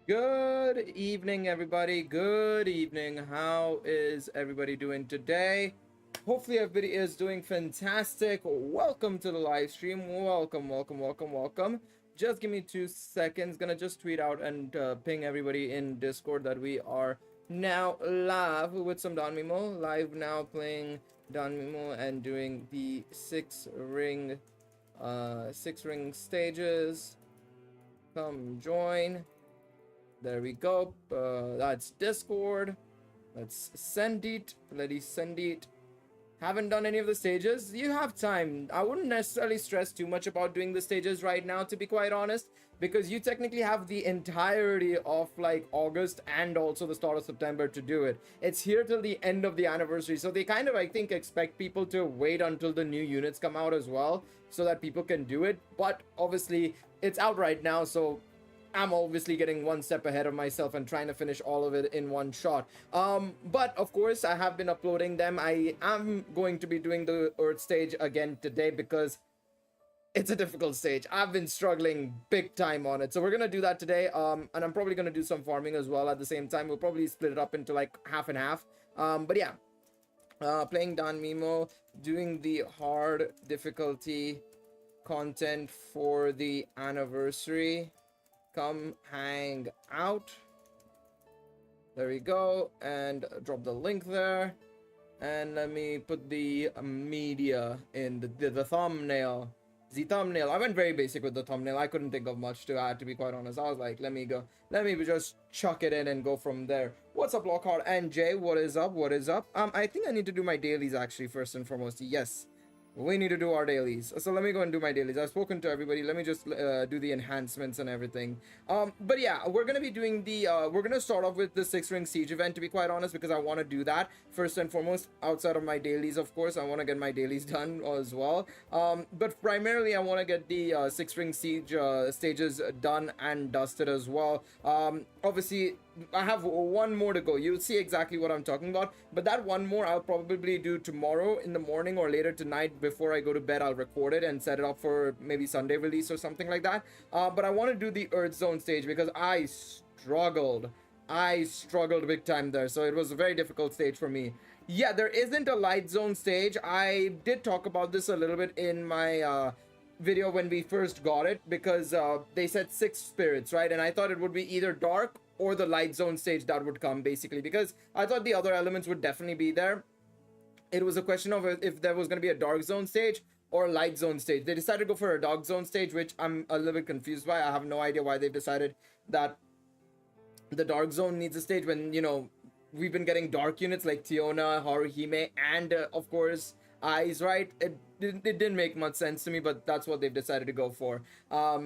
Good evening, everybody. Good evening. How is everybody doing today? Hopefully, everybody is doing fantastic. Welcome to the live stream. Welcome. Just give me 2 seconds. Gonna just tweet out and ping everybody in Discord that we are now live with some Danmemo. Live now playing Danmemo and doing the six ring stages. Come join. There we go. That's Discord. Let's send it. Let's send it. Haven't done any of the stages. You have time. I wouldn't necessarily stress too much about doing the stages right now, to be quite honest, because you technically have the entirety of like August and also the start of September to do it. It's here till the end of the anniversary, so they kind of, I think, expect people to wait until the new units come out as well so that people can do it. But obviously it's out right now, so I'm obviously getting one step ahead of myself and trying to finish all of it in one shot. But of course, I have been uploading them. I am going to be doing the Earth stage again today because it's a difficult stage. I've been struggling big time on it. So we're going to do that today. And I'm probably going to do some farming as well at the same time. We'll probably split it up into like half and half. But yeah, playing Danmemo, doing the hard difficulty content for the anniversary. Come hang out. There we go, and drop the link there, and let me put the media in the thumbnail. The thumbnail, I went very basic with the thumbnail. I couldn't think of much to add, to be quite honest. I was like, let me just chuck it in and go from there. What's up, Lockhart and Jay? What is up? I think I need to do my dailies actually first and foremost. Yes, we need to do our dailies. So let me go and do my dailies. I've spoken to everybody. Let me just do the enhancements and everything. But yeah, we're going to be doing the, we're going to start off with the 6-ring siege event, to be quite honest, because I want to do that first and foremost outside of my dailies, of course. I want to get my dailies done as well. But primarily, I want to get the 6-ring siege stages done and dusted as well. Obviously, I have one more to go. You'll see exactly what I'm talking about, but that one more I'll probably do tomorrow in the morning or later tonight. Before I go to bed, I'll record it and set it up for maybe Sunday release or something like that. But I want to do the Earth Zone stage because I struggled big time there, so it was a very difficult stage for me. Yeah, there isn't a light zone stage. I did talk about this a little bit in my video when we first got it, because they said 6 spirits, right? And I thought it would be either dark or the light zone stage that would come, basically, because I thought the other elements would definitely be there. It was a question of if there was going to be a dark zone stage or a light zone stage. They decided to go for a dark zone stage, which I'm a little bit confused by. I have no idea why they've decided that the dark zone needs a stage when, you know, we've been getting dark units like Tiona, Haruhime, and of course Eyes, right? It didn't make much sense to me, but that's what they've decided to go for.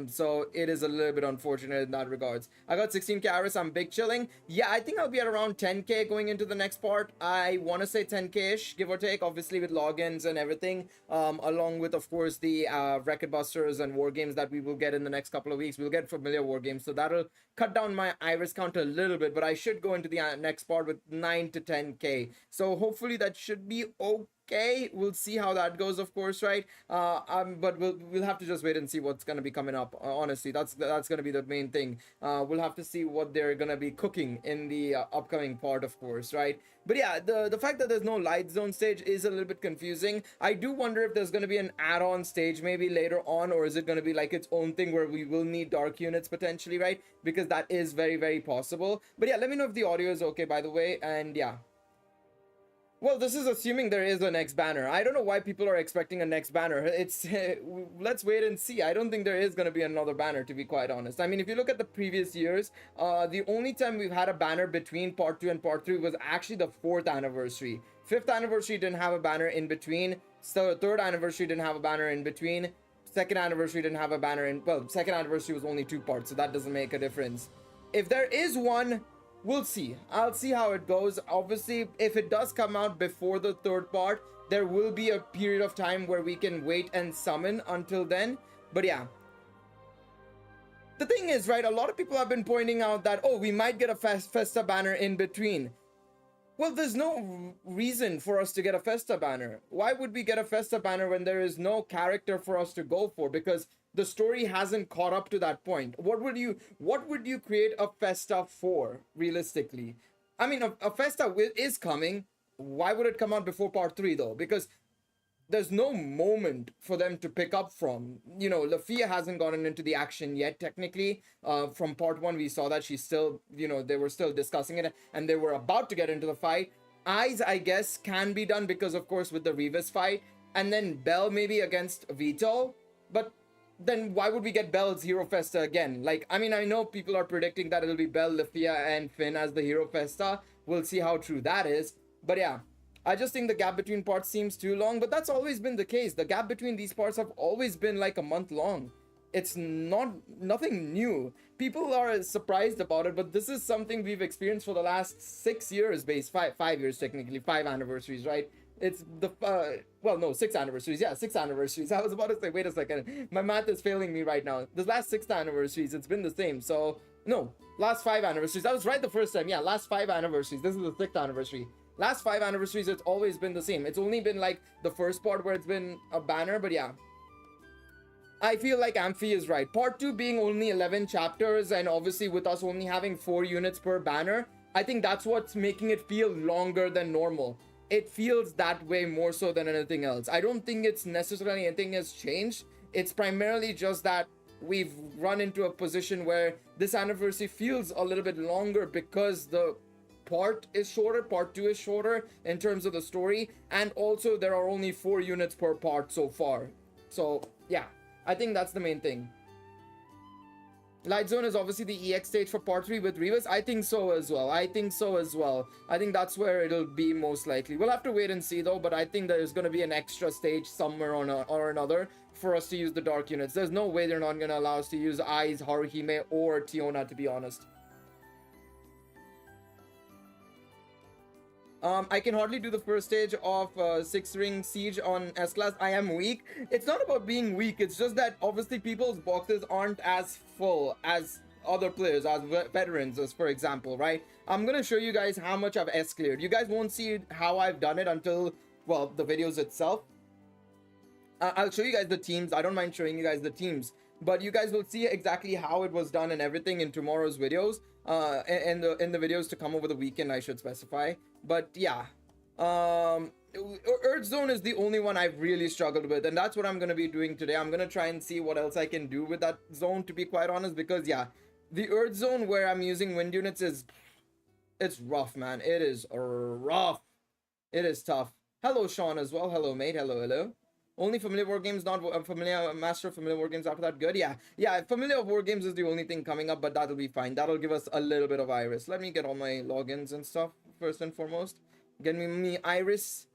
So it is a little bit unfortunate in that regards. I got 16k Iris. I'm big chilling. Yeah, I think I'll be at around 10k going into the next part. I want to say 10k-ish, give or take, obviously with logins and everything, along with, of course, the Record Busters and War Games that we will get in the next couple of weeks. We'll get familiar War Games, so that'll cut down my Iris count a little bit, but I should go into the next part with 9 to 10k. So hopefully that should be okay. We'll see how that goes, of course, right? But we'll have to just wait and see what's gonna be coming up. Honestly, that's gonna be the main thing. We'll have to see what they're gonna be cooking in the upcoming part, of course, right? But yeah, the fact that there's no light zone stage is a little bit confusing. I do wonder if there's gonna be an add-on stage maybe later on, or is it gonna be like its own thing where we will need dark units potentially, right? Because that is very, very possible. But yeah, let me know if the audio is okay, by the way. And yeah, well, this is assuming there is a next banner. I don't know why people are expecting a next banner. It's let's wait and see. I don't think there is going to be another banner, to be quite honest. I mean, if you look at the previous years, the only time we've had a banner between part 2 and part 3 was actually the 4th anniversary. 5th anniversary didn't have a banner in between. So 3rd anniversary didn't have a banner in between. 2nd anniversary didn't have a banner in, well, 2nd anniversary was only 2 parts, so that doesn't make a difference. If there is one, we'll see. I'll see how it goes. Obviously, if it does come out before the 3rd part, there will be a period of time where we can wait and summon until then. But yeah, the thing is, right, a lot of people have been pointing out that, oh, we might get a Festa banner in between. Well, there's no reason for us to get a Festa banner. Why would we get a Festa banner when there is no character for us to go for? Because the story hasn't caught up to that point. What would you create a Festa for realistically? I mean, a Festa is coming. Why would it come out before part 3 though? Because there's no moment for them to pick up from. You know, Lafia hasn't gotten into the action yet, technically. From part 1, we saw that she's still, you know, they were still discussing it and they were about to get into the fight. Eyes, I guess, can be done because, of course, with the Revis fight. And then Bell maybe against Vito. But then why would we get Bell's Hero Festa again? Like, I mean, I know people are predicting that it'll be Bell, Lafia, and Finn as the Hero Festa. We'll see how true that is. But yeah, I just think the gap between parts seems too long, but that's always been the case. The gap between these parts have always been like a month long. It's nothing new. People are surprised about it, but this is something we've experienced for the last 6 years, five years technically, 5 anniversaries, right? It's the, well, no, 6 anniversaries. Yeah, 6 anniversaries. I was about to say, wait a second. My math is failing me right now. The last 6 anniversaries, it's been the same. So, no, last 5 anniversaries. I was right the first time. Yeah, last 5 anniversaries. This is the 6th anniversary. Last 5 anniversaries, it's always been the same. It's only been like the first part where it's been a banner, but yeah. I feel like Amphi is right. Part 2 being only 11 chapters and obviously with us only having 4 units per banner, I think that's what's making it feel longer than normal. It feels that way more so than anything else. I don't think it's necessarily anything has changed. It's primarily just that we've run into a position where this anniversary feels a little bit longer because the part is shorter, part 2 is shorter in terms of the story, and also there are only 4 units per part so far. So yeah, I think that's the main thing. Light Zone is obviously the EX stage for part 3 with Revis. I think so as well. I think that's where it'll be most likely. We'll have to wait and see though, but I think there's going to be an extra stage somewhere or another for us to use the dark units. There's no way they're not going to allow us to use Aiz, Haruhime, or Tiona, to be honest. I can hardly do the first stage of 6-ring siege on S-Class. I am weak. It's not about being weak. It's just that obviously people's boxes aren't as full as other players, as veterans, as for example, right? I'm going to show you guys how much I've S-cleared. You guys won't see how I've done it until, well, the videos itself. I'll show you guys the teams. I don't mind showing you guys the teams. But you guys will see exactly how it was done and everything in tomorrow's videos. In the videos to come over the weekend, I should specify. But yeah, Earth Zone is the only one I've really struggled with, and that's what I'm gonna be doing today. I'm gonna try and see what else I can do with that zone, to be quite honest, because yeah, the Earth Zone where I'm using wind units it's rough, man. It is rough. It is tough. Hello, Sean, as well. Hello, mate. Hello. Only Familiar War Games, not Familiar Master of Familiar War Games after that. Good, yeah. Familiar War Games is the only thing coming up, but that'll be fine. That'll give us a little bit of Iris. Let me get all my logins and stuff first and foremost. Get me Iris.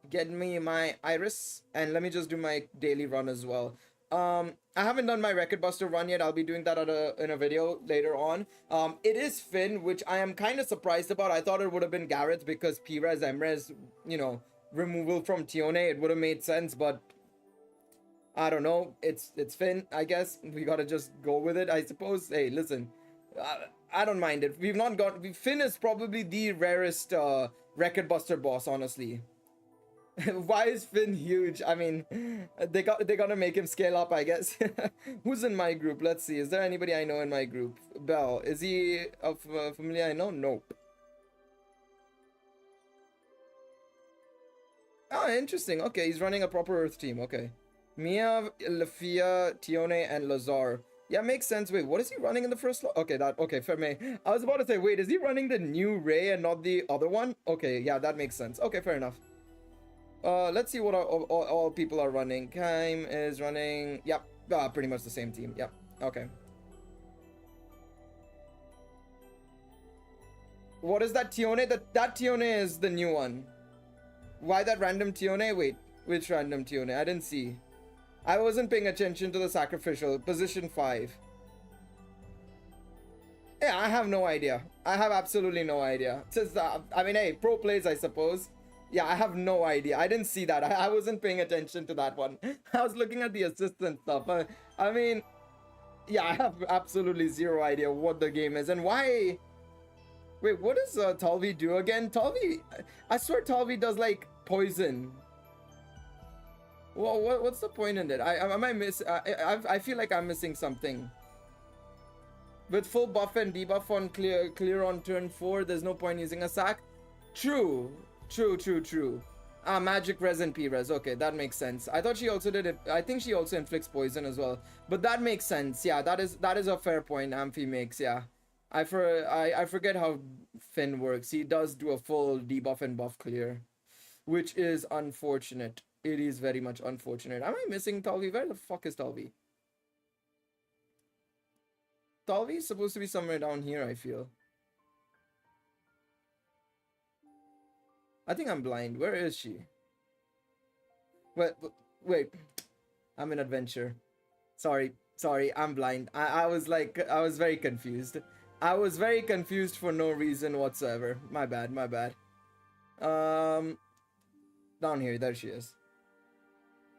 Get me my Iris. And let me just do my daily run as well. I haven't done my Record Buster run yet. I'll be doing that in a video later on. It is Finn, which I am kind of surprised about. I thought it would have been Gareth because P-Res, M-Res, you know, removal from Tione. It would have made sense, but I don't know. It's Finn, I guess. We gotta just go with it, I suppose. Hey, listen, I don't mind it. Finn is probably the rarest Record Buster boss, honestly. Why is Finn huge? I mean, they gotta make him scale up, I guess. Who's in my group? Let's see. Is there anybody I know in my group? Bell. Is he of familiar I know? Nope. Oh, interesting. Okay, he's running a proper Earth team. Okay. Mia, Lafia, Tione, and Lazar. Yeah, makes sense. Wait, what is he running in the first? Okay, fair me. I was about to say, wait, is he running the new Ray and not the other one? Okay, yeah, that makes sense. Okay, fair enough. Let's see what all people are running. Kaim is running. Yep, pretty much the same team. Yep. Okay. What is that Tione? That Tione is the new one. Why that random Tione? Wait, which random Tione? I didn't see. I wasn't paying attention to the sacrificial. Position 5. Yeah, I have no idea. I have absolutely no idea. Just, I mean, hey, pro plays, I suppose. Yeah, I have no idea. I didn't see that. I wasn't paying attention to that one. I was looking at the assistant stuff. I mean, yeah, I have absolutely zero idea what the game is and why. Wait, what does Talvi do again? Talvi, I swear Talvi does like poison. Well, what's the point in it? I feel like I'm missing something. With full buff and debuff on clear on turn 4, there's no point using a sack. True. Magic res and P-res. Okay, that makes sense. I thought she also did it. I think she also inflicts poison as well. But that makes sense. Yeah, that is a fair point Amphi makes, yeah. I forget how Finn works. He does do a full debuff and buff clear, which is unfortunate. It is very much unfortunate. Am I missing Talvi? Where the fuck is Talvi? Talvi is supposed to be somewhere down here, I feel. I think I'm blind. Where is she? Wait. I'm in adventure. Sorry, I'm blind. I was very confused. I was very confused for no reason whatsoever. My bad. Down here, there she is.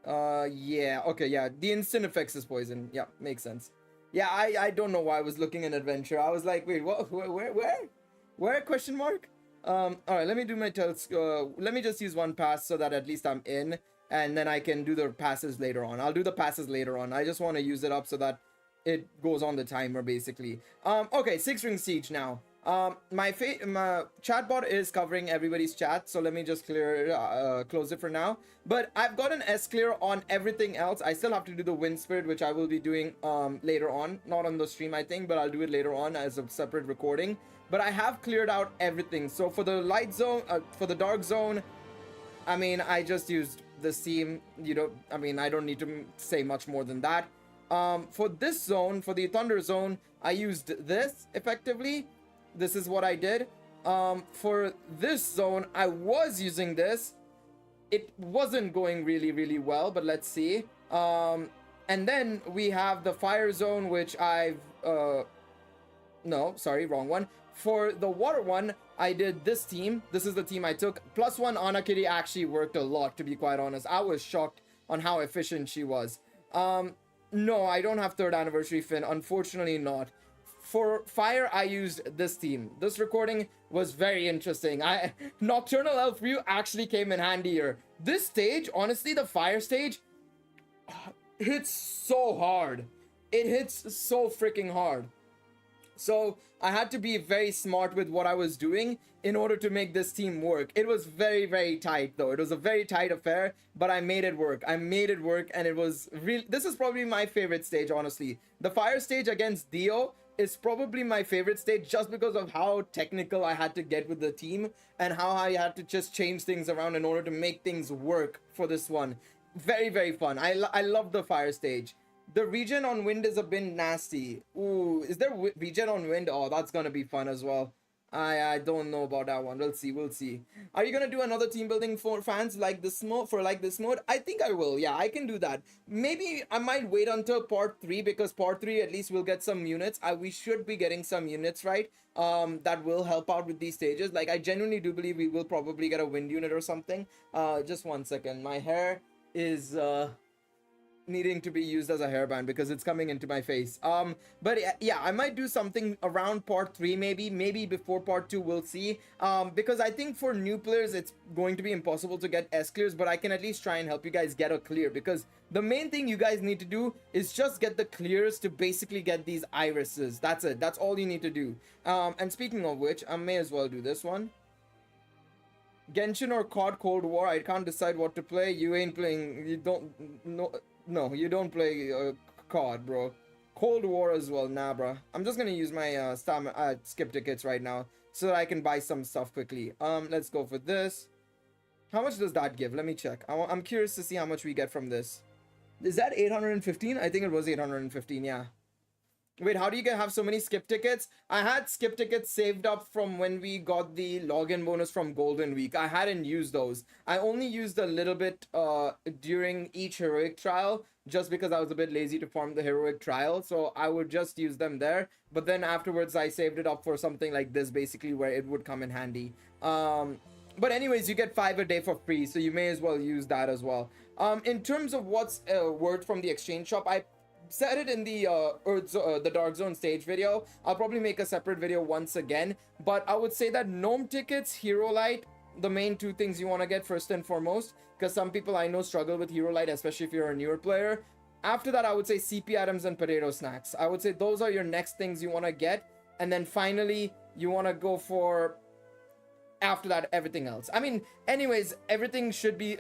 Yeah, okay, yeah. The instant effects is poison. Yeah, makes sense. Yeah, I don't know why I was looking in adventure. I was like, wait, what? Where? Question mark? All right, let me do my let me just use one pass so that at least I'm in, and then I can do the passes later on. I'll do the passes later on. I just want to use it up so that it goes on the timer, basically. Okay, 6-ring siege now. My chatbot is covering everybody's chat, so let me just close it for now. But I've got an S clear on everything else. I still have to do the wind spirit, which I will be doing later on, not on the stream, I think, but I'll do it later on as a separate recording. But I have cleared out everything. So for the light zone, for the dark zone, I mean, I just used this team. I don't need to say much more than that. For this zone, for the thunder zone, I used this effectively. This is what I did. For this zone, I was using this. It wasn't going really well, but let's see. And then we have the fire zone, which I've no, sorry, wrong one. For the water one, I did this team. This is the team I took. +1 Anakiri actually worked a lot, to be quite honest. I was shocked on how efficient she was. No, I don't have 3rd anniversary Finn. Unfortunately not. For fire, I used this team. This recording was very interesting. Nocturnal Elf View actually came in handy here. This stage, honestly, the fire stage, hits so hard. It hits so freaking hard. So I had to be very smart with what I was doing in order to make this team work. It was very tight though. It was a very tight affair, but I made it work. And it was real. This is probably my favorite stage, honestly. The fire stage against Dio is probably my favorite stage just because of how technical I had to get with the team and how I had to just change things around in order to make things work for this one. Very fun. I love the fire stage. The regen on wind is a bit nasty. Ooh, is there regen on wind? Oh, that's gonna be fun as well. I don't know about that one. We'll see. Are you gonna do another team building for fans like this mode? I think I will. Yeah, I can do that. Maybe I might wait until part 3 because part 3 at least we'll get some units. We should be getting some units, right? That will help out with these stages. Like, I genuinely do believe we will probably get a wind unit or something. Just one second. My hair is needing to be used as a hairband because it's coming into my face. But yeah, I might do something around part 3, maybe before part 2. We'll see. Because I think for new players it's going to be impossible to get S clears, but I can at least try and help you guys get a clear, because the main thing you guys need to do is just get the clears to basically get these irises. That's it. That's all you need to do. And speaking of which, I may as well do this one. Genshin or COD Cold War. I can't decide what to play. You ain't playing. You don't know. No, you don't play COD, bro. Cold War as well. Nah, bro. I'm just gonna use my skip tickets right now so that I can buy some stuff quickly. Let's go for this. How much does that give? Let me check. I'm curious to see how much we get from this. Is that 815? I think it was 815, yeah. Wait, how do you have so many skip tickets? I had skip tickets saved up from when we got the login bonus from Golden Week. I hadn't used those. I only used a little bit during each heroic trial, just because I was a bit lazy to farm the heroic trial. So I would just use them there. But then afterwards, I saved it up for something like this, basically, where it would come in handy. But anyways, you get 5 a day for free, so you may as well use that as well. In terms of what's worth from the exchange shop, I said it in the Dark Zone stage video. I'll probably make a separate video once again, but I would say that Gnome tickets, Hero Light, the main two things you want to get first and foremost, because some people I know struggle with Hero Light, especially if you're a newer player. After that, I would say CP items and potato snacks. I would say those are your next things you want to get. And then finally, you want to go for, after that, everything else. I mean, anyways, everything should be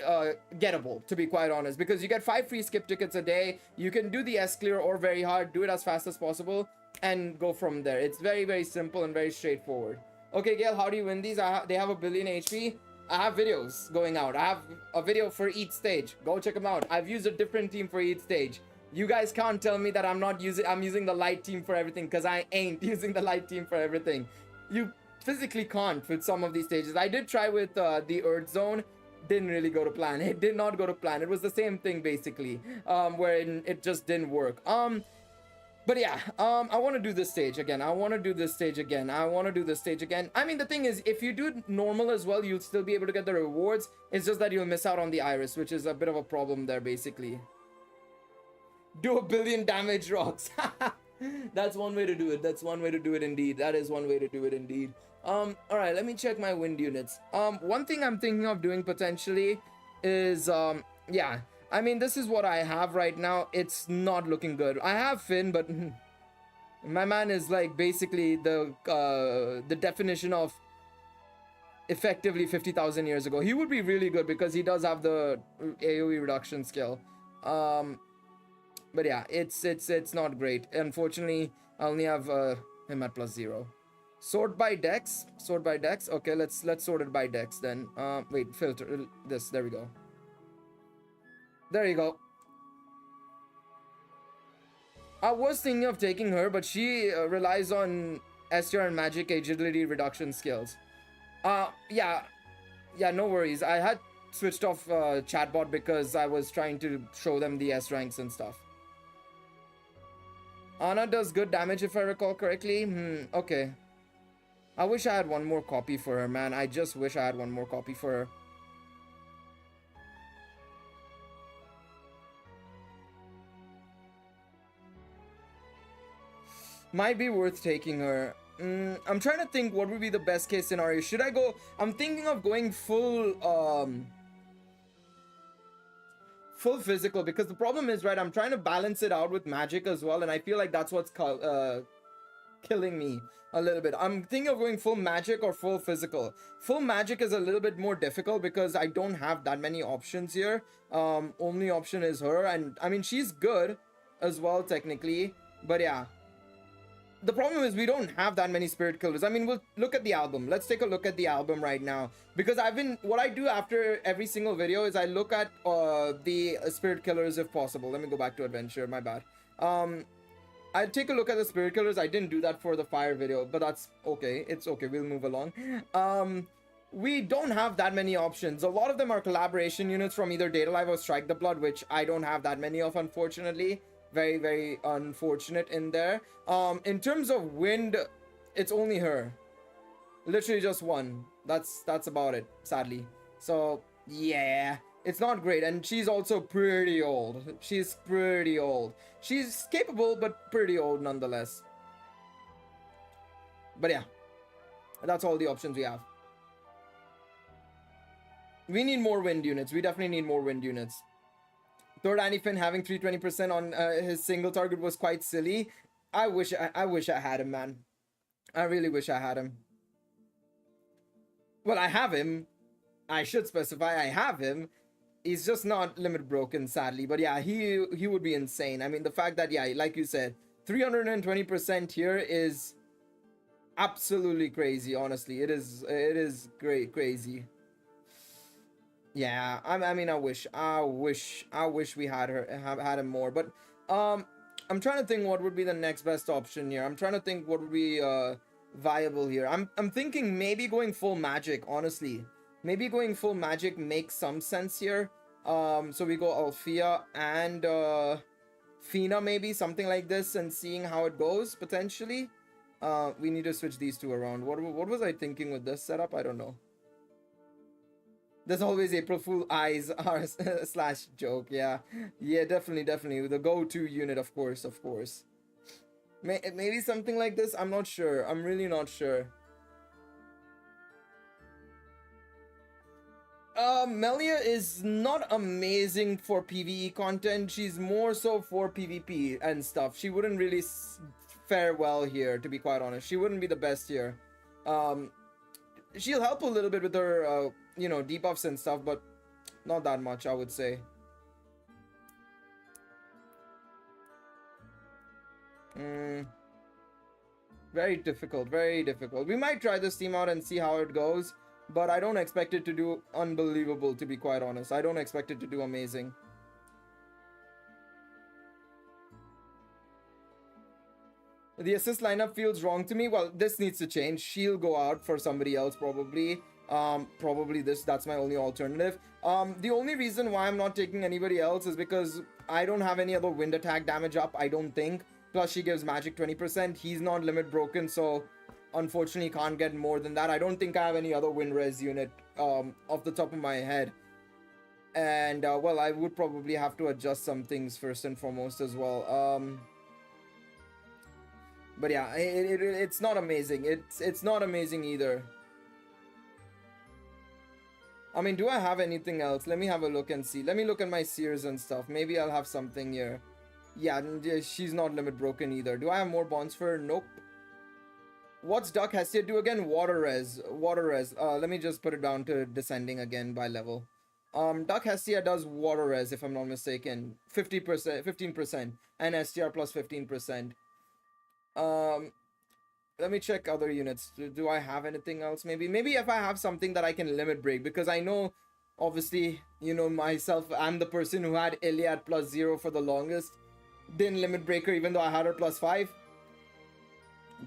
gettable, to be quite honest, because you get 5 free skip tickets a day. You can do the S clear or very hard, do it as fast as possible, and go from there. It's very, very simple and very straightforward. Okay, Gail, how do you win these? They have a billion HP. I have videos going out. I have a video for each stage. Go check them out. I've used a different team for each stage. You guys can't tell me that I'm using the light team for everything, because I ain't using the light team for everything. You physically can't with some of these stages. I did try with the Earth Zone. Didn't really go to plan. It did not go to plan. It was the same thing basically, where it just didn't work. But yeah, I want to do this stage again. I want to do this stage again. I mean, the thing is, if you do normal as well, you'll still be able to get the rewards. It's just that you'll miss out on the iris, which is a bit of a problem there, basically. Do a billion damage rocks. That's one way to do it. That's one way to do it indeed. That is one way to do it indeed. All right, let me check my wind units. One thing I'm thinking of doing potentially is, yeah. I mean, this is what I have right now. It's not looking good. I have Finn, but my man is like basically the definition of effectively 50,000 years ago. He would be really good because he does have the AoE reduction skill. But yeah, it's not great. Unfortunately, I only have him at +0. Sort by dex. Okay, let's sort it by dex then. Wait, filter this. There we go. There you go. I was thinking of taking her, but she relies on STR and magic agility reduction skills. Yeah, no worries. I had switched off chatbot because I was trying to show them the S ranks and stuff. Anna does good damage if I recall correctly. Okay. I wish I had one more copy for her, man. I just wish I had one more copy for her. Might be worth taking her. I'm trying to think what would be the best case scenario. Should I go? I'm thinking of going full physical, because the problem is, right, I'm trying to balance it out with magic as well, and I feel like that's what's killing me a little bit. I'm thinking of going full magic or full physical. Full magic is a little bit more difficult because I don't have that many options here. Only option is her, and I mean, she's good as well technically, but yeah. The problem is we don't have that many spirit killers. I mean, we'll look at the album. Let's take a look at the album right now, because what I do after every single video is I look at the spirit killers if possible. Let me go back to adventure, my bad. I take a look at the spirit killers. I didn't do that for the fire video, but that's okay. It's okay. We'll move along. We don't have that many options. A lot of them are collaboration units from either Data Live or Strike the Blood, which I don't have that many of, unfortunately. Very, very unfortunate in there. In terms of wind, it's only her. Literally just one. That's about it, sadly. So, yeah. It's not great. And she's also pretty old. She's pretty old. She's capable, but pretty old nonetheless. But yeah. That's all the options we have. We need more wind units. We definitely need more wind units. Third Anifin having 320% on his single target was quite silly. I wish I had him, man. I really wish I had him. Well, I have him. I should specify I have him. He's just not limit broken, sadly. But yeah, he would be insane. I mean, the fact that, yeah, like you said, 320% here is absolutely crazy, honestly. It is great, crazy. Yeah, I mean, I wish we had him more, but I'm trying to think what would be the next best option here. I'm trying to think what would be viable here. I'm thinking maybe going full magic, honestly. Maybe going full magic makes some sense here. So we go Althea and Fina, maybe something like this, and seeing how it goes potentially. We need to switch these two around. What was I thinking with this setup? I don't know. There's always April Fool eyes / joke. Yeah, definitely the go-to unit, of course. Maybe something like this. I'm not sure. I'm really not sure. Melia is not amazing for PvE content. She's more so for PvP and stuff. She wouldn't really fare well here, to be quite honest. She wouldn't be the best here. She'll help a little bit with her, you know, debuffs and stuff, but not that much, I would say. Very difficult, very difficult. We might try this team out and see how it goes, but I don't expect it to do unbelievable, to be quite honest. I don't expect it to do amazing. The assist lineup feels wrong to me. Well, this needs to change. She'll go out for somebody else, probably. Probably that's my only alternative. The only reason why I'm not taking anybody else is because I don't have any other wind attack damage up, I don't think. Plus, she gives magic 20%. He's not limit broken, so unfortunately can't get more than that. I don't think I have any other wind res unit off the top of my head. And, well, I would probably have to adjust some things first and foremost as well. But yeah, it's not amazing. It's not amazing either. I mean, do I have anything else? Let me have a look and see. Let me look at my seers and stuff. Maybe I'll have something here. Yeah, she's not limit broken either. Do I have more bonds for her? Nope. What's Duck Hestia do again? Water res. Water res. Let me just put it down to descending again by level. Duck Hestia does water res, if I'm not mistaken. 50%, 15%. And STR plus 15%. Let me check other units. Do I have anything else? Maybe if I have something that I can limit break, because I know, obviously, you know myself, I'm the person who had Iliad plus 0 for the longest. Didn't limit breaker even though I had her plus 5.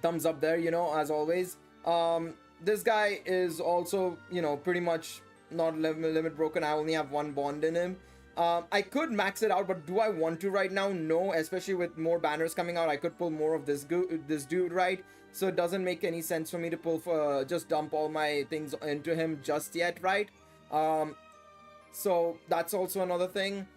Thumbs up there, you know, as always. This guy is also, you know, pretty much not limit broken. I only have one bond in him. I could max it out, but do I want to right now? No, especially with more banners coming out. I could pull more of this dude, right? So it doesn't make any sense for me to pull for just dump all my things into him just yet, right? So that's also another thing.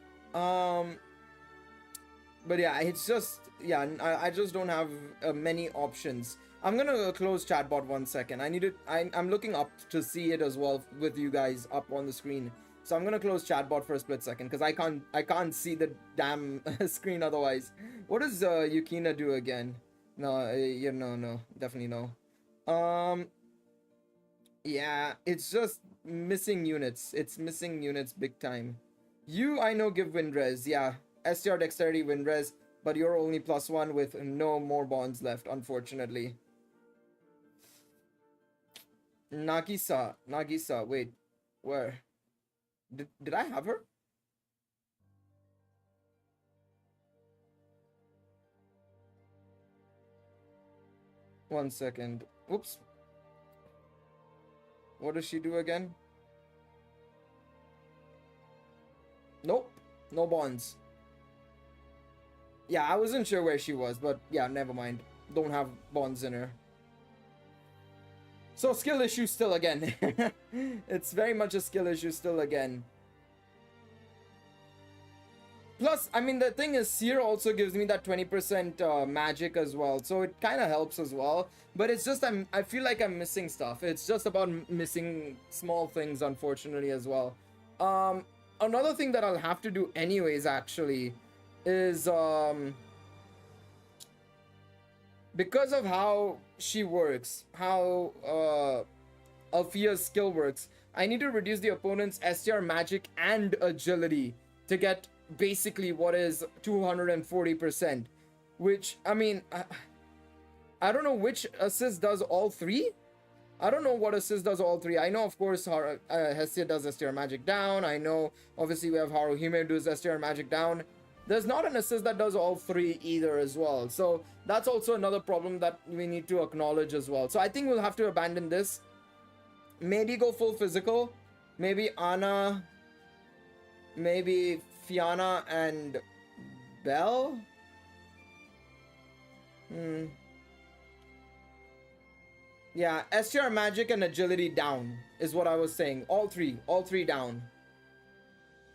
But yeah, it's just, yeah, I just don't have many options. I'm gonna close chatbot 1 second. I'm looking up to see it as well with you guys up on the screen. So I'm gonna close chatbot for a split second because I can't see the damn screen otherwise. What does Yukina do again? No, yeah, no, definitely no. Yeah, it's just missing units. It's missing units big time. You, I know, give wind res. Yeah, STR dexterity wind res, but you're only +1 with no more bonds left, unfortunately. Nagisa, wait, where? Did I have her? One second. Oops. What does she do again? Nope. No bonds. Yeah, I wasn't sure where she was, but yeah, never mind. Don't have bonds in her. So skill issue still again. It's very much a skill issue still again. Plus, I mean, the thing is, Seer also gives me that 20% magic as well. So it kind of helps as well. But it's just, I feel like I'm missing stuff. It's just about missing small things, unfortunately, as well. Another thing that I'll have to do anyways, actually, is because of how she works, how Alfia's skill works, I need to reduce the opponent's STR magic and agility to get basically what is 240%, which, I mean, I don't know which assist does all three. I don't know what assist does all three. I know, of course, Hestia does STR magic down. I know, obviously, we have Haruhime does STR magic down. There's not an assist that does all three either as well. So that's also another problem that we need to acknowledge as well. So I think we'll have to abandon this. Maybe go full physical. Maybe Ana. Maybe Fiona and Belle. Yeah, STR magic and agility down is what I was saying. All three down.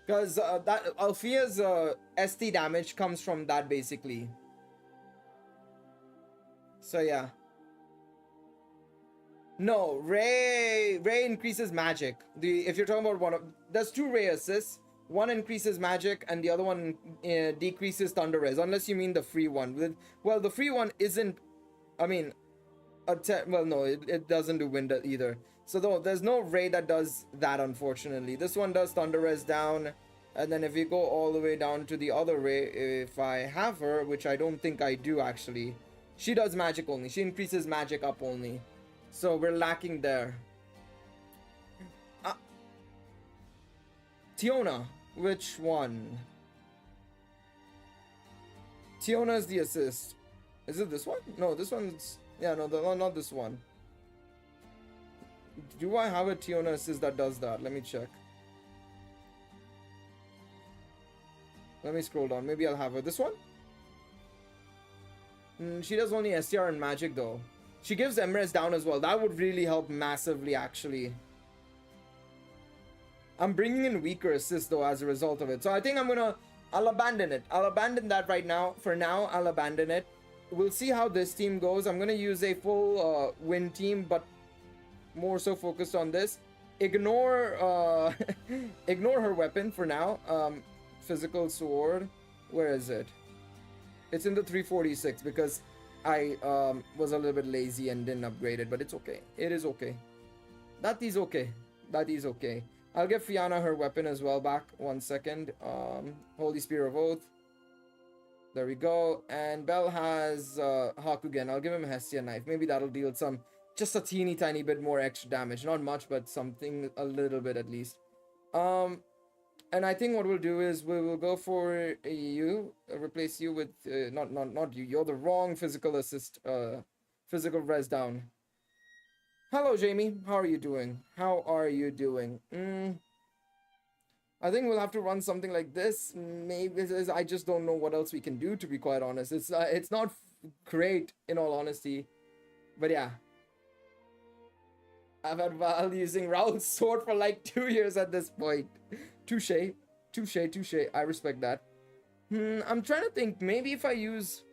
Because that Alfia's ST damage comes from that basically. So yeah. No, Ray increases magic. If you're talking about one of, there's two Ray assists. One increases magic and the other one decreases thunder res. Unless you mean the free one. Well, the free one isn't. I mean, well, no, it doesn't do wind either. So there's no Ray that does that, unfortunately. This one does thunder res down, and then if you go all the way down to the other Ray, if I have her, which I don't think I do actually, she does magic only. She increases magic up only. So we're lacking there. Tiona, which one? Tiona is the assist. Is it this one? No, this one's... Yeah, no, not this one. Do I have a Tiona assist that does that? Let me check. Let me scroll down. Maybe I'll have her. This one? She does only STR and magic though. She gives Emrys down as well. That would really help massively, actually. I'm bringing in weaker assists though as a result of it. So I think I'll abandon it. I'll abandon that right now. For now, I'll abandon it. We'll see how this team goes. I'm gonna use a full win team, but more so focused on this. Ignore ignore her weapon for now. Physical sword. Where is it? It's in the 346 because I was a little bit lazy and didn't upgrade it, but it's okay. It is okay. That is okay. That is okay. I'll give Fianna her weapon as well back. 1 second. Holy Spear of Oath. There we go. And Bell has Hakugen. I'll give him a Hestia knife. Maybe that'll deal some, just a teeny tiny bit more extra damage. Not much, but something, a little bit at least. And I think what we'll do is we will go for you, replace you with not you. You're the wrong physical assist, physical res down. Hello, Jamie. How are you doing? How are you doing? I think we'll have to run something like this. Maybe I just don't know what else we can do, to be quite honest. It's not great, in all honesty. But yeah. I've had Val using Raul's sword for like 2 years at this point. Touche. Touche, touche. I respect that. I'm trying to think. Maybe if I use...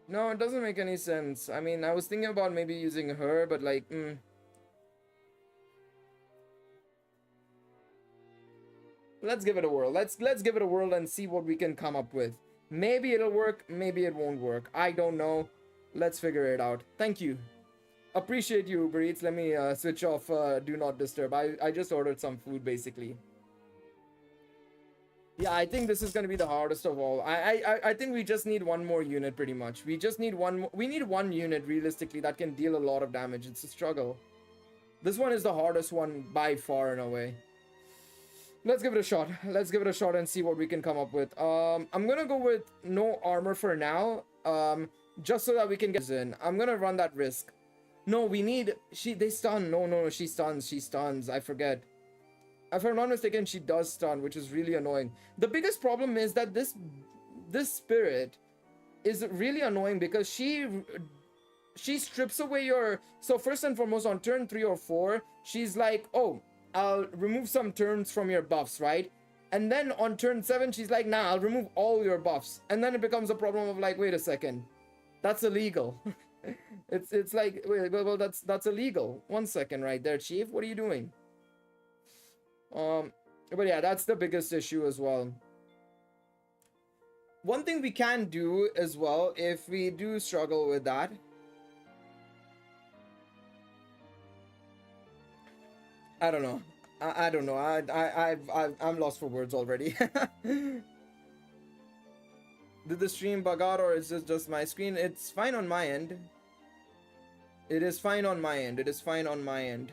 No, it doesn't make any sense. I mean, I was thinking about maybe using her, but like, Let's give it a whirl. Let's give it a whirl and see what we can come up with. Maybe it'll work, maybe it won't work. I don't know. Let's figure it out. Thank you. Appreciate you, Uber Eats. Let me switch off Do Not Disturb. I just ordered some food, basically. Yeah, I think this is going to be the hardest of all. I think we just need one more unit, pretty much. We just need one. We need one unit, realistically, that can deal a lot of damage. It's a struggle. This one is the hardest one by far, in a way. Let's give it a shot. Let's give it a shot and see what we can come up with. I'm going to go with no armor for now. Just so that we can get in. I'm going to run that risk. No, we need... They stun. No, she stuns. She stuns. I forget. If I'm not mistaken, she does stun, which is really annoying. The biggest problem is that this spirit is really annoying because she strips away your... So first and foremost, on turn 3 or 4, she's like, oh, I'll remove some turns from your buffs, right? And then on turn 7, she's like, nah, I'll remove all your buffs. And then it becomes a problem of like, wait a second. That's illegal. It's like, wait, well, that's illegal. 1 second right there, Chief. What are you doing? But yeah, that's the biggest issue as well. One thing we can do as well, if we do struggle with that, I don't know. I don't know. I'm lost for words already. Did the stream bug out or is this just my screen? It's fine on my end. It is fine on my end. It is fine on my end.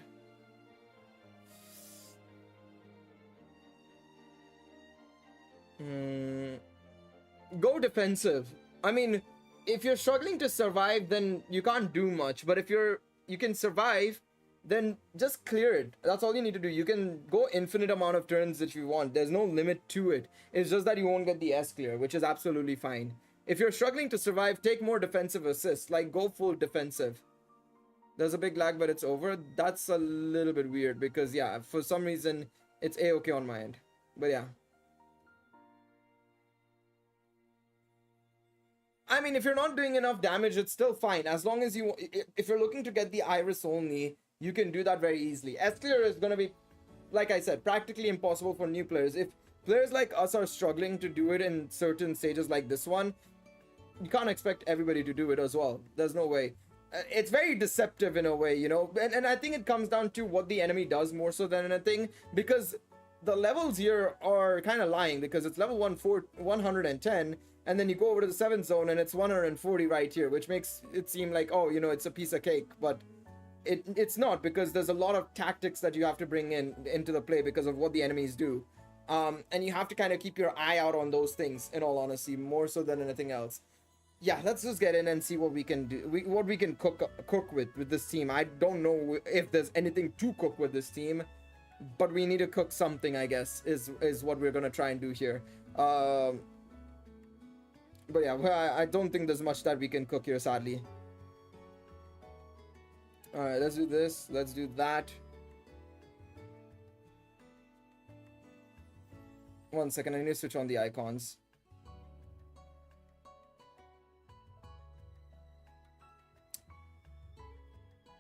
Go defensive. I mean, if you're struggling to survive, then you can't do much. But if you can survive, then just clear it. That's all you need to do. You can go infinite amount of turns if you want. There's no limit to it. It's just that you won't get the S clear, which is absolutely fine. If you're struggling to survive, take more defensive assists. Like, go full defensive. There's a big lag, but it's over. That's a little bit weird because, yeah, for some reason, it's A-okay on my end. But yeah. I mean, if you're not doing enough damage, it's still fine. As long as you, if you're looking to get the Iris only, you can do that very easily. S-Clear is going to be, like I said, practically impossible for new players. If players like us are struggling to do it in certain stages like this one, you can't expect everybody to do it as well. There's no way. It's very deceptive in a way, you know, and I think it comes down to what the enemy does more so than anything, because the levels here are kind of lying, because it's level 110, and then you go over to the 7th zone and it's 140 right here, which makes it seem like, oh, you know, it's a piece of cake, but it's not, because there's a lot of tactics that you have to bring into the play because of what the enemies do. And you have to kind of keep your eye out on those things, in all honesty, more so than anything else. Yeah, let's just get in and see what we can do, what we can cook with this team. I don't know if there's anything to cook with this team, but we need to cook something, I guess, is what we're gonna try and do here. But yeah, well, I don't think there's much that we can cook here, sadly. Alright, let's do this. Let's do that. One second, I need to switch on the icons.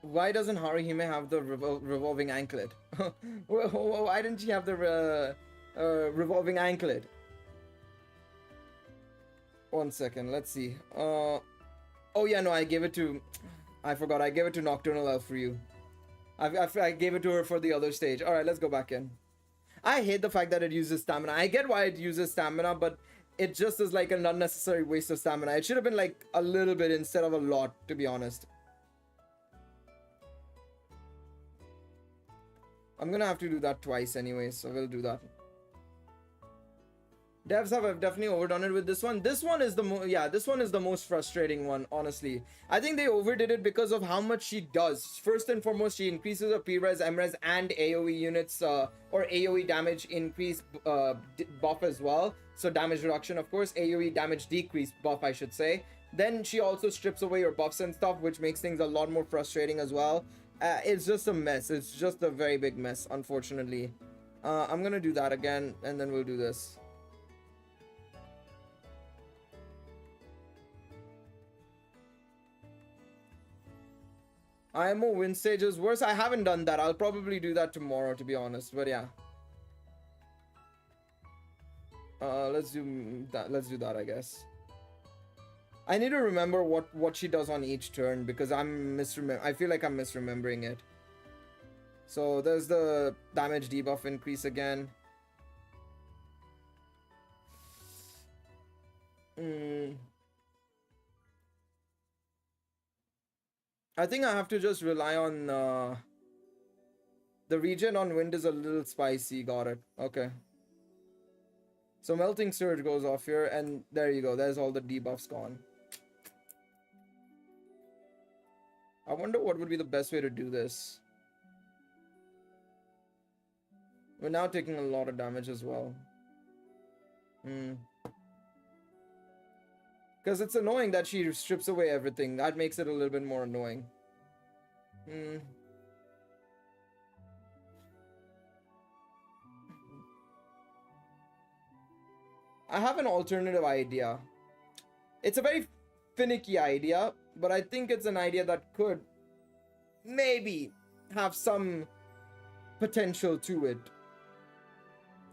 Why doesn't Haruhime have the revolving anklet? Why didn't she have the revolving anklet? One second, let's see. Oh yeah, no, I gave it to... I forgot, I gave it to Nocturnal Elf for you. I gave it to her for the other stage. Alright, let's go back in. I hate the fact that it uses stamina. I get why it uses stamina, but it just is like an unnecessary waste of stamina. It should have been like a little bit instead of a lot, to be honest. I'm gonna have to do that twice anyway, so we'll do that. Devs have definitely overdone it with this one. This one is this one is the most frustrating one, honestly. I think they overdid it because of how much she does. First and foremost, she increases her P-Res, M-Res, and AoE units, or AoE damage increase buff as well. So damage reduction, of course, AoE damage decrease buff, I should say. Then she also strips away your buffs and stuff, which makes things a lot more frustrating as well. It's just a mess. It's just a very big mess, unfortunately. I'm gonna do that again, and then we'll do this. IMO win stages worse. I haven't done that. I'll probably do that tomorrow, to be honest. But yeah. Let's do that, I guess. I need to remember what she does on each turn, because I feel like I'm misremembering it. So there's the damage debuff increase again. I think I have to just rely on the regen on wind is a little spicy. Got it. Okay. So melting surge goes off here, and there you go. There's all the debuffs gone. I wonder what would be the best way to do this. We're now taking a lot of damage as well. Because it's annoying that she strips away everything. That makes it a little bit more annoying. I have an alternative idea. It's a very finicky idea, but I think it's an idea that could maybe have some potential to it.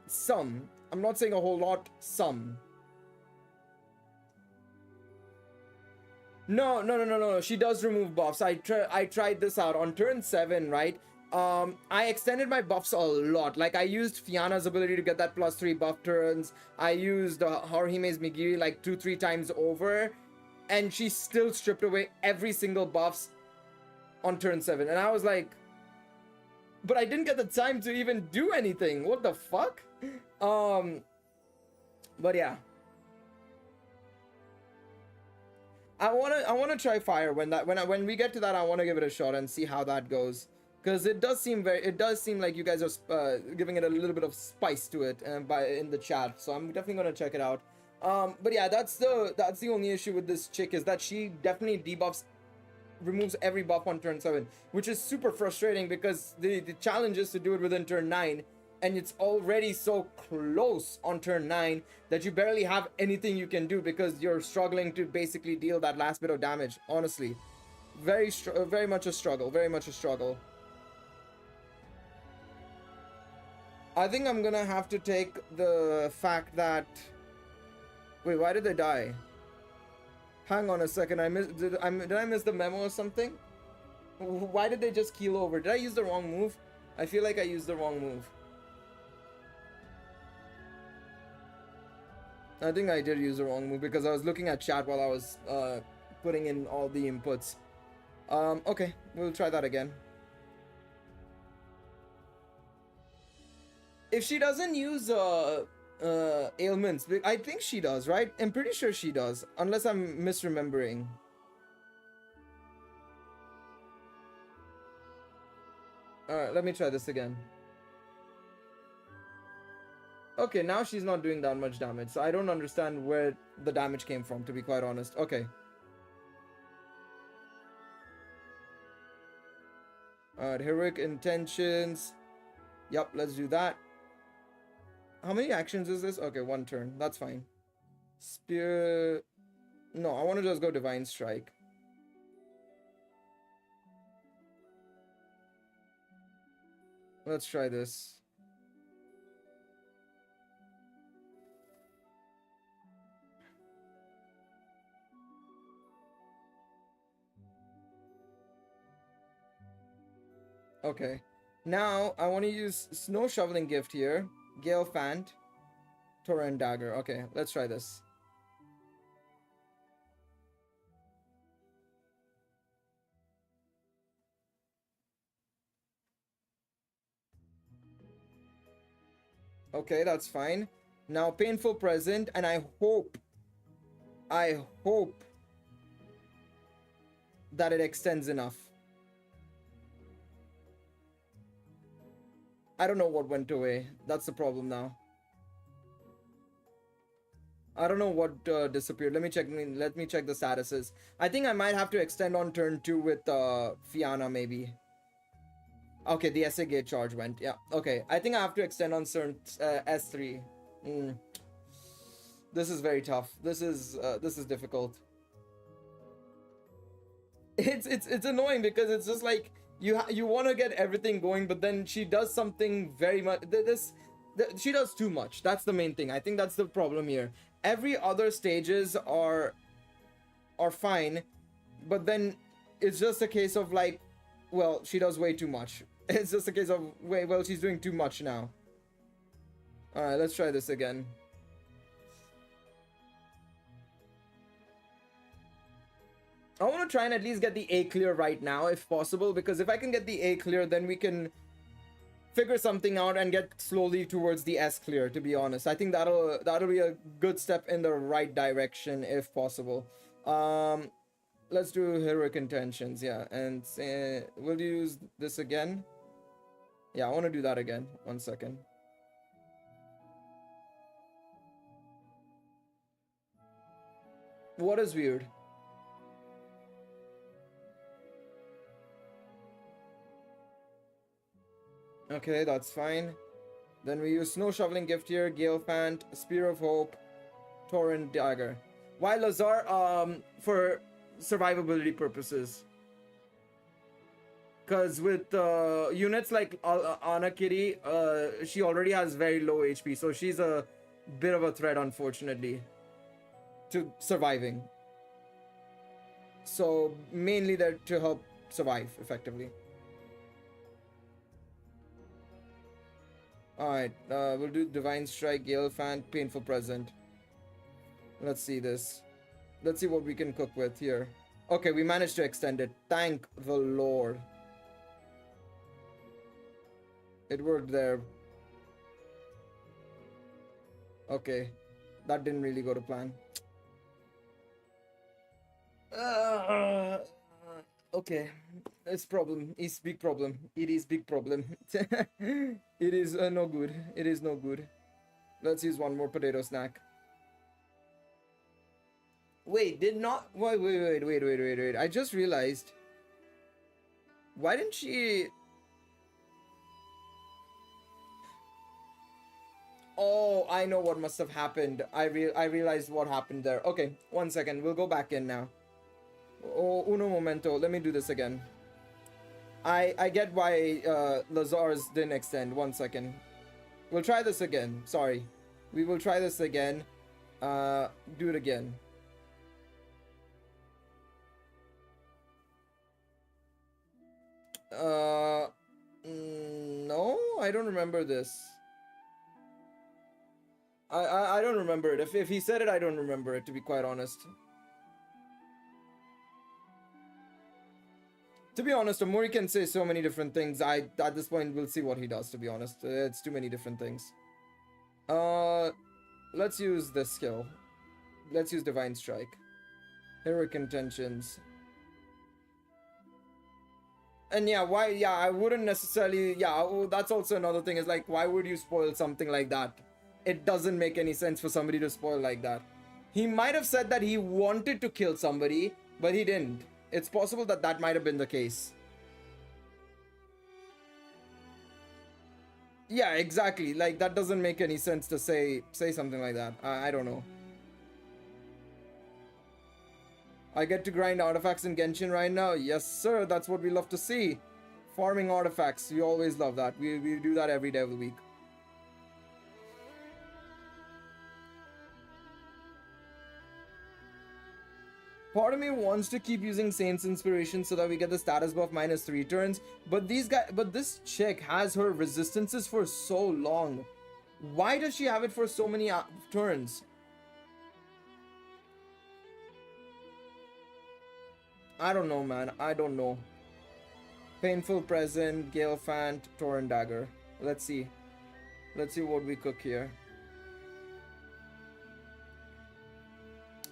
Some. I'm not saying a whole lot. Some. No. She does remove buffs. I tried this out on turn 7, right? I extended my buffs a lot. Like, I used Fianna's ability to get that +3 buff turns. I used Haruhime's Migiri like 2-3 times over, and she still stripped away every single buffs on turn 7. And I was like, but I didn't get the time to even do anything. What the fuck? But yeah. I wanna try fire when we get to that. I want to give it a shot and see how that goes, because it does seem like you guys are giving it a little bit of spice to it in the chat. So I'm definitely gonna check it out. But yeah, that's the only issue with this chick, is that she definitely removes every buff on turn 7, which is super frustrating, because the challenge is to do it within turn 9, and it's already so close on turn 9 that you barely have anything you can do because you're struggling to basically deal that last bit of damage. Honestly, very much a struggle, very much a struggle. I think I'm gonna have to take the fact that... Wait, why did they die? Hang on a second, did I miss the memo or something? Why did they just keel over? Did I use the wrong move? I feel like I used the wrong move. I think I did use the wrong move because I was looking at chat while I was putting in all the inputs. Okay, we'll try that again. If she doesn't use ailments, I think she does, right? I'm pretty sure she does, unless I'm misremembering. Alright, let me try this again. Okay, now she's not doing that much damage, so I don't understand where the damage came from, to be quite honest. Okay. Alright, heroic intentions. Yup, let's do that. How many actions is this? Okay, one turn. That's fine. Spear... No, I want to just go Divine Strike. Let's try this. Okay. Now, I want to use Snow Shoveling Gift here. Gale Fant. Torrent Dagger. Okay, let's try this. Okay, that's fine. Now, Painful Present, and I hope that it extends enough. I don't know what went away. That's the problem now. I don't know what disappeared. Let me check the statuses. I think I might have to extend on turn 2 with Fianna, maybe. Okay, the SA Gate charge went. Yeah, okay. I think I have to extend on turn S3. This is very tough. This is difficult. It's annoying because it's just like you want to get everything going, but then she does something very much. She does too much. That's the main thing. I think that's the problem here. Every other stages are fine, but then it's just a case of like, well, she does way too much. It's just a case of, well, she's doing too much now. Alright, let's try this again. I want to try and at least get the A clear right now, if possible, because if I can get the A clear, then we can figure something out and get slowly towards the S clear, to be honest. I think that'll be a good step in the right direction, if possible. Let's do Heroic Intentions, yeah, and we'll use this again. Yeah, I want to do that again. 1 second. What is weird? Okay, that's fine. Then we use Snow Shoveling Gift here, Gale Fant, Spear of Hope, Torrent Dagger. Why Lazar? For survivability purposes. Because with units like Anna Kitty, she already has very low HP, so she's a bit of a threat, unfortunately, to surviving. So mainly there to help survive effectively. Alright, we'll do Divine Strike, Gale Fant, Painful Present. Let's see this. Let's see what we can cook with here. Okay, we managed to extend it. Thank the Lord. It worked there. Okay. That didn't really go to plan. Okay. It's problem. It's big problem. It is big problem. It is no good. It is no good. Let's use one more potato snack. Wait, wait. I just realized. Why didn't she... Oh, I know what must have happened. I realized what happened there. Okay, 1 second. We'll go back in now. Oh, uno momento. Let me do this again. I get why Lazar's didn't extend. 1 second. We'll try this again. Sorry. We will try this again. Do it again. No, I don't remember this. I don't remember it. If he said it, I don't remember it, to be quite honest. To be honest, Omori can say so many different things. At this point, we'll see what he does, to be honest. It's too many different things. Let's use this skill. Let's use Divine Strike. Heroic Intentions. And yeah, why? Yeah, I wouldn't necessarily. Yeah, that's also another thing. Is like, why would you spoil something like that? It doesn't make any sense for somebody to spoil like that. He might have said that he wanted to kill somebody, but he didn't. It's possible that that might have been the case. Yeah, exactly. Like, that doesn't make any sense to say something like that. I don't know. I get to grind artifacts in Genshin right now. Yes, sir. That's what we love to see. Farming artifacts. We always love that. We do that every day of the week. Part of me wants to keep using Saint's Inspiration so that we get the status buff -3 turns. But this chick has her resistances for so long. Why does she have it for so many turns? I don't know, man. I don't know. Painful Present, Gale Fant, Torrent Dagger. Let's see. Let's see what we cook here.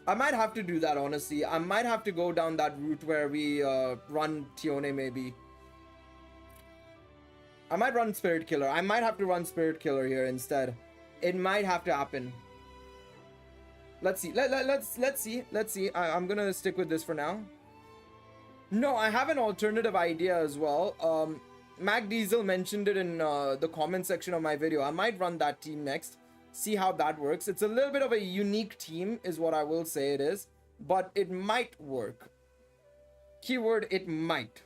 I might have to do that, honestly. I might have to go down that route where we run Tione, maybe. I might run Spirit Killer. I might have to run Spirit Killer here instead. It might have to happen. Let's see. Let's see. Let's see. I'm gonna stick with this for now. No, I have an alternative idea as well. Mac Diesel mentioned it in the comment section of my video. I might run that team next. See how that works. It's a little bit of a unique team is what I will say it is. But it might work. Keyword, it might.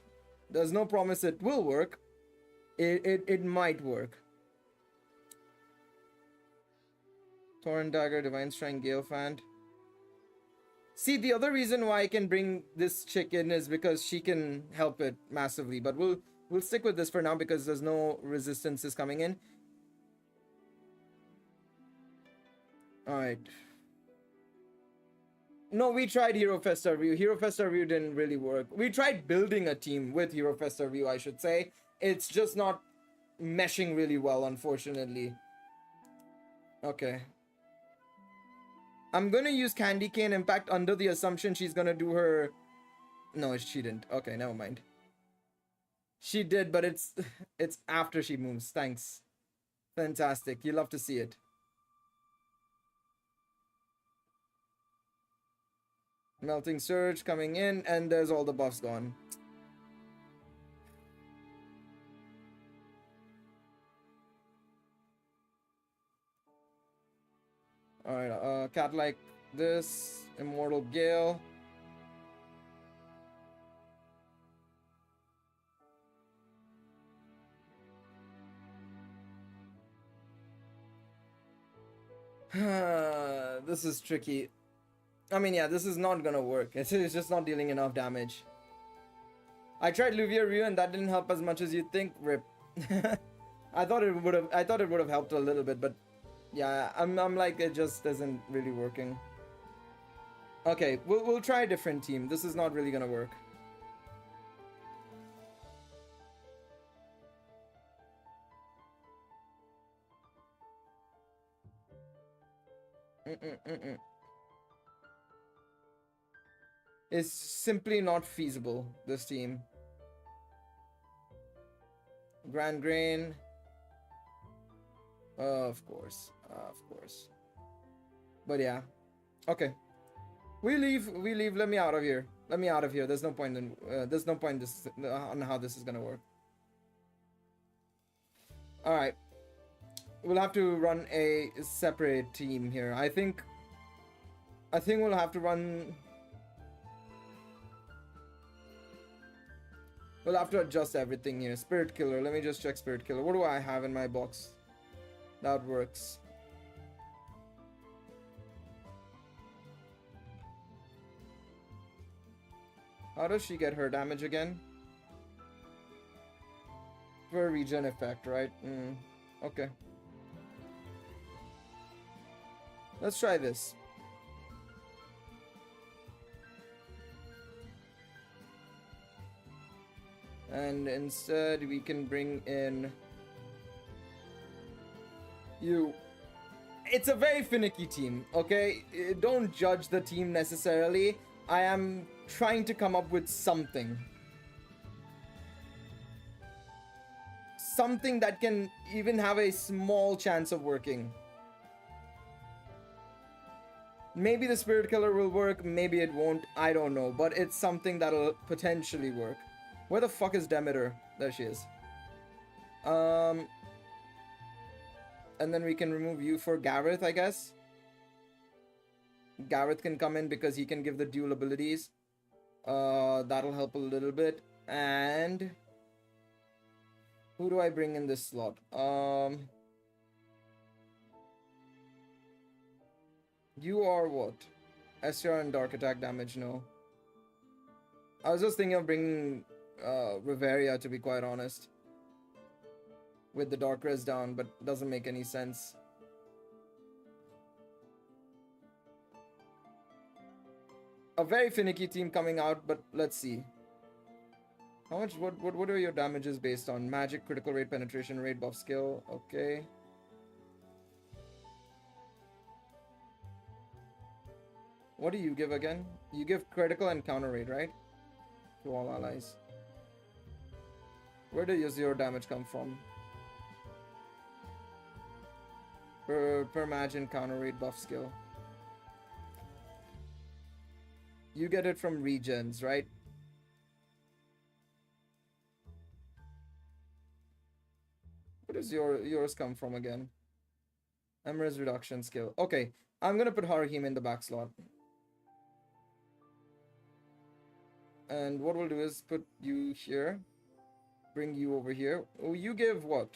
There's no promise it will work. It might work. Torrent Dagger, Divine Strength, Gale Fant. See, the other reason why I can bring this chick in is because she can help it massively. But we'll stick with this for now because there's no resistances coming in. Alright. No, we tried Hero Festa Review. Hero Festa Review didn't really work. We tried building a team with Hero Festa Review, I should say. It's just not meshing really well, unfortunately. Okay. I'm gonna use Candy Cane Impact under the assumption she's gonna do her... No, she didn't. Okay, never mind. She did, but it's after she moves. Thanks. Fantastic. You love to see it. Melting Surge coming in, and there's all the buffs gone. Alright, cat like this, Immortal Gale. This is tricky. I mean, yeah, this is not gonna work. It's just not dealing enough damage. I tried Luvier Ryu and that didn't help as much as you'd think. Rip. I thought it would have helped a little bit, but yeah, I'm like, it just isn't really working. Okay, we'll try a different team. This is not really gonna work. It's simply not feasible, this team. Grand Grain. Of course. But yeah. Okay. We leave. Let me out of here. There's no point in on how this is gonna work. Alright. we'll have to run a separate team here. I think we'll have to run. We'll have to adjust everything here. Spirit Killer. Let me just check Spirit Killer. What do I have in my box? That works. How does she get her damage again? For a regen effect, right? Okay. Let's try this. And instead we can bring in you. It's a very finicky team, okay? Don't judge the team necessarily. I am trying to come up with something. Something that can even have a small chance of working. Maybe the Spirit Killer will work, maybe it won't, I don't know. But it's something that'll potentially work. Where the fuck is Demeter? There she is. And then we can remove you for Gareth, I guess. Gareth can come in because he can give the dual abilities. That'll help a little bit. And who do I bring in this slot? You are what? SR and Dark Attack damage, no. I was just thinking of bringing Riveria, to be quite honest. With the Dark Res down, but doesn't make any sense. A very finicky team coming out, but let's see. How much, what are your damages based on? Magic, critical rate, penetration rate, buff skill, okay. What do you give again? You give critical and counter rate, right? To all allies. Where does your damage come from? Per mag and counter rate buff skill. You get it from regens, right? Where does yours come from again? Emrys reduction skill. Okay, I'm gonna put Haruhime in the back slot. And what we'll do is put you here. Bring you over here. Oh, you give what?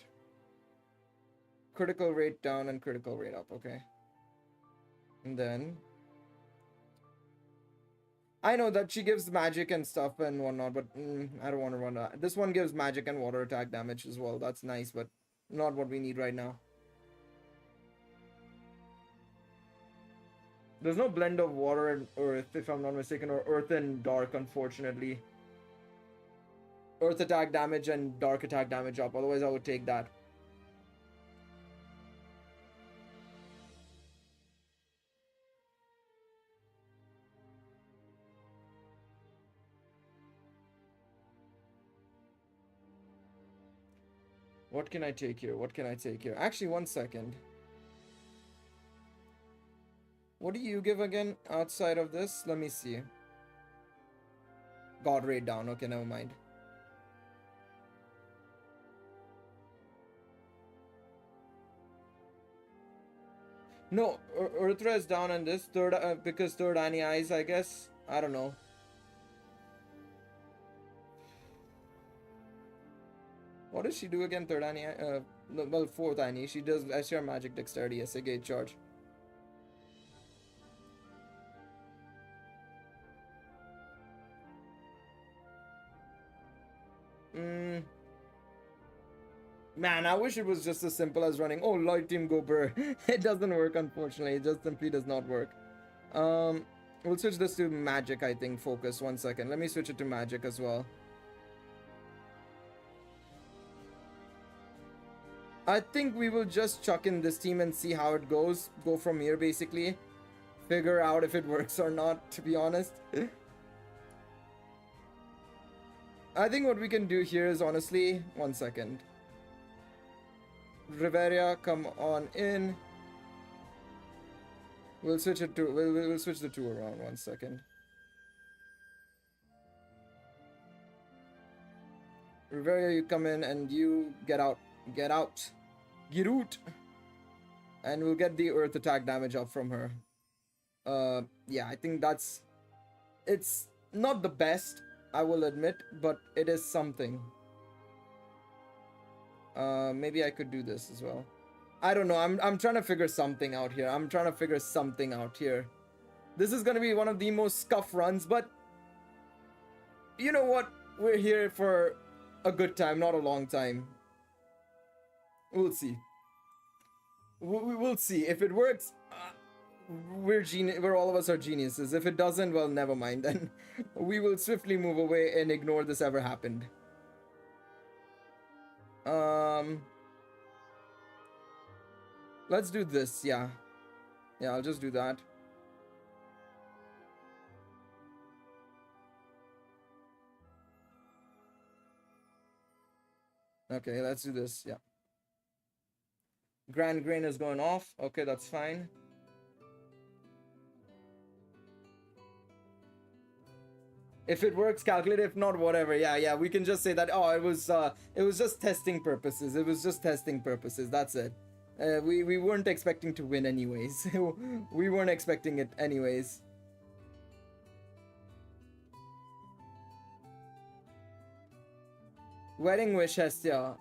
Critical rate down and critical rate up, okay. And then I know that she gives magic and stuff and whatnot, but I don't want to run that. This one gives magic and water attack damage as well. That's nice, but not what we need right now. There's no blend of water and earth, if I'm not mistaken, or earth and dark, unfortunately. Earth attack damage and dark attack damage up, otherwise I would take that. What can I take here? What can I take here? Actually, one second. What do you give again outside of this? Let me see. God rate down. Okay, never mind. No, Urthra is down on this. Third, because third Annie Eyes, I guess. I don't know. What does she do again? Third Annie? No, well, fourth Annie. She does SR Magic Dexterity, as a gate charge. Man, I wish it was just as simple as running, oh, Lloyd Team go Burr. It doesn't work, unfortunately. It just simply does not work. We'll switch this to Magic, I think. Focus, 1 second. Let me switch it to Magic as well. I think we will just chuck in this team and see how it goes. Go from here, basically. Figure out if it works or not, to be honest. I think what we can do here is, honestly, 1 second. Riveria, come on in. We'll switch it to, we'll switch the two around, 1 second. Riveria, you come in and you get out. Get out. Get out. And we'll get the earth attack damage up from her. Yeah, I think it's not the best, I will admit, but it is something. Maybe I could do this as well. I don't know. I'm trying to figure something out here. This is gonna be one of the most scuff runs, but you know what? We're here for a good time, not a long time. We'll see. We'll see. If it works, we're all of us are geniuses. If it doesn't, well, never mind. Then we will swiftly move away and ignore this ever happened. Let's do this. Yeah, I'll just do that. Okay, let's do this. Yeah. Grand Grain is going off. Okay, that's fine. If it works, calculate. If not, whatever. Yeah. We can just say that. Oh, it was just testing purposes. That's it. We weren't expecting to win anyways. We weren't expecting it anyways. Wedding Wish, Hestia.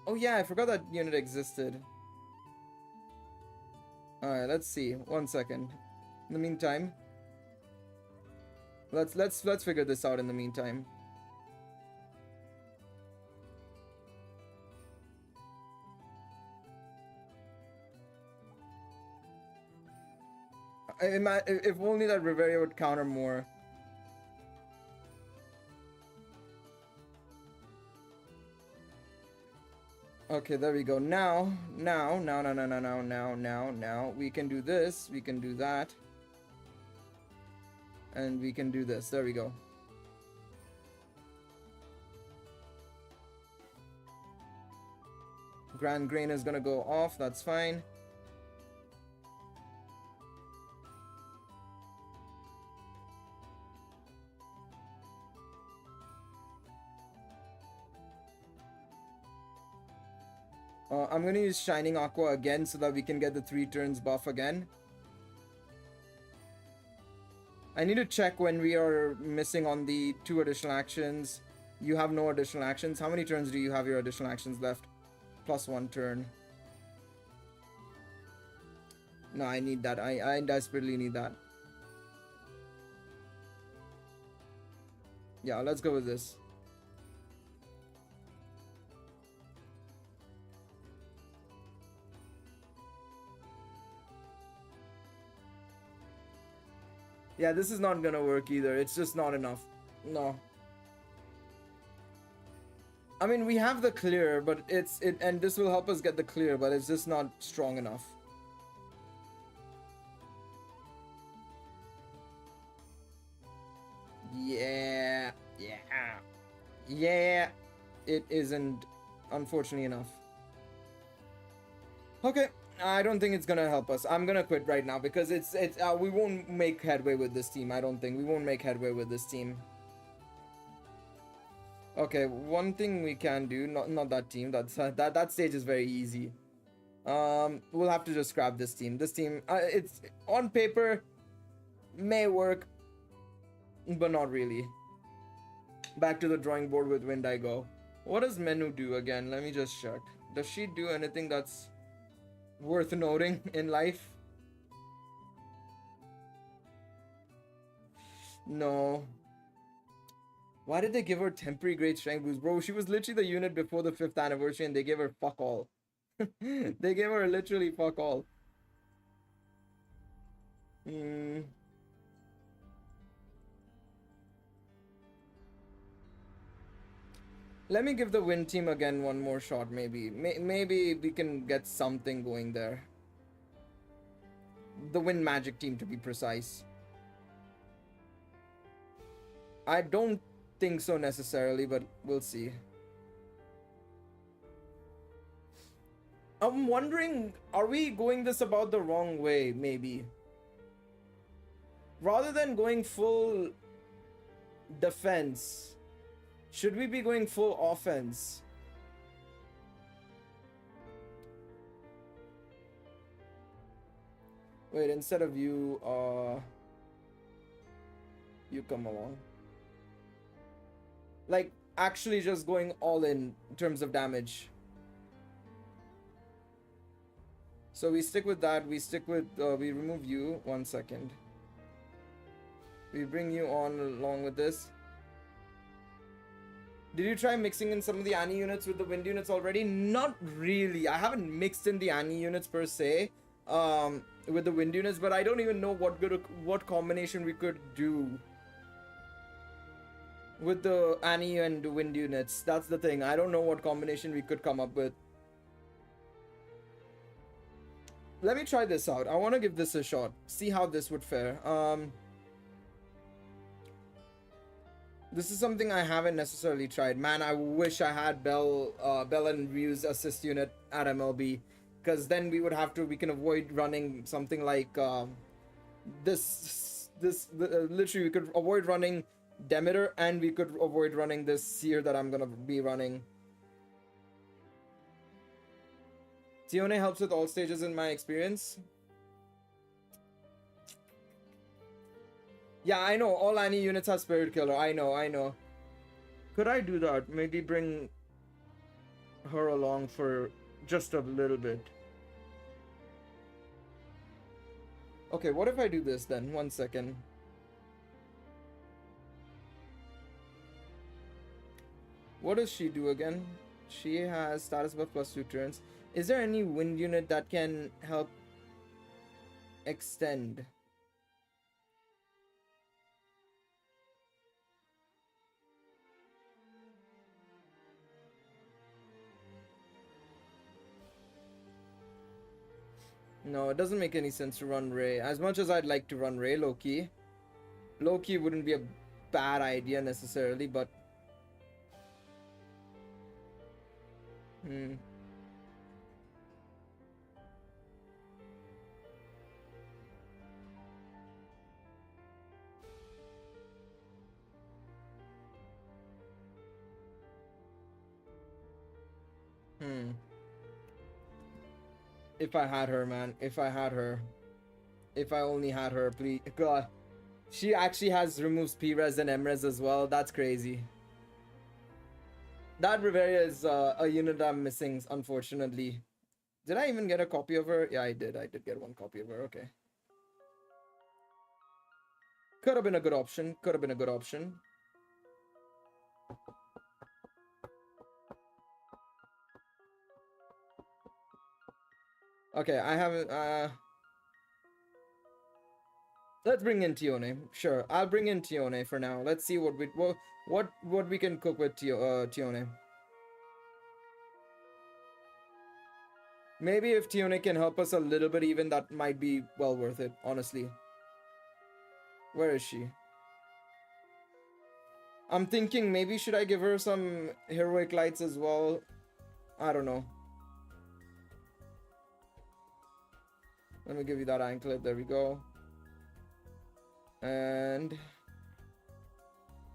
Oh yeah, I forgot that unit existed. Alright, let's see. 1 second. In the meantime, let's figure this out in the meantime. If only that Riveria would counter more. Okay, there we go. Now, we can do this, we can do that, and we can do this. There we go. Grand Grain is gonna go off, that's fine. I'm gonna use Shining Aqua again so that we can get the 3 turns buff again. I need to check when we are missing on the 2 additional actions. You have no additional actions. How many turns do you have your additional actions left? +1 turn. No, I need that. I desperately need that. Yeah, let's go with this. Yeah, this is not gonna work either. It's just not enough. No. I mean, we have the clear, but and this will help us get the clear, but it's just not strong enough. Yeah. It isn't, unfortunately enough. Okay. I don't think it's gonna help us. I'm gonna quit right now because we won't make headway with this team. I don't think we won't make headway with this team. Okay, one thing we can do, not that team. That stage is very easy. We'll have to just scrap this team. This team, it's on paper may work, but not really. Back to the drawing board with Wind I go. What does Menu do again? Let me just check. Does she do anything that's worth noting in life? No. Why did they give her temporary great strength boost? Bro, she was literally the unit before the 5th anniversary and they gave her fuck all. They gave her literally fuck all. Let me give the Wind team again one more shot, maybe. Maybe we can get something going there. The Wind Magic team, to be precise. I don't think so necessarily, but we'll see. I'm wondering, are we going this about the wrong way, maybe? Rather than going full defense, should we be going full offense? Wait, instead of you, you come along. Like, actually just going all in terms of damage. So we stick with that. We stick with, we remove you. 1 second. We bring you on along with this. Did you try mixing in some of the Annie units with the wind units already? Not really. I haven't mixed in the Annie units per se with the wind units, but I don't even know what combination we could do with the Annie and the wind units. That's the thing. I don't know what combination we could come up with. Let me try this out. I want to give this a shot. See how this would fare. This is something I haven't necessarily tried. Man, I wish I had Bell and Ryu's assist unit at MLB, because then we can avoid running something like literally we could avoid running Demeter, and we could avoid running this Seer that I'm gonna be running. Tione helps with all stages in my experience. Yeah, I know. All Annie units have Spirit Killer. I know. Could I do that? Maybe bring her along for just a little bit. Okay, what if I do this then? 1 second. What does she do again? She has status buff plus 2 turns. Is there any wind unit that can help extend? No, it doesn't make any sense to run Ray. As much as I'd like to run Ray, Loki wouldn't be a bad idea necessarily, but If I had her, man. If I had her. If I only had her, please. God. She actually removes P-Res and M-Res as well. That's crazy. That Riveria is a unit I'm missing, unfortunately. Did I even get a copy of her? Yeah, I did. I did get one copy of her. Okay. Could have been a good option. Okay, I haven't, let's bring in Tione. Sure, I'll bring in Tione for now. Let's see what we can cook with Tione. Maybe if Tione can help us a little bit, even that might be well worth it, honestly. Where is she? I'm thinking maybe should I give her some heroic lights as well? I don't know. Let me give you that anklet. There we go. And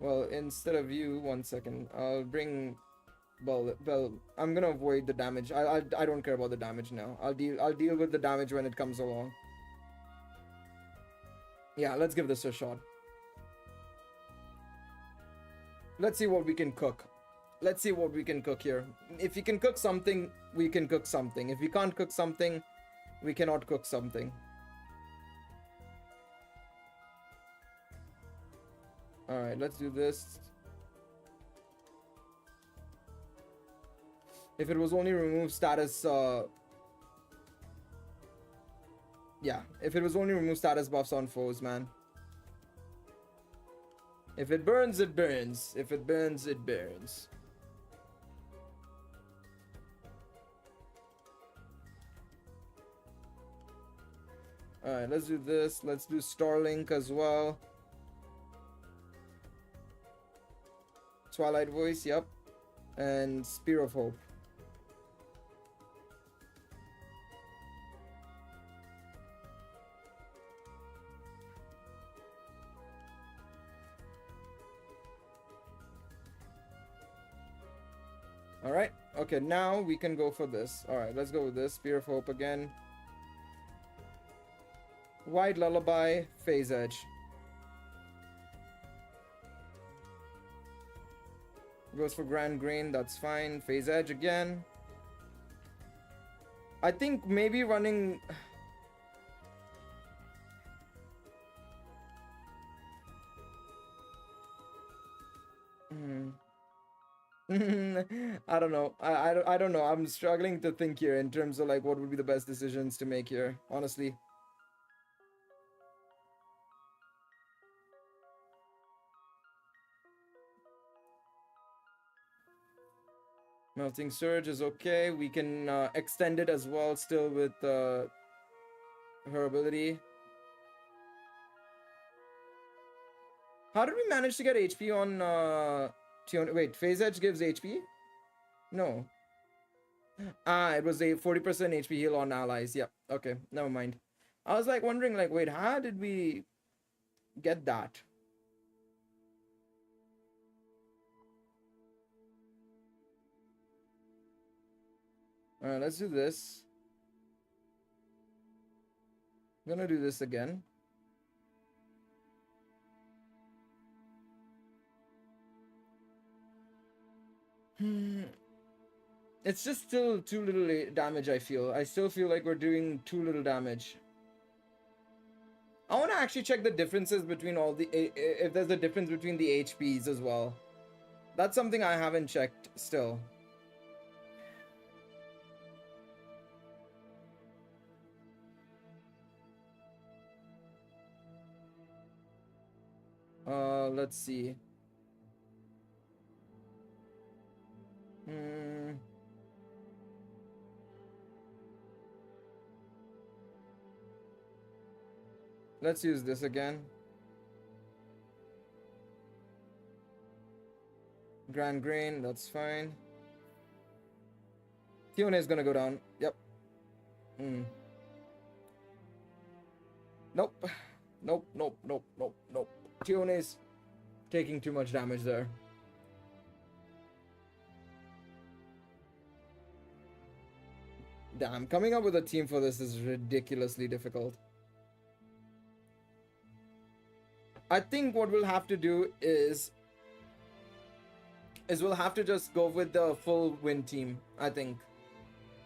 well, instead of you, 1 second, I'll bring Bell. I'm gonna avoid the damage. I don't care about the damage now. I'll deal with the damage when it comes along. Yeah, let's give this a shot. Let's see what we can cook. Let's see what we can cook here. If we can cook something, we can cook something. If we can't cook something, we cannot cook something. Alright, let's do this. If it was only remove status, yeah, if it was only remove status buffs on foes, man. If it burns, it burns. If it burns, it burns. Alright, let's do this. Let's do Starlink as well. Twilight Voice, yep. And Spear of Hope. Alright, okay, now we can go for this. Alright, let's go with this. Spear of Hope again. White Lullaby, Phase Edge. Goes for Grand Grain, that's fine. Phase Edge again. I think maybe running... I don't know. I don't know. I'm struggling to think here in terms of like what would be the best decisions to make here, honestly. Melting Surge is okay. We can extend it as well still with her ability. How did we manage to get HP on wait, Phase Edge gives HP? No. Ah, it was a 40% HP heal on allies. Yep. Okay, never mind. I was like wondering like, wait, how did we get that? Alright, let's do this. I'm gonna do this again. It's just still too little damage, I feel. I still feel like we're doing too little damage. I want to actually check the differences between all the... if there's a difference between the HPs as well. That's something I haven't checked still. Let's see. Let's use this again. Grand Grain, that's fine. Tione is gonna go down. Yep. Nope. Nope, nope, nope, nope, nope. Tione is taking too much damage there. Damn, coming up with a team for this is ridiculously difficult. I think what we'll have to do is we'll have to just go with the full win team, I think.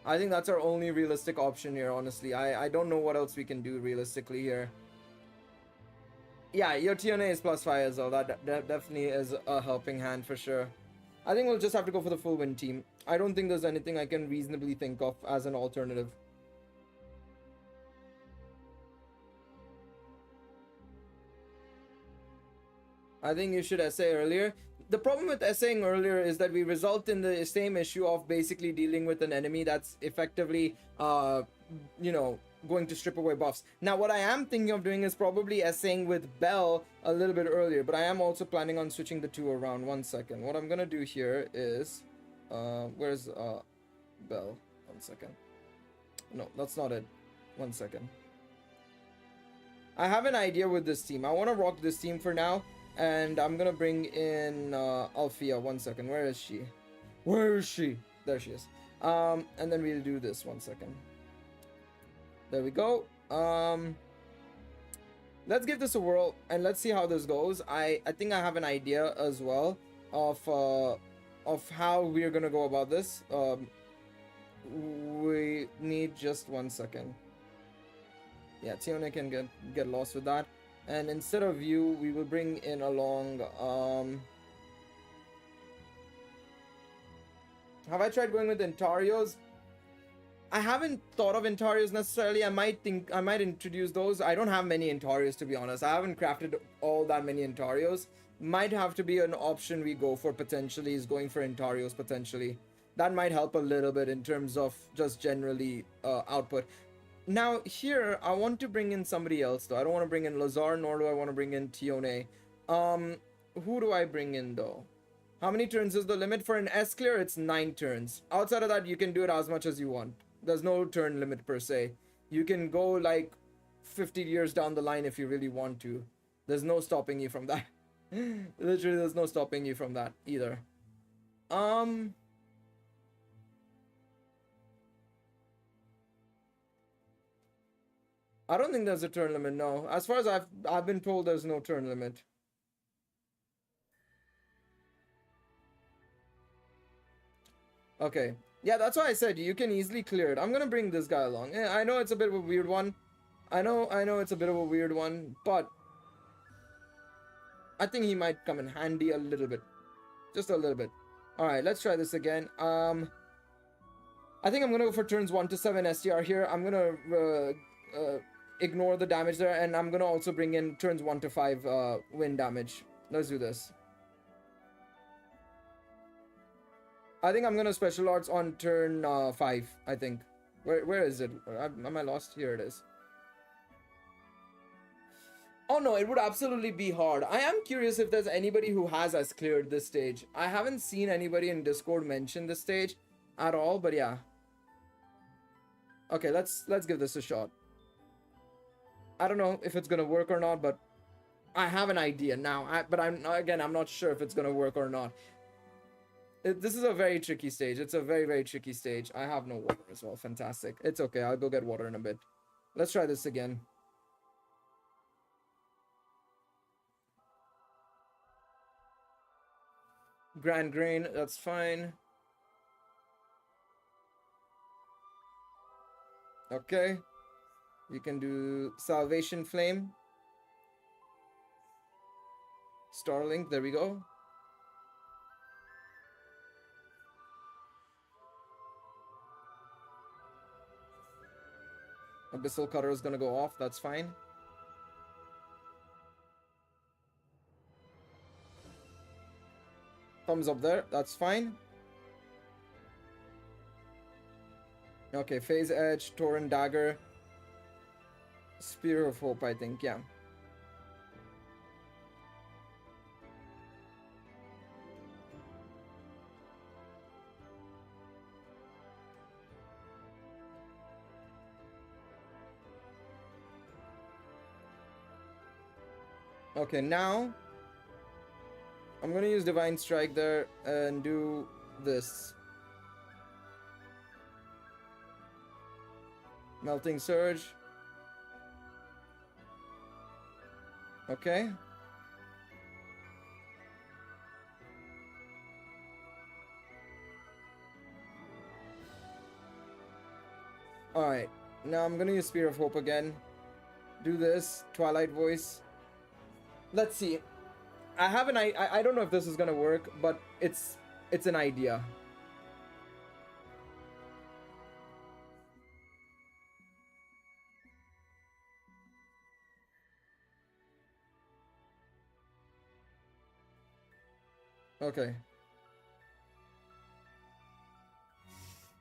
I think that's our only realistic option here, honestly. I don't know what else we can do realistically here. Yeah, your Tione is +5 as well. That definitely is a helping hand for sure. I think we'll just have to go for the full win team. I don't think there's anything I can reasonably think of as an alternative. I think you should essay earlier. The problem with essaying earlier is that we result in the same issue of basically dealing with an enemy that's effectively, you know, going to strip away buffs. Now, what I am thinking of doing is probably essaying with Bell a little bit earlier, but I am also planning on switching the two around. 1 second. What I'm gonna do here is, where's Bell? 1 second. No, that's not it. 1 second. I have an idea with this team. I want to rock this team for now. And I'm gonna bring in Alfia. 1 second. Where is she? Where is she? There she is. And then we'll do this. 1 second. There we go. Let's give this a whirl and let's see how this goes. I think I have an idea as well of how we're gonna go about this. We need just 1 second. Yeah, Tione can get lost with that. And instead of you, we will bring in along, have I tried going with Intarios? I haven't thought of Intarios necessarily. I might introduce those. I don't have many Intarios, to be honest. I haven't crafted all that many Intarios. Might have to be an option we go for potentially, is going for Intarios potentially. That might help a little bit in terms of just generally output. Now, here, I want to bring in somebody else, though. I don't want to bring in Lazar, nor do I want to bring in Tione. Who do I bring in, though? How many turns is the limit? For an S clear, it's 9 turns. Outside of that, you can do it as much as you want. There's no turn limit, per se. You can go, like, 50 years down the line if you really want to. There's no stopping you from that. Literally, there's no stopping you from that, either. I don't think there's a turn limit, no. As far as I've been told, there's no turn limit. Okay. Yeah, that's why I said you can easily clear it. I'm gonna bring this guy along. Yeah, I know it's a bit of a weird one. I know it's a bit of a weird one, but I think he might come in handy a little bit. Just a little bit. Alright, let's try this again. I think I'm gonna go for turns 1 to 7 STR here. I'm gonna ignore the damage there, and I'm gonna also bring in turns 1 to 5 wind damage. Let's do this. I think I'm gonna special arts on turn 5, I think. Where is it? Am I lost? Here it is. Oh no, it would absolutely be hard. I am curious if there's anybody who has cleared this stage. I haven't seen anybody in Discord mention this stage at all, but yeah. Okay, let's give this a shot. I don't know if it's gonna work or not, but I have an idea now. But I'm not sure if it's gonna work or not. This is a very tricky stage. It's a very, very tricky stage. I have no water as well. Fantastic. It's okay. I'll go get water in a bit. Let's try this again. Grand Grain, that's fine. Okay. You can do Salvation Flame. Starlink, there we go. Abyssal Cutter is gonna go off, that's fine. Thumbs up there, that's fine. Okay, Phase Edge, Torrent Dagger, Spear of Hope, I think, yeah. Okay, now I'm gonna use Divine Strike there and do this. Melting Surge. Okay. Alright, now I'm gonna use Spear of Hope again. Do this, Twilight Voice. Let's see. I don't know if this is gonna work, but it's an idea. Okay.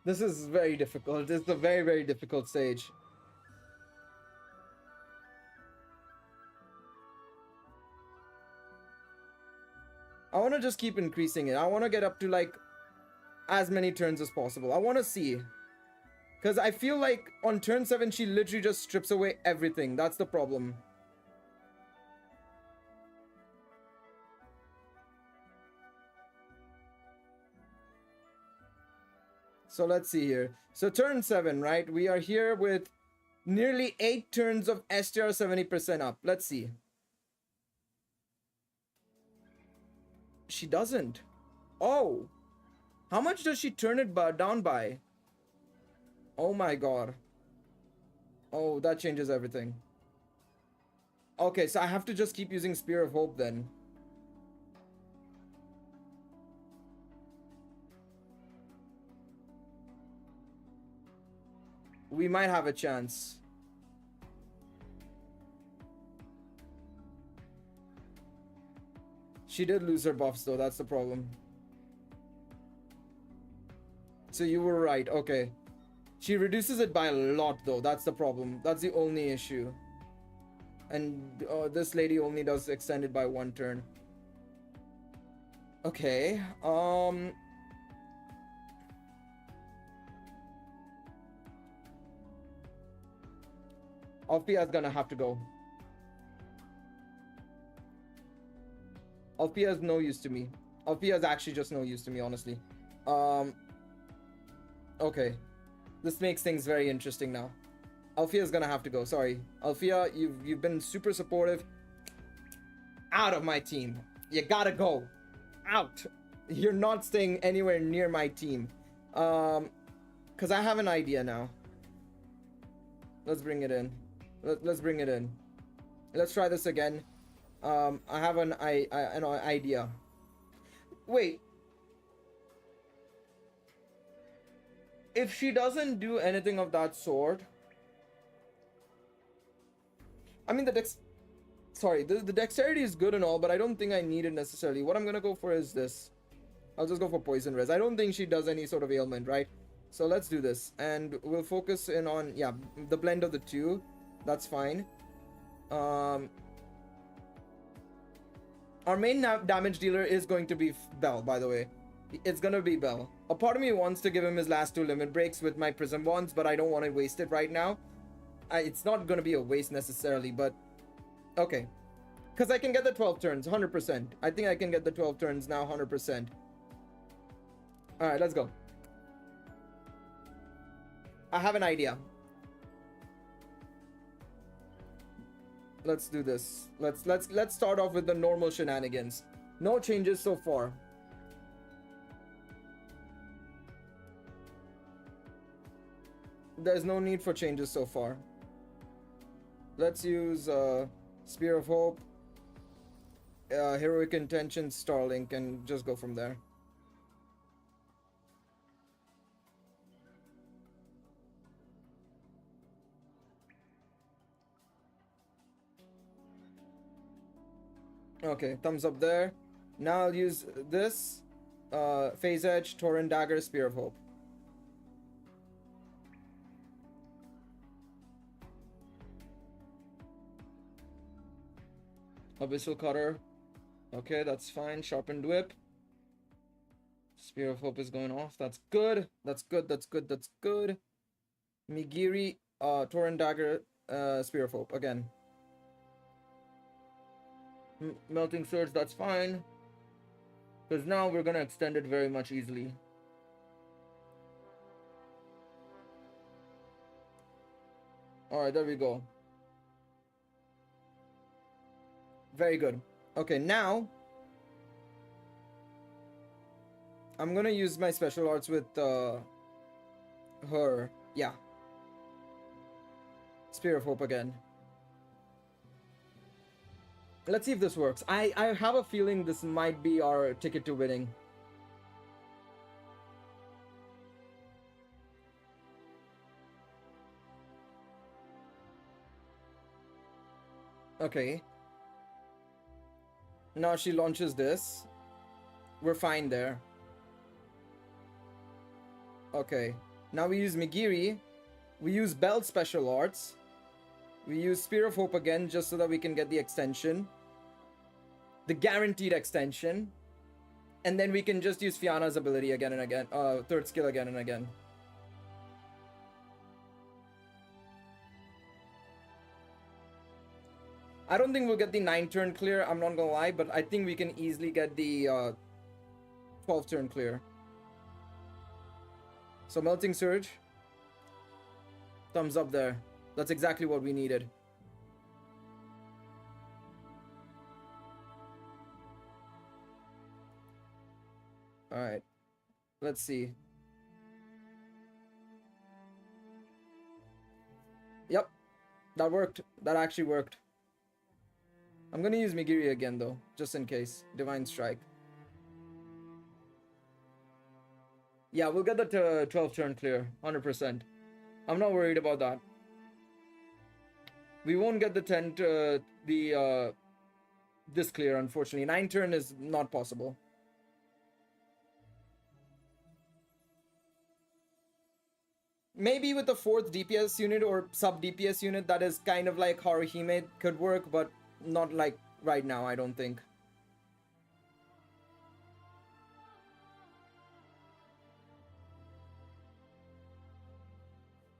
This is very difficult. This is a very, very difficult stage. I want to just keep increasing it. I want to get up to like as many turns as possible. I want to see. Because I feel like on turn 7, she literally just strips away everything. That's the problem. So let's see here. So turn 7, right? We are here with nearly 8 turns of STR 70% up. Let's see. She doesn't. Oh. How much does she turn it down by? Oh my god. Oh, that changes everything. Okay, so I have to just keep using Spear of Hope then. We might have a chance. She did lose her buffs though, that's the problem. So you were right, okay. She reduces it by a lot though, that's the problem. That's the only issue. And this lady only does extend it by 1 turn. Okay, Althea is gonna have to go. Althea is no use to me. Althea is actually just no use to me, honestly. Okay. This makes things very interesting now. Alfia's gonna have to go. Sorry, Alfia, you've been super supportive. Out of my team. You gotta go. Out. You're not staying anywhere near my team. Cause I have an idea now. Let's bring it in. Let's bring it in. Let's try this again. I have an idea. Wait. If she doesn't do anything of that sort, I mean the dexterity is good and all, but I don't think I need it necessarily. What I'm gonna go for is this. I'll just go for poison res. I don't think she does any sort of ailment, right? So let's do this, and we'll focus in on, yeah, the blend of the two. That's fine. Our main damage dealer is going to be Bell, by the way. It's gonna be Bell. A part of me wants to give him his last 2 limit breaks with my Prism Wands, but I don't want to waste it right now. It's not gonna be a waste necessarily, but okay. Because I can get the 12 turns, 100%. I think I can get the 12 turns now, 100%. Alright, let's go. I have an idea. Let's do this. Let's start off with the normal shenanigans. No changes so far. There's no need for changes so far. Let's use Spear of Hope, Heroic Intentions, Starlink, and just go from there. Okay, thumbs up there. Now I'll use this, Phase Edge, Torrent Dagger, Spear of Hope. Abyssal Cutter. Okay, that's fine. Sharpened Whip. Spear of Hope is going off. That's good. That's good. That's good. That's good. Migiri, Torrent Dagger, Spear of Hope again. Melting Surge, that's fine. Because now we're gonna extend it very much easily. Alright, there we go. Very good. Okay, now I'm gonna use my special arts with her. Yeah. Spear of Hope again. Let's see if this works. I have a feeling this might be our ticket to winning. Okay. Now she launches this. We're fine there. Okay. Now we use Migiri. We use Bell's special arts. We use Spear of Hope again just so that we can get the extension. The guaranteed extension. And then we can just use Fianna's ability again and again. Third skill again and again. I don't think we'll get the 9 turn clear, I'm not gonna lie, but I think we can easily get the 12 turn clear. So Melting Surge. Thumbs up there. That's exactly what we needed. Alright. Let's see. Yep. That worked. That actually worked. I'm gonna use Migiri again though, just in case. Divine Strike. Yeah, we'll get the 12 turn clear, 100%. I'm not worried about that. We won't get the 10 this clear, unfortunately. 9 turn is not possible. Maybe with the 4th DPS unit or sub DPS unit, that is kind of like Haruhime could work, but not like right now, I don't think.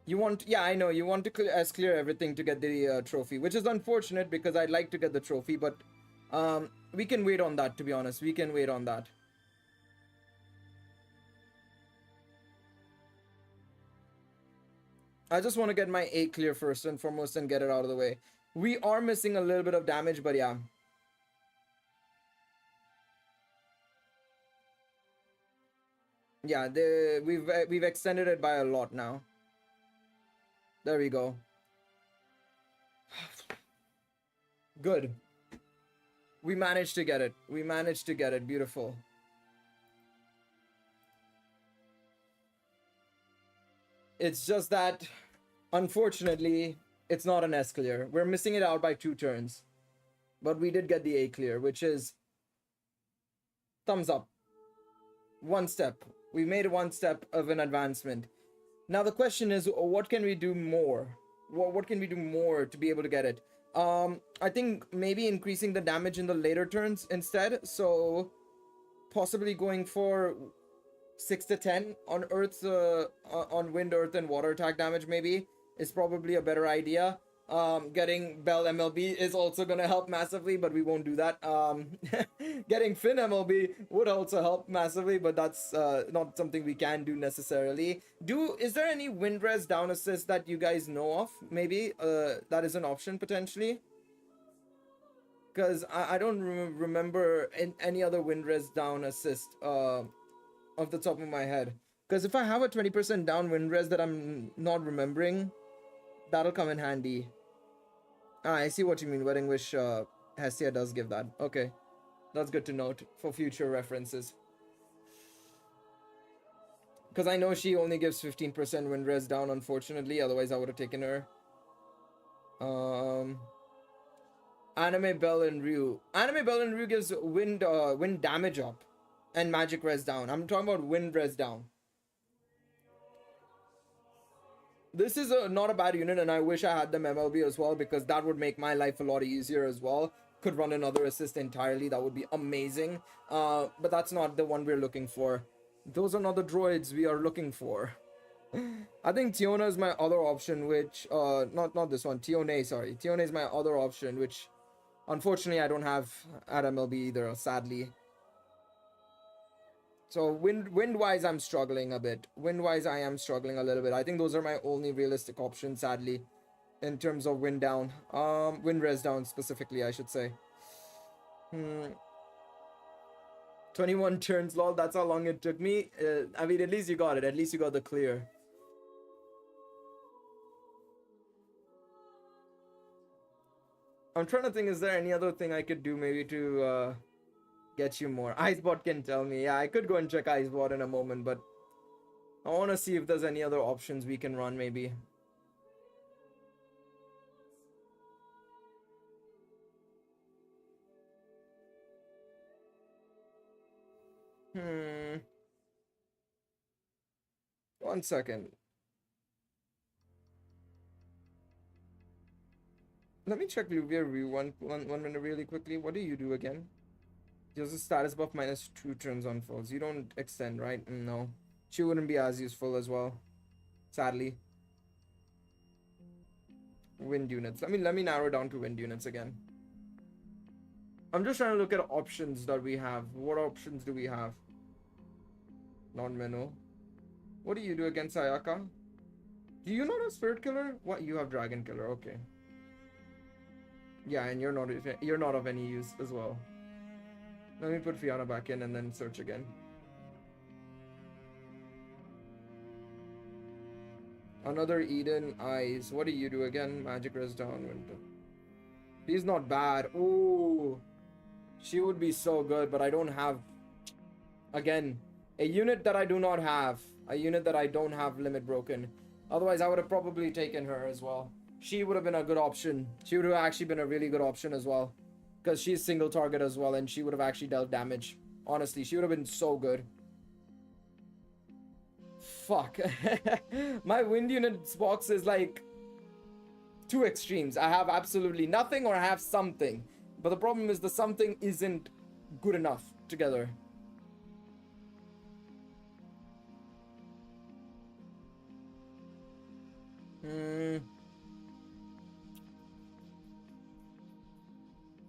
You want, yeah, I know, you want to clear everything to get the trophy, which is unfortunate because I'd like to get the trophy, but we can wait on that, to be honest. We can wait on that. I just want to get my 8 clear first and foremost and get it out of the way. We are missing a little bit of damage, but yeah. Yeah, we've extended it by a lot now. There we go. Good. We managed to get it. We managed to get it. Beautiful. It's just that, unfortunately, it's not an S clear. We're missing it out by 2 turns. But we did get the A clear, which is thumbs up. 1 step. We made 1 step of an advancement. Now the question is, what can we do more? What can we do more to be able to get it? I think maybe increasing the damage in the later turns instead. So possibly going for 6 to 10 on Earth's on wind, earth, and water attack damage maybe is probably a better idea. Getting Bell MLB is also gonna help massively, but we won't do that. Getting Finn MLB would also help massively, but that's not something we can do necessarily. Is there any wind res down assist that you guys know of? Maybe that is an option potentially. Because I don't remember any other wind res down assist off the top of my head. Because if I have a 20% down wind res that I'm not remembering, that'll come in handy. I see what you mean. Wedding Wish Hestia does give that. Okay. That's good to note for future references. Because I know she only gives 15% wind res down, unfortunately. Otherwise, I would have taken her. Anime Bell and Ryu. Anime Bell and Ryu gives wind damage up and magic res down. I'm talking about wind res down. This is not a bad unit, and I wish I had them MLB as well, because that would make my life a lot easier as well. Could run another assist entirely. That would be amazing. But that's not the one we're looking for. Those are not the droids we are looking for. I think Tiona is my other option, which not this one. Tione, sorry. Tione is my other option, which unfortunately I don't have at MLB either, sadly. So wind-wise, I'm struggling a bit. Wind-wise, I am struggling a little bit. I think those are my only realistic options, sadly, in terms of wind down. Wind res down specifically, I should say. 21 turns, lol. That's how long it took me. I mean, at least you got it. At least you got the clear. I'm trying to think, is there any other thing I could do maybe to get you more? Icebot can tell me. Yeah, I could go and check Icebot in a moment, but I want to see if there's any other options we can run maybe. One second. Let me check Luvia Ryu one minute really quickly. What do you do again? Just a status buff minus 2 turns on falls. You don't extend, right? No. She wouldn't be as useful as well. Sadly. Wind units. Let me narrow down to wind units again. I'm just trying to look at options that we have. What options do we have? Non-menu. What do you do against Sayaka? Do you not have Spirit Killer? What? You have Dragon Killer. Okay. Yeah, and you're not of any use as well. Let me put Fiona back in and then search again. Another Eden Eyes. What do you do again? Magic Res down window. He's not bad. Ooh. She would be so good, but I don't have, again, a unit that I do not have. A unit that I don't have limit broken. Otherwise, I would have probably taken her as well. She would have been a good option. She would have actually been a really good option as well. Because she's single target as well, and she would have actually dealt damage. Honestly, she would have been so good. Fuck. My wind units box is like 2 extremes. I have absolutely nothing or I have something. But the problem is the something isn't good enough together.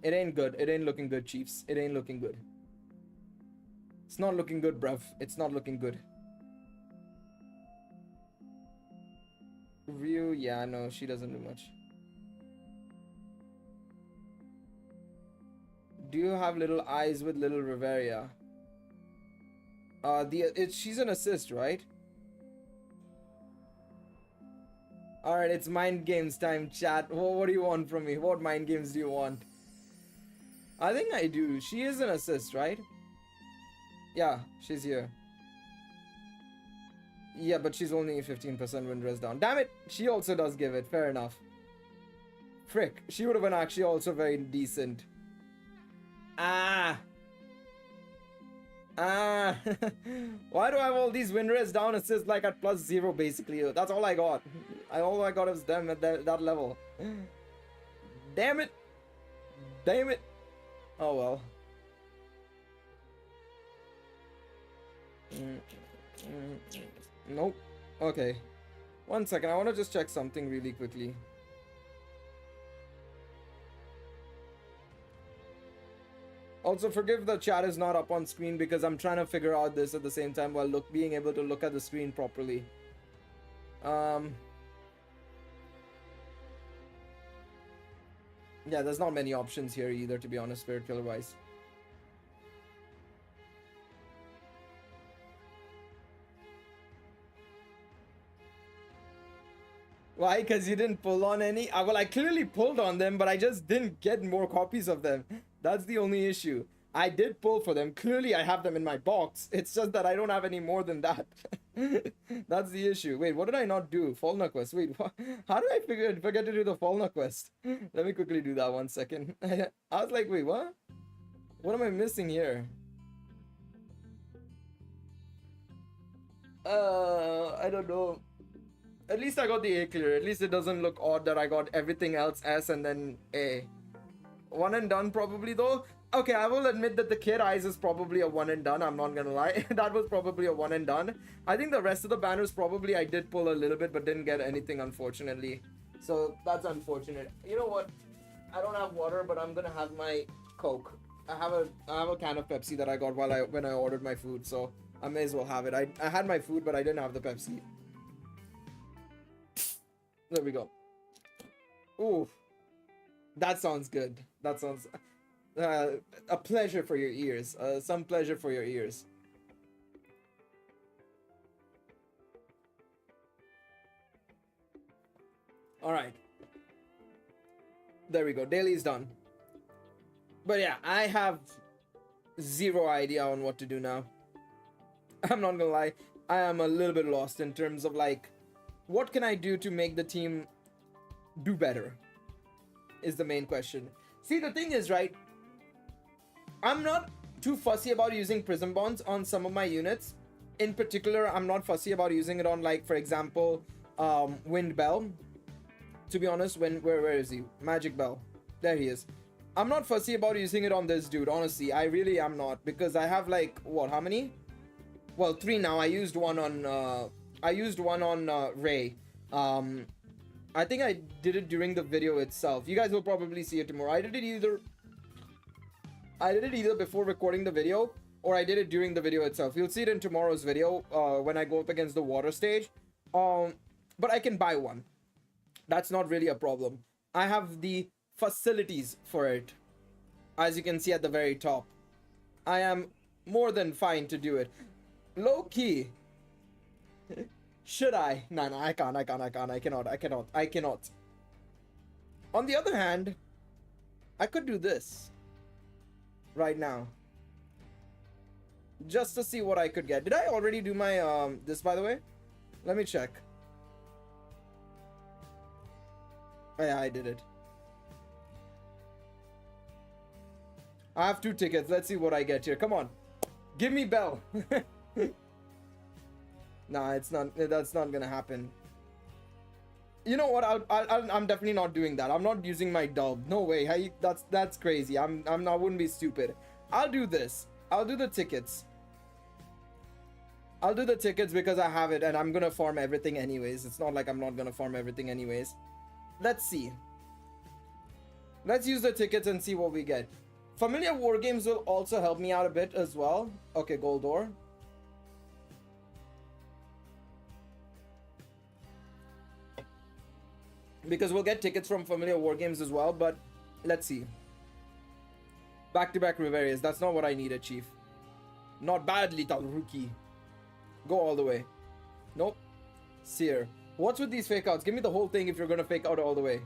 It ain't good. It ain't looking good, Chiefs. It ain't looking good. It's not looking good, bruv. It's not looking good. Ryu, yeah, no, she doesn't do much. Do you have little eyes with little Riveria? She's an assist, right? Alright, it's mind games time, chat. What do you want from me? What mind games do you want? I think I do. She is an assist, right? Yeah, she's here. Yeah, but she's only 15% win res down. Damn it! She also does give it. Fair enough. Frick. She would have been actually also very decent. Ah! Ah! Why do I have all these win res down assists like at +0 basically? That's all I got. All I got is them at that level. Damn it! Damn it! Oh well. Nope. Okay. 1 second. I want to just check something really quickly. Also, forgive the chat is not up on screen because I'm trying to figure out this at the same time while being able to look at the screen properly. Yeah, there's not many options here either, to be honest, Spirit Killer wise. Why? Because you didn't pull on any? Well, I clearly pulled on them, but I just didn't get more copies of them. That's the only issue. I did pull for them. Clearly, I have them in my box. It's just that I don't have any more than that. That's the issue. Wait, what did I not do? Falna quest. Wait, what? How did I forget to do the Falna quest? Let me quickly do that 1 second. I was like, wait, what? What am I missing here? I don't know. At least I got the A clear. At least it doesn't look odd that I got everything else S and then A. One and done probably though. Okay, I will admit that the Kid Eyes is probably a one and done. I'm not gonna lie. That was probably a one and done. I think the rest of the banners probably I did pull a little bit but didn't get anything unfortunately. So that's unfortunate. You know what? I don't have water but I'm gonna have my Coke. I have a can of Pepsi that I got when I ordered my food, so I may as well have it. I had my food but I didn't have the Pepsi. There we go. Ooh, that sounds good. That sounds a pleasure for your ears. Some pleasure for your ears. All right. There we go. Daily is done. But yeah, I have zero idea on what to do now. I'm not gonna lie. I am a little bit lost in terms of like, what can I do to make the team do better? Is the main question. See, the thing is, right, I'm not too fussy about using prism bonds on some of my units. In particular, I'm not fussy about using it on, like, for example, Wind Bell. To be honest, where is he? Magic Bell. There he is. I'm not fussy about using it on this dude, honestly. I really am not, because I have like, what, how many? Well, 3 now. I used one on Ray. I think I did it during the video itself. You guys will probably see it tomorrow. I did it either before recording the video or I did it during the video itself. You'll see it in tomorrow's video when I go up against the water stage. But I can buy one. That's not really a problem. I have the facilities for it. As you can see at the very top. I am more than fine to do it. Low key. Should I? No, I can't. I cannot. On the other hand, I could do this right now. Just to see what I could get. Did I already do my, this by the way? Let me check. Oh, yeah, I did it. I have 2 tickets. Let's see what I get here. Come on. Give me Bell. Nah, it's not. That's not gonna happen. You know what? I'm definitely not doing that. I'm not using my dub. No way. That's crazy. I wouldn't be stupid. I'll do this. I'll do the tickets. I'll do the tickets because I have it and I'm gonna farm everything anyways. It's not like I'm not gonna farm everything anyways. Let's see. Let's use the tickets and see what we get. Familiar war games will also help me out a bit as well. Okay, gold ore. because we'll get tickets from Familiar War Games as well, but let's see. Back-to-back Riverias. That's not what I needed, Chief. Not badly, Taruki. Go all the way. Nope. Seer. What's with these fake outs? Give me the whole thing if you're gonna fake out all the way.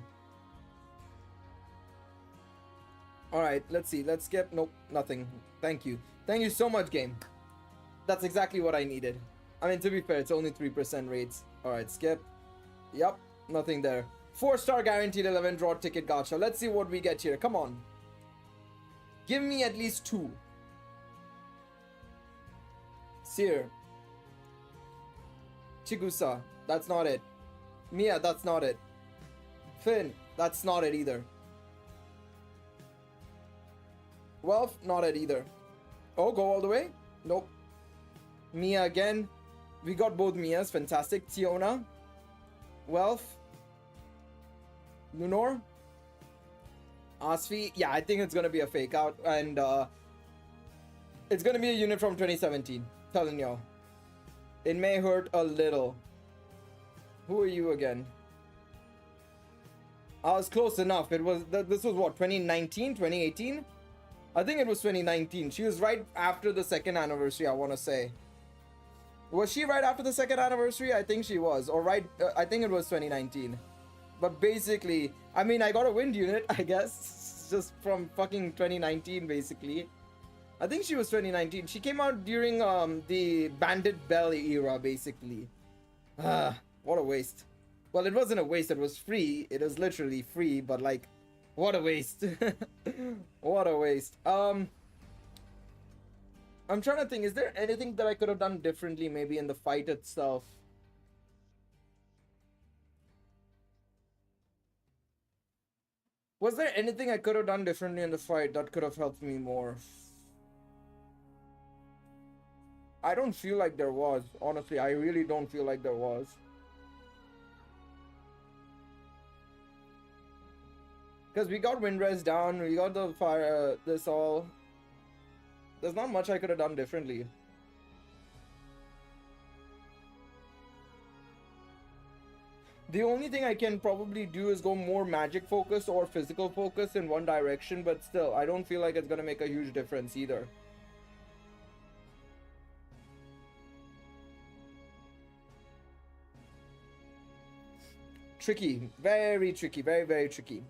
Alright, let's see. Let's skip. Nope, nothing. Thank you. Thank you so much, game. That's exactly what I needed. I mean, to be fair, it's only 3% rates. Alright, skip. Yep, nothing there. 4-star guaranteed 11 draw ticket gacha. Let's see what we get here. Come on. Give me at least 2. Seer. Chigusa. That's not it. Mia, that's not it. Finn, that's not it either. Welf, not it either. Oh, go all the way? Nope. Mia again. We got both Mias. Fantastic. Tiona. Welf. Lunor. Asfi. Yeah, I think it's gonna be a fake out. And it's gonna be a unit from 2017. Telling y'all. It may hurt a little. Who are you again? I was close enough. It was this was what, 2019, 2018? I think it was 2019. She was right after the second anniversary, I want to say. Was she right after the second anniversary? I think she was. Or right, I think it was 2019. But basically, I mean, I got a wind unit, I guess. Just from fucking 2019, basically. I think she was 2019. She came out during the Bandit Bell era, basically. What a waste. Well, it wasn't a waste. It was free. It was literally free, but like, what a waste. What a waste. I'm trying to think, is there anything that I could have done differently maybe in the fight itself? Was there anything I could have done differently in the fight that could have helped me more? I don't feel like there was. Honestly, I really don't feel like there was. Because we got Windrest down, we got the fire, this all. There's not much I could have done differently. The only thing I can probably do is go more magic focus or physical focus in one direction, but still, I don't feel like it's gonna make a huge difference either. Tricky, very tricky, very, very tricky.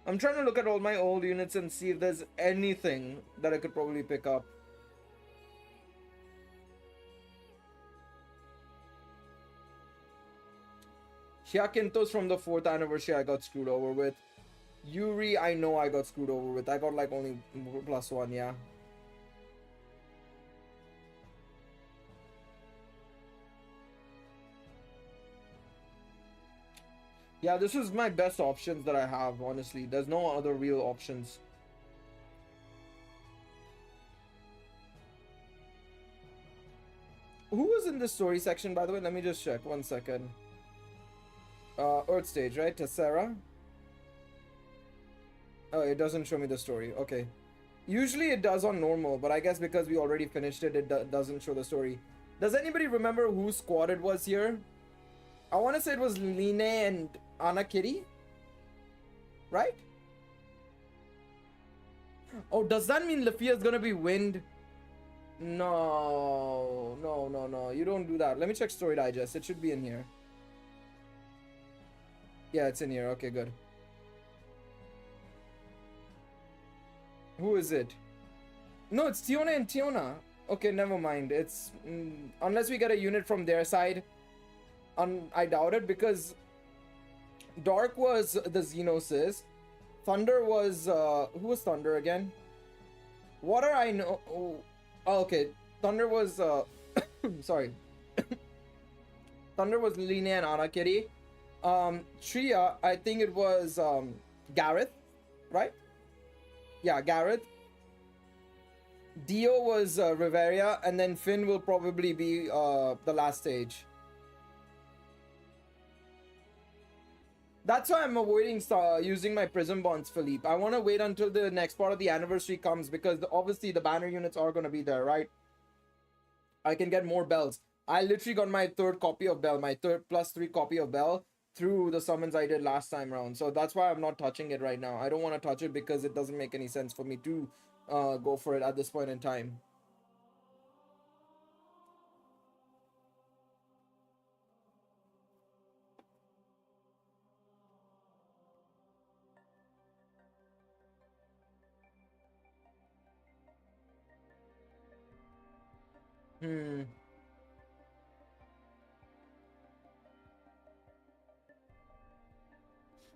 I'm trying to look at all my old units and see if there's anything that I could probably pick up. Hyakinto's from the 4th anniversary I got screwed over with. Yuri, I know I got screwed over with. I got like only +1, yeah. Yeah, this is my best options that I have, honestly. There's no other real options. Who was in this story section, by the way? Let me just check. 1 second. Earth stage, right? Tessera? Oh, it doesn't show me the story. Okay. Usually it does on normal, but I guess because we already finished it, it doesn't show the story. Does anybody remember whose squad it was here? I want to say it was Line and Anna Kitty, right? Oh, does that mean Lafia is gonna be wind? No, no, no, no. You don't do that. Let me check Story Digest. It should be in here. Yeah, it's in here. Okay, good. Who is it? No, it's Tiona and Tiona. Okay, never mind. It's unless we get a unit from their side. I doubt it, because Dark was the Xenosis. Thunder was who was Thunder again? Water, I know. Oh, okay. Thunder was sorry. Thunder was Line and Anna Kitty. Tria, I think it was Gareth, right? Yeah, Gareth. Dio was Riveria, and then Finn will probably be the last stage. That's why I'm avoiding using my prism bonds, Philippe. I want to wait until the next part of the anniversary comes because obviously the banner units are going to be there, right? I can get more bells. I literally got my third copy of bell, my third +3 copy of bell through the summons I did last time around. So that's why I'm not touching it right now. I don't want to touch it because it doesn't make any sense for me to go for it at this point in time.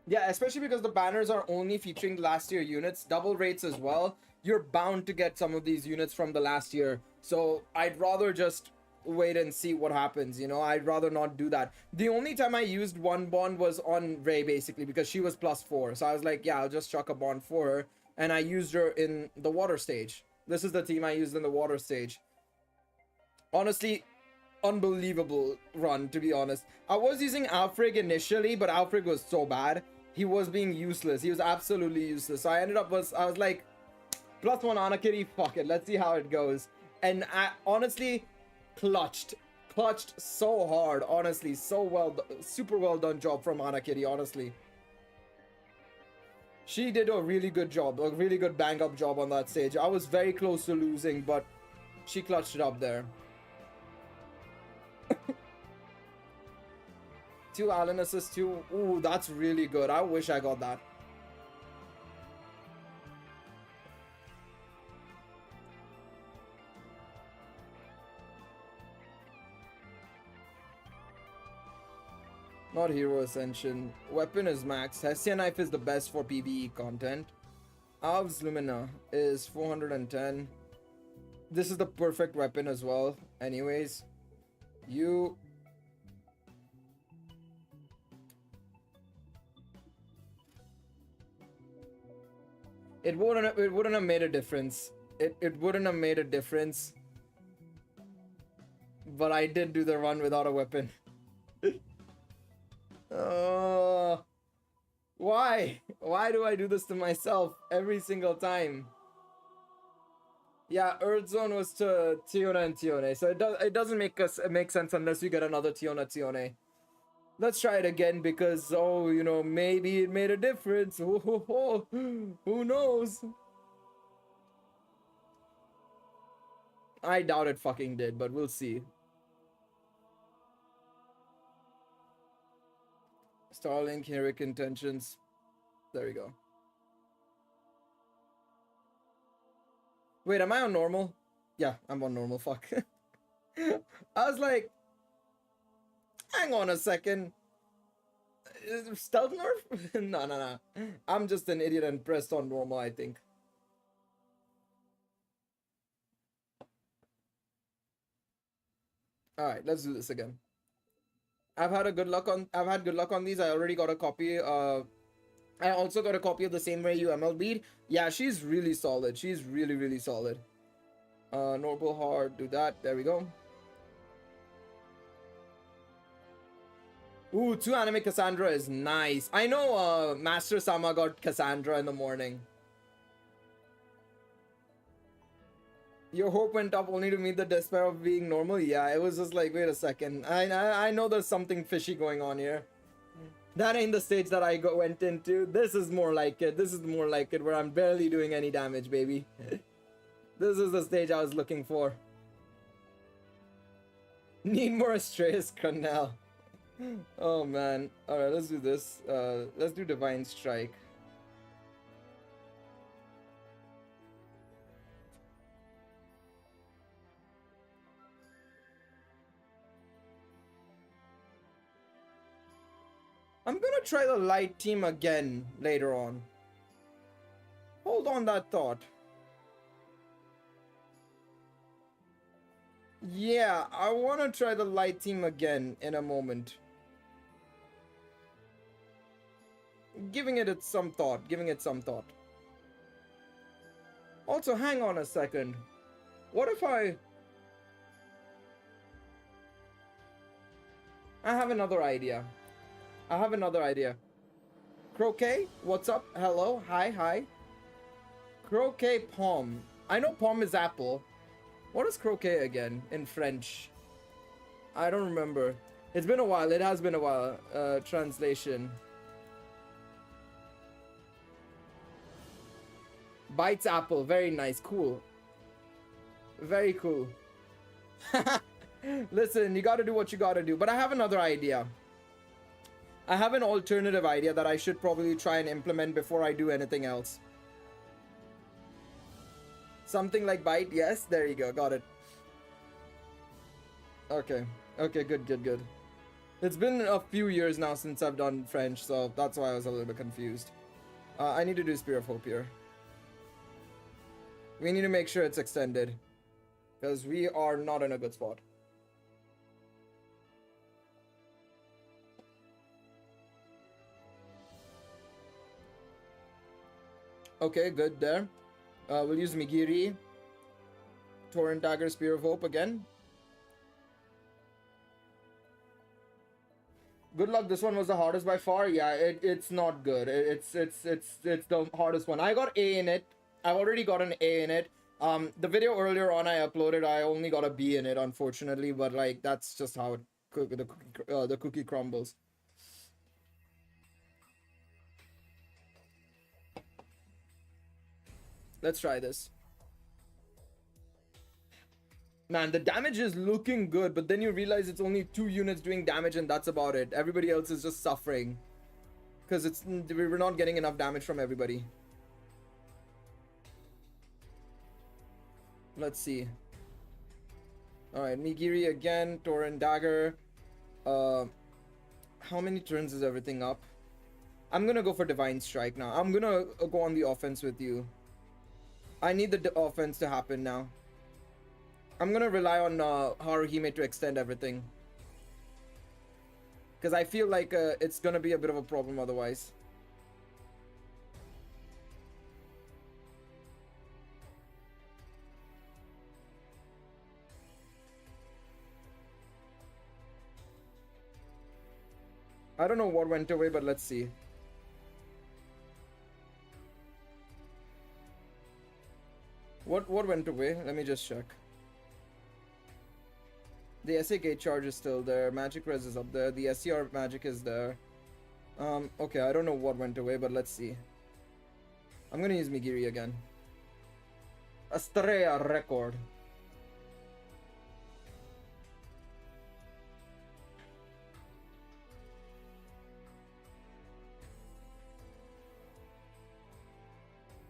Yeah, especially because the banners are only featuring last year units, double rates as well. You're bound to get some of these units from the last year. So I'd rather just wait and see what happens, you know? I'd rather not do that. The only time I used one bond was on Ray, basically, because she was +4. So I was like, yeah, I'll just chuck a bond for her. And I used her in the water stage. This is the team I used in the water stage. Honestly, unbelievable run, to be honest. I was using Alfred initially, but Alfred was so bad. He was being useless. He was absolutely useless. So I ended up I was like, +1 Anakiri, fuck it, let's see how it goes. And I honestly clutched so hard, honestly. So well, super well done job from Anakiri, honestly. She did a really good job, a really good bang up job on that stage. I was very close to losing, but she clutched it up there. 2 Allen assists, 2. Ooh, that's really good. I wish I got that. Not Hero Ascension. Weapon is max. Hessian Knife is the best for PvE content. Alv's Lumina is 410. This is the perfect weapon as well. Anyways, It wouldn't have made a difference. It wouldn't have made a difference. But I did do the run without a weapon. Why? Why do I do this to myself every single time? Yeah, Earth Zone was to Tiona and Tione, so it doesn't make sense unless we get another Tiona Tione. Let's try it again because, oh, you know, maybe it made a difference. Who knows? I doubt it fucking did, but we'll see. Starlink, heroic intentions. There we go. Wait, am I on normal? Yeah, I'm on normal, fuck. I was like, hang on a second. Stealth nerf? No. I'm just an idiot and pressed on normal, I think. Alright, let's do this again. I've had good luck on these. I already got a copy. I also got a copy of the same way you ML beat. Yeah, she's really solid. She's really solid. Noble Heart, do that. There we go. Ooh, 2 anime Cassandra is nice. I know Master Sama got Cassandra in the morning. Your hope went up only to meet the despair of being normal? Yeah, it was just like, wait a second. I know there's something fishy going on here. That ain't the stage that I went into. This is more like it. This is more like it, where I'm barely doing any damage, baby. This is the stage I was looking for. Need more Astreus Cornell. Oh man. Alright, let's do this. Let's do Divine Strike. I'm gonna try the light team again later on. Hold on that thought. Yeah, I wanna try the light team again in a moment. Giving it some thought. Also, hang on a second. What if I have another idea. Croquet, what's up? Hello, hi. Croquet pomme. I know pomme is apple. What is croquet again in French? I don't remember. It's been a while. It has been a while. Translation. Bites apple. Very nice. Cool. Very cool. Listen, you gotta do what you gotta do. But I have another idea. I have an alternative idea that I should probably try and implement before I do anything else. Something like bite. Yes, there you go. Got it. Okay. Okay, good. It's been a few years now since I've done French, so that's why I was a little bit confused. I need to do Spear of Hope here. We need to make sure it's extended, because we are not in a good spot. Okay, good there. We'll use Migiri. Torrent Dagger, Spear of Hope again. Good luck. This one was the hardest by far. Yeah, it's not good. It's the hardest one. I got A in it. I've already got an A in it. The video earlier on I uploaded, I only got a B in it, unfortunately. But like, that's just how the cookie crumbles. Let's try this. Man, the damage is looking good, but then you realize it's only 2 units doing damage and that's about it. Everybody else is just suffering, because we're not getting enough damage from everybody. Let's see. Alright, Migiri again, Torrent Dagger. How many turns is everything up? I'm gonna go for Divine Strike now. I'm gonna go on the offense with you. I need the offense to happen now. I'm gonna rely on Haruhime to extend everything, because I feel like it's gonna be a bit of a problem otherwise. I don't know what went away, but let's see. What went away? Let me just check. The SA gate charge is still there. Magic res is up there. The SCR magic is there. Okay, I don't know what went away, but let's see. I'm gonna use Migiri again. Estrella record.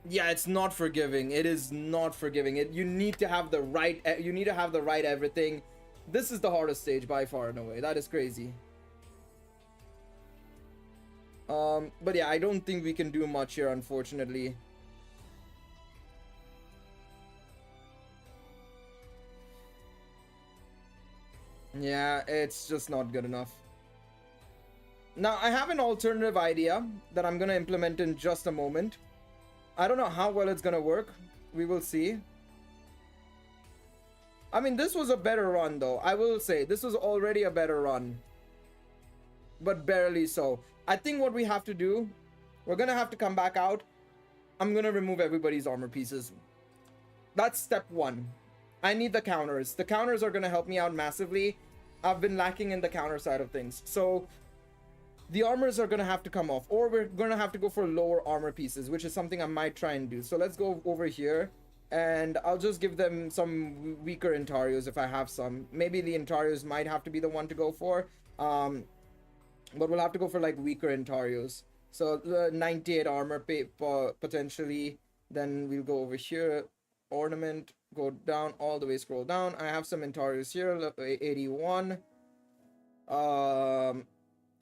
Yeah, it's not forgiving. It is not forgiving. You need to have the right. You need to have the right everything. This is the hardest stage by far and away. That is crazy. But yeah, I don't think we can do much here, unfortunately. Yeah, it's just not good enough. Now, I have an alternative idea that I'm gonna implement in just a moment. I don't know how well it's gonna work. We will see. I mean, this was a better run, though. I will say, this was already a better run. But barely so. I think what we have to do, we're gonna have to come back out. I'm gonna remove everybody's armor pieces. That's step 1. I need the counters. The counters are gonna help me out massively. I've been lacking in the counter side of things. So the armors are gonna have to come off, or we're gonna have to go for lower armor pieces, which is something I might try and do. So let's go over here, and I'll just give them some weaker Intarios if I have some. Maybe the Intarios might have to be the one to go for, but we'll have to go for like weaker Intarios. So 98 armor potentially. Then we'll go over here, ornament, go down all the way, scroll down. I have some Intarios here, 81.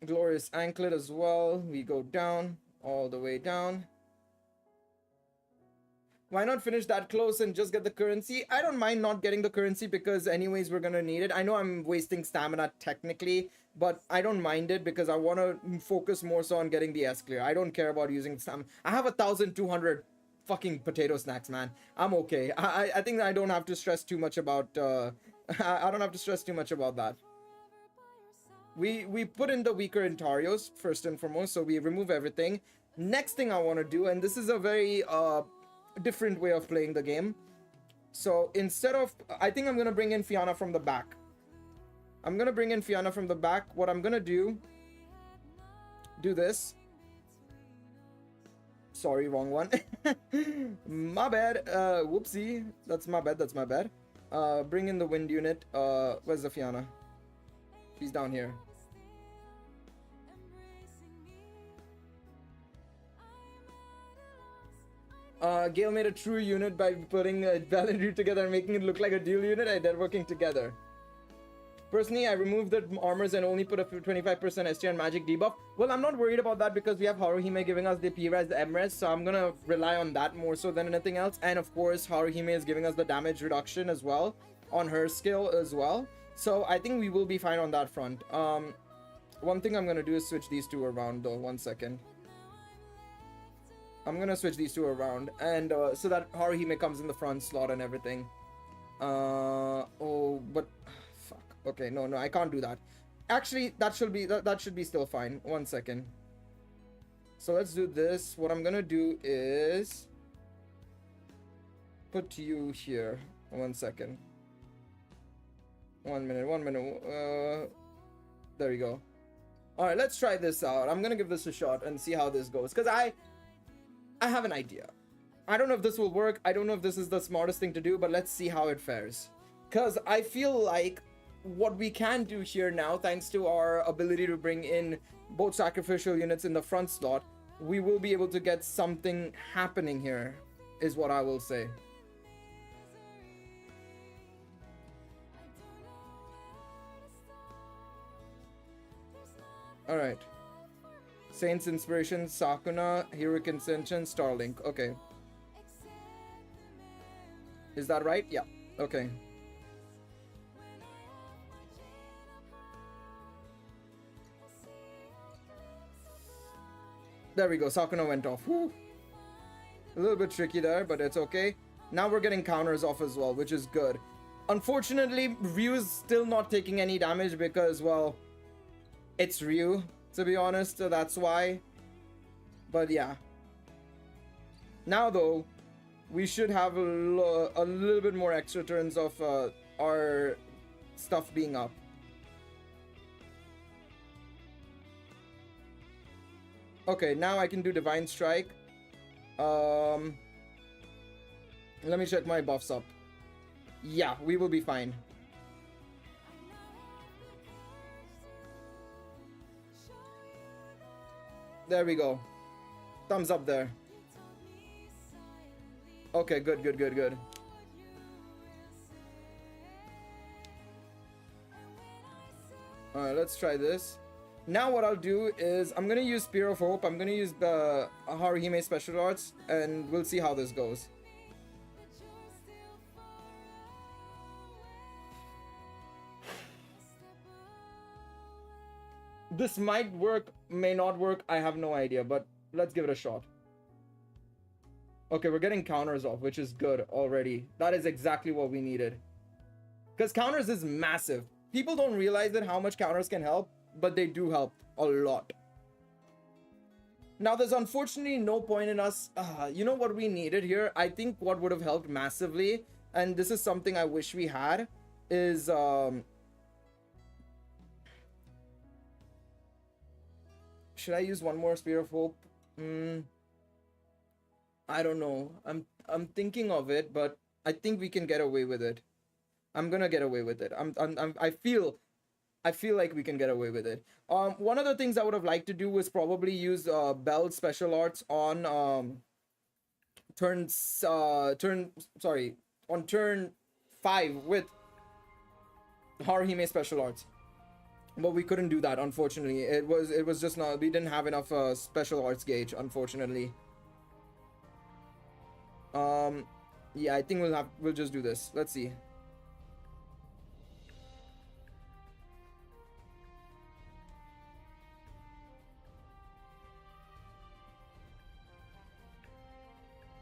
Glorious Anklet as well. We go down, all the way down. Why not finish that close and just get the currency? I don't mind not getting the currency, because anyways we're gonna need it. I know I'm wasting stamina technically, but I don't mind it because I want to focus more so on getting the S clear. I don't care about using stamina. I have 1,200 fucking potato snacks, man. I'm okay. I think I don't have to stress too much about I don't have to stress too much about that. We put in the weaker Intarios first and foremost, so we remove everything. Next thing I want to do, and this is a very different way of playing the game. So instead of, I think I'm gonna bring in Fianna from the back. I'm gonna bring in Fianna from the back. What I'm gonna do this. Sorry, wrong one. My bad. Whoopsie. That's my bad. Bring in the wind unit. Where's the Fianna? She's down here. Gale made a true unit by putting Galeriot together and making it look like a dual unit. They're working together. Personally, I removed the armors and only put a 25% ST and magic debuff. Well, I'm not worried about that because we have Haruhime giving us the P-Res, the M-Res, so I'm gonna rely on that more so than anything else. And of course, Haruhime is giving us the damage reduction as well on her skill as well. So I think we will be fine on that front. One thing I'm gonna do is switch these two around though. 1 second. I'm gonna switch these two around, and so that Haruhime comes in the front slot and everything. Oh, but fuck. Okay, no, I can't do that. Actually, that should be still fine. 1 second. So let's do this. What I'm gonna do is put you here. 1 second. 1 minute. There we go. All right, let's try this out. I'm gonna give this a shot and see how this goes, because I have an idea. I don't know if this will work. I don't know if this is the smartest thing to do, but let's see how it fares. Because I feel like what we can do here now, thanks to our ability to bring in both sacrificial units in the front slot, we will be able to get something happening here, is what I will say. Alright. Saint's Inspiration, Sakuna, Heroic Ascension, Starlink. Okay. Is that right? Yeah. Okay. There we go. Sakuna went off. Whew. A little bit tricky there, but it's okay. Now we're getting counters off as well, which is good. Unfortunately, Ryu's still not taking any damage because, well, it's Ryu, to be honest, so that's why. But yeah. Now though, we should have a little bit more extra turns of our stuff being up. Okay, now I can do Divine Strike. Let me check my buffs up. Yeah, we will be fine. There we go. Thumbs up there. Okay, good. Alright, let's try this. Now what I'll do is I'm gonna use Spear of Hope. I'm gonna use the Haruhime Special Arts, and we'll see how this goes. This might work, may not work, I have no idea, but let's give it a shot. Okay, we're getting counters off, which is good already. That is exactly what we needed. Because counters is massive. People don't realize that how much counters can help, but they do help a lot. Now, there's unfortunately no point in us... you know what we needed here? I think what would have helped massively, and this is something I wish we had, is... should I use one more Spear of Hope? I don't know. I'm thinking of it, but I think we can get away with it. I'm gonna get away with it. I feel like we can get away with it. One of the things I would have liked to do was probably use Bell's Special Arts on turn 5 with Haruhime Special Arts. But we couldn't do that, unfortunately. It was just not, we didn't have enough special arts gauge, unfortunately. Yeah, I think we'll just do this. Let's see.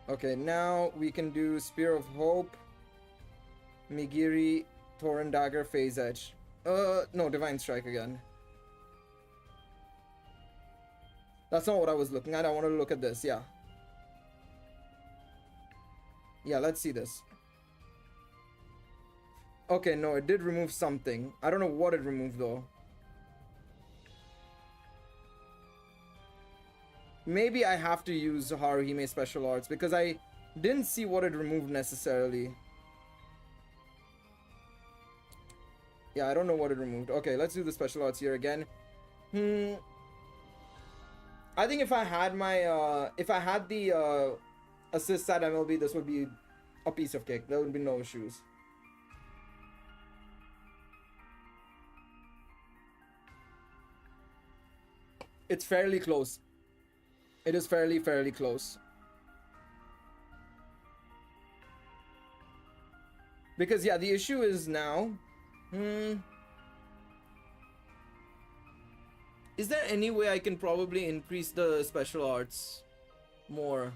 Okay, now we can do Spear of Hope, Migiri, Torrent Dagger, Phase Edge. No, Divine Strike again. That's not what I was looking at. I wanted to look at this. Yeah. Yeah, let's see this. Okay, no, it did remove something. I don't know what it removed though. Maybe I have to use Haruhime special arts because I didn't see what it removed necessarily. Yeah, I don't know what it removed. Okay, let's do the special arts here again. I think if I had my the assists at MLB, this would be a piece of cake. There would be no issues. It's fairly close. It is fairly close. Because yeah, the issue is now, is there any way I can probably increase the special arts more?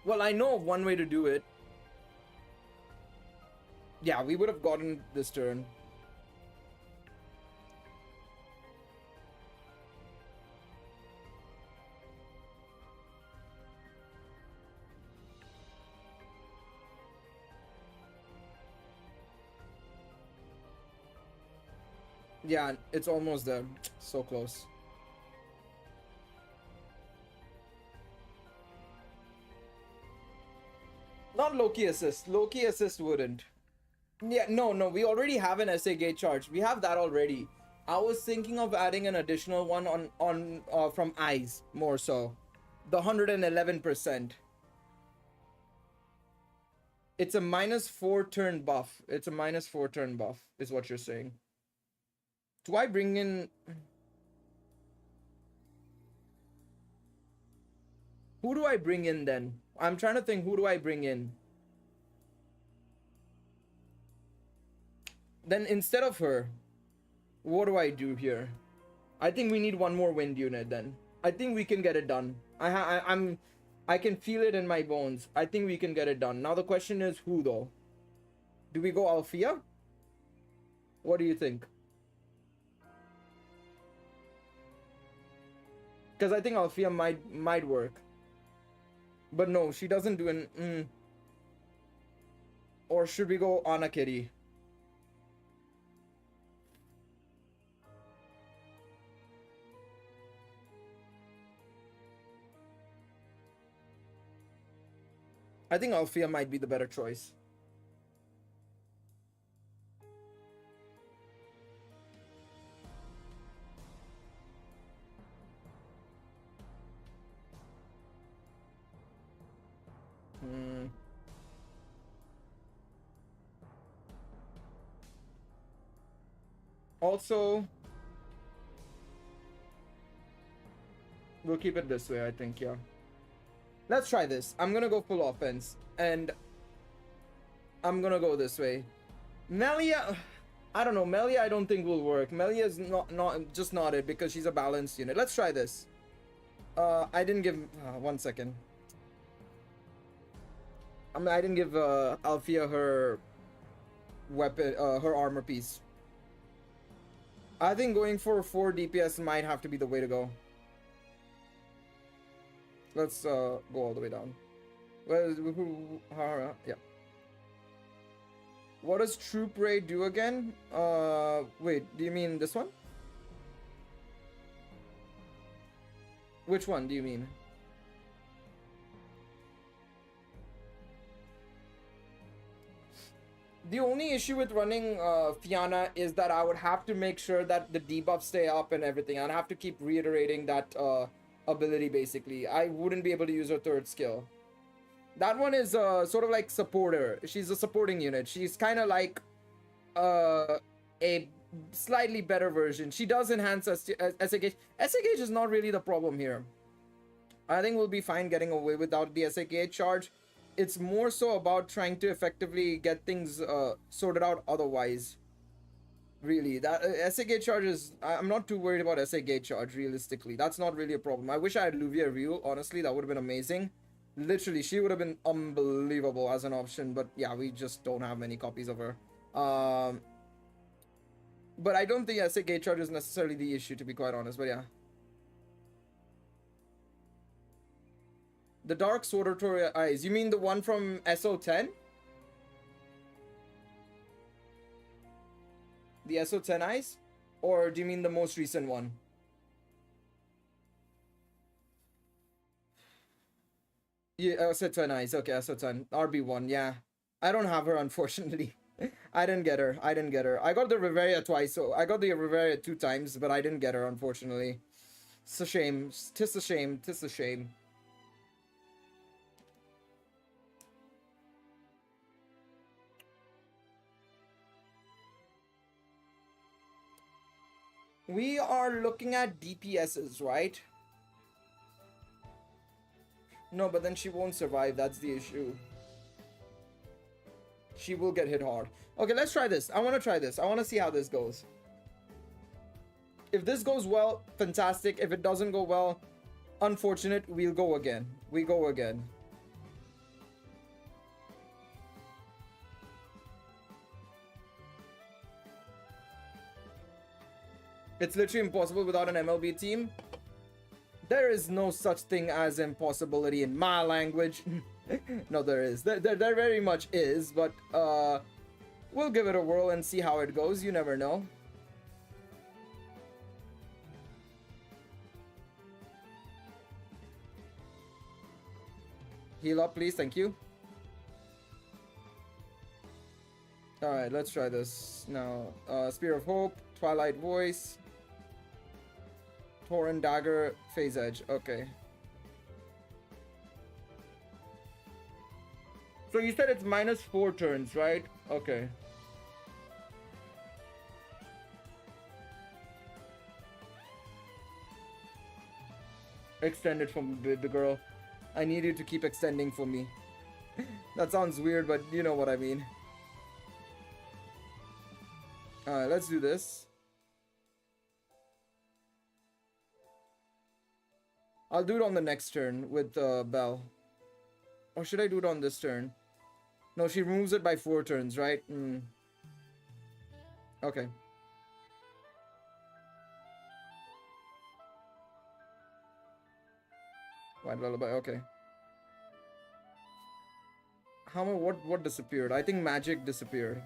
Well, I know of one way to do it. Yeah, we would have gotten this turn. Yeah, it's almost there. So close. Not Loki assist. Loki assist wouldn't. Yeah, no, we already have an SA gate charge. We have that already. I was thinking of adding an additional one on from eyes more so. The 111%. It's a -4 turn buff. It's a -4 turn buff, is what you're saying. Do I bring in... Who do I bring in then? I'm trying to think, who do I bring in? Then instead of her, what do I do here? I think we need one more wind unit then. I think we can get it done. I can feel it in my bones. I think we can get it done. Now the question is who though? Do we go Althea? What do you think? Because I think Althea might work. But no, she doesn't do an... Or should we go Anakiri? I think Althea might be the better choice. Also, we'll keep it this way, I think, yeah. Let's try this. I'm gonna go full offense, and I'm gonna go this way. Melia, I don't know. Melia, I don't think will work. Melia is not it because she's a balanced unit. Let's try this. I didn't give. 1 second. I didn't give Althea her weapon, her armor piece. I think going for 4 DPS might have to be the way to go. Let's go all the way down. Yeah. What does Troop Ray do again? Wait, do you mean this one? Which one do you mean? The only issue with running Fianna is that I would have to make sure that the debuffs stay up and everything. I'd have to keep reiterating that ability basically. I wouldn't be able to use her third skill. That one is sort of like supporter. She's a supporting unit. She's kind of like a slightly better version. She does enhance SA gauge. SA gauge is not really the problem here. I think we'll be fine getting away without the SA gauge charge. It's more so about trying to effectively get things sorted out otherwise. Really, that SA gate charge is... I'm not too worried about SA gate charge, realistically. That's not really a problem. I wish I had Luvia Ryu, honestly. That would have been amazing. Literally, she would have been unbelievable as an option. But yeah, we just don't have many copies of her. But I don't think SA gate charge is necessarily the issue, to be quite honest. But yeah. The Dark Sword of Toria Eyes. You mean the one from SO10? The SO10 Eyes? Or do you mean the most recent one? Yeah, SO10 Eyes. Okay, SO10. RB1, yeah. I don't have her, unfortunately. I didn't get her. I got the Riveria twice, so I got the Riveria 2 times, but I didn't get her, unfortunately. It's a shame. Tis a shame. Tis a shame. We are looking at DPSs, right? No, but then she won't survive. That's the issue. She will get hit hard. Okay, let's try this. I want to try this. I want to see how this goes. If this goes well, fantastic. If it doesn't go well, unfortunate. We'll go again. We go again. It's literally impossible without an MLB team. There is no such thing as impossibility in my language. No, there is. There very much is, but we'll give it a whirl and see how it goes. You never know. Heal up, please. Thank you. Alright, let's try this now. Spear of Hope, Twilight Voice, Torrent Dagger, Phase Edge. Okay. So you said it's -4 turns, right? Okay. Extend it from the girl. I need you to keep extending for me. That sounds weird, but you know what I mean. Alright, let's do this. I'll do it on the next turn with Belle. Or should I do it on this turn? No, she removes it by 4 turns, right? Okay. White Lullaby, okay. What disappeared? I think magic disappeared.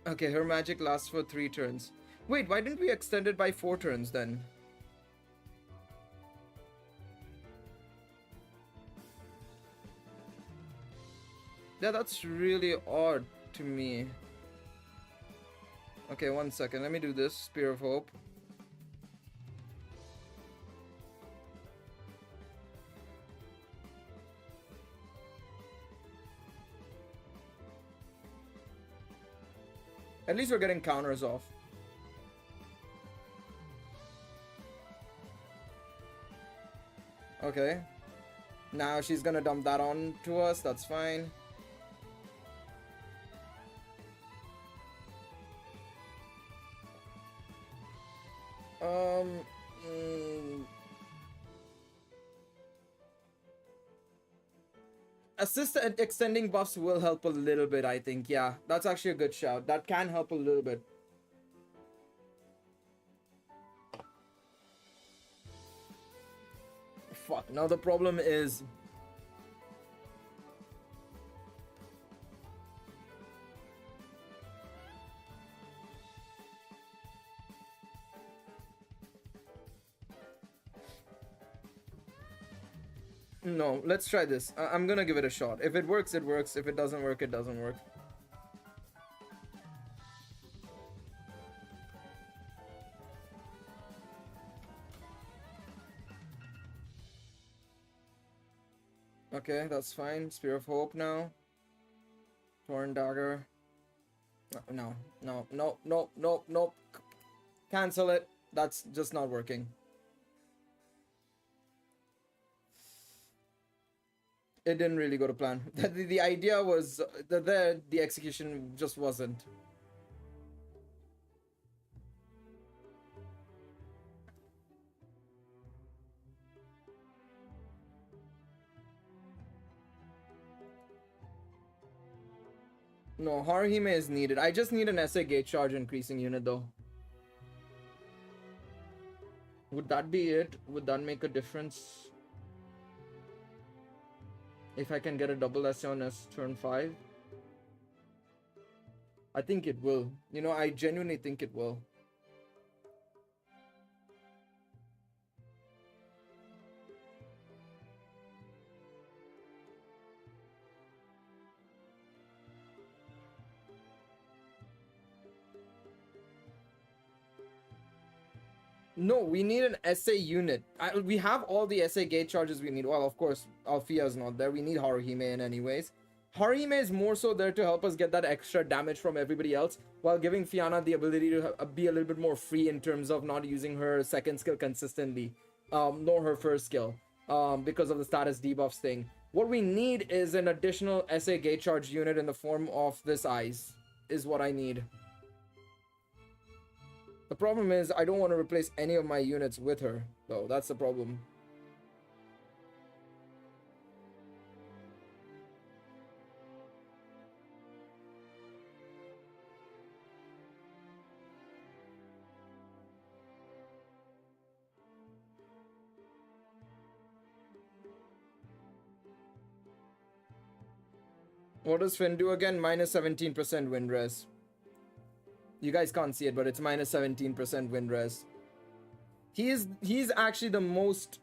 Okay, her magic lasts for 3 turns. Wait, why didn't we extend it by 4 turns then? Yeah, that's really odd to me. Okay, 1 second. Let me do this. Spear of Hope. At least we're getting counters off. Okay. Now she's gonna dump that on to us. That's fine. Assist and extending buffs will help a little bit, I think. Yeah, that's actually a good shout. That can help a little bit. Fuck, now the problem is... No, let's try this. I'm gonna give it a shot. If it works, it works. If it doesn't work, it doesn't work. Okay, that's fine. Spear of Hope now. Torn Dagger. No. Cancel it. That's just not working. It didn't really go to plan. The idea was the execution just wasn't. No, Haruhime is needed. I just need an SA gate charge increasing unit though. Would that be it? Would that make a difference? If I can get a double SA on turn 5? I think it will. You know, I genuinely think it will. No, we need an SA unit. We have all the SA gate charges we need. Well, of course, Althea is not there. We need Haruhime in anyways. Haruhime is more so there to help us get that extra damage from everybody else, while giving Fianna the ability to be a little bit more free in terms of not using her second skill consistently, nor her first skill, because of the status debuffs thing. What we need is an additional SA gate charge unit in the form of this Eyes, is what I need. The problem is, I don't want to replace any of my units with her, though. That's the problem. What does Finn do again? Minus 17% win res. You guys can't see it, but it's minus 17% win res. He's actually the most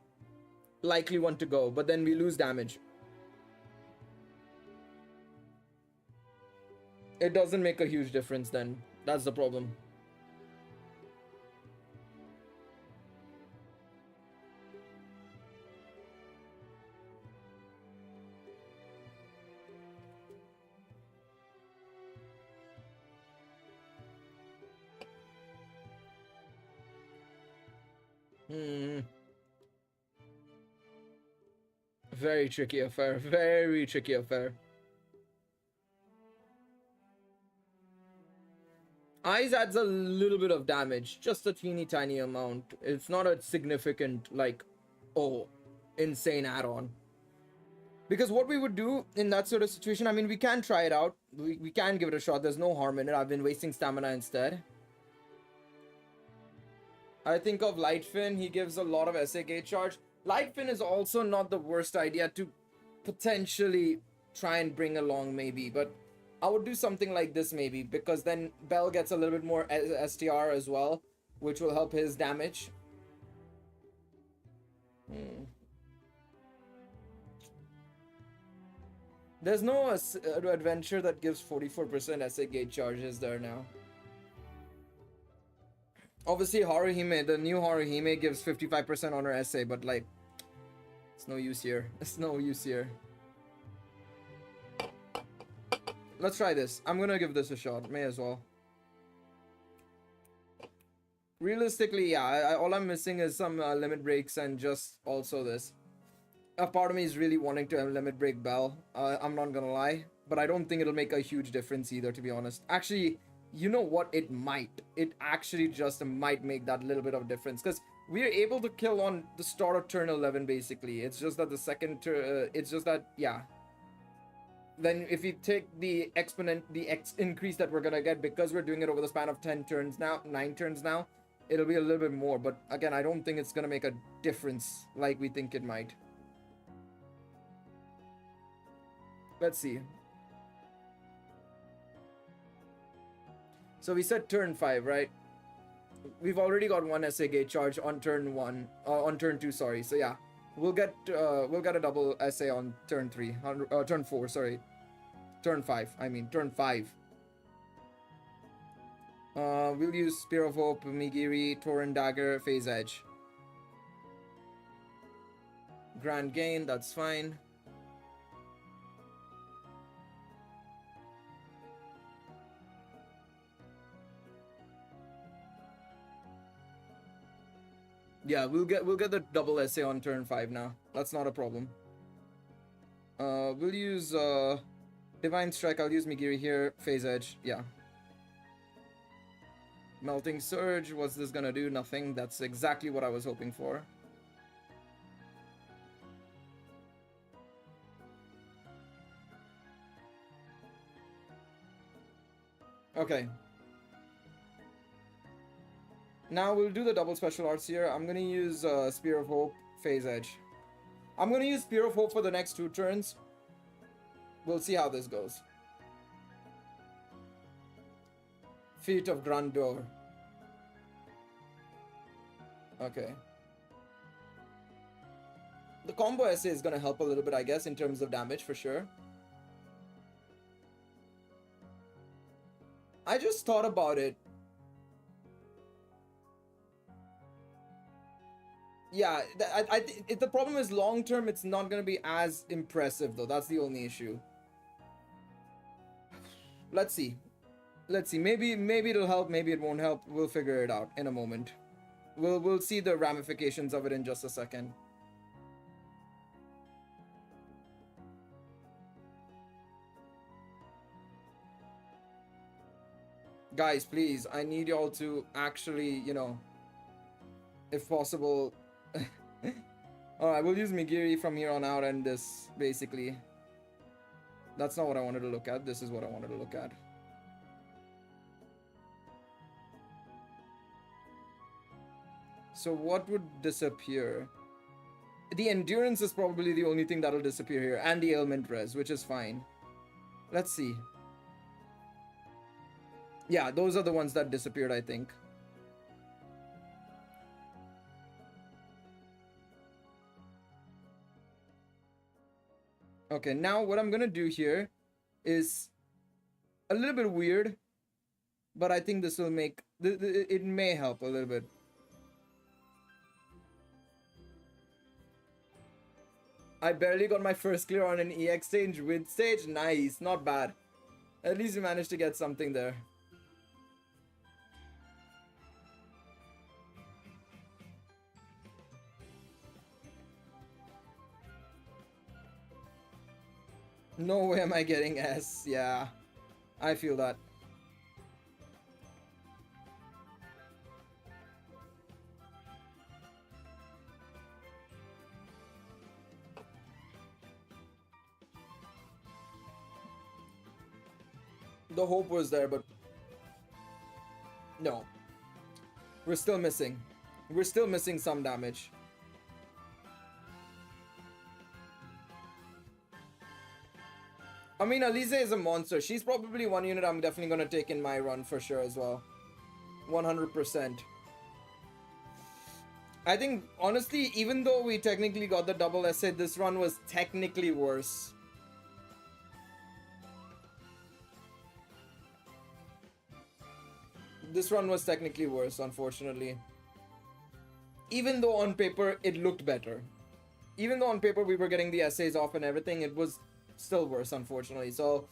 likely one to go, but then we lose damage. It doesn't make a huge difference then. That's the problem. Very tricky affair. Very tricky affair. Eyes adds a little bit of damage. Just a teeny tiny amount. It's not a significant, like, oh, insane add-on. Because what we would do in that sort of situation, I mean, we can try it out. We can give it a shot. There's no harm in it. I've been wasting stamina instead. I think of Lightfin. He gives a lot of SA gate charge. Lightfin is also not the worst idea to potentially try and bring along, maybe. But I would do something like this, maybe. Because then Bell gets a little bit more STR as well, which will help his damage. There's no adventure that gives 44% SA gate charges there now. Obviously, Haruhime, the new Haruhime gives 55% on her SA, but like, it's no use here. It's no use here. Let's try this. I'm gonna give this a shot. May as well. Realistically, yeah, all I'm missing is some limit breaks and just also this. A part of me is really wanting to limit break Bell. I'm not gonna lie, but I don't think it'll make a huge difference either, to be honest. Actually, you know what? It might. It actually just might make that little bit of difference, because we are able to kill on the start of turn 11, basically. It's just that the second turn, it's just that, yeah. Then if you take the exponent, the increase that we're gonna get, because we're doing it over the span of 10 turns now, 9 turns now, it'll be a little bit more. But again, I don't think it's gonna make a difference like we think it might. Let's see. So we said turn 5, right? We've already got one SA gate charge on turn 1, on turn 2, sorry. So yeah, we'll get a double SA on turn 3, turn 4, sorry. Turn 5, I mean, turn 5. We'll use Spear of Hope, Migiri, Torrent Dagger, Phase Edge. Grand Gain, that's fine. Yeah, we'll get the double SA on turn 5 now. That's not a problem. We'll use Divine Strike. I'll use Migiri here. Phase Edge. Yeah. Melting Surge. What's this gonna do? Nothing. That's exactly what I was hoping for. Okay. Now we'll do the double special arts here. I'm gonna use Spear of Hope, Phase Edge. I'm gonna use Spear of Hope for the next 2 turns. We'll see how this goes. Feet of Grandeur. Okay. The combo essay is gonna help a little bit, I guess, in terms of damage for sure. I just thought about it. Yeah, the problem is long term it's not gonna be as impressive though. That's the only issue. Let's see. Maybe it'll help, maybe it won't help. We'll figure it out in a moment. We'll see the ramifications of it in just a second. Guys, please, I need y'all to actually, you know, if possible. Alright, we'll use Migiri from here on out, and this, basically. That's not what I wanted to look at. This is what I wanted to look at. So what would disappear? The endurance is probably the only thing that'll disappear here, and the ailment res, which is fine. Let's see. Yeah, those are the ones that disappeared, I think. Okay, now what I'm gonna do here is a little bit weird, but I think this will make... it may help a little bit. I barely got my first clear on an EX stage with stage. Nice, not bad. At least we managed to get something there. No way am I getting S. Yeah, I feel that. The hope was there, but no. We're still missing. We're still missing some damage. I mean, Alize is a monster. She's probably one unit I'm definitely going to take in my run for sure as well. 100%. I think, honestly, even though we technically got the double essay, this run was technically worse. This run was technically worse, unfortunately. Even though on paper, it looked better. Even though on paper we were getting the essays off and everything, it was still worse, unfortunately. So,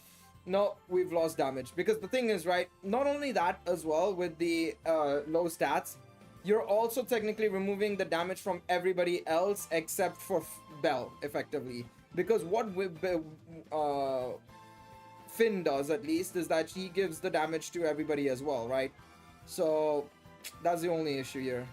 no, we've lost damage. Because the thing is, right, not only that as well, with the low stats, you're also technically removing the damage from everybody else except for Bell, effectively. Because what Finn does, at least, is that he gives the damage to everybody as well, right? So, that's the only issue here.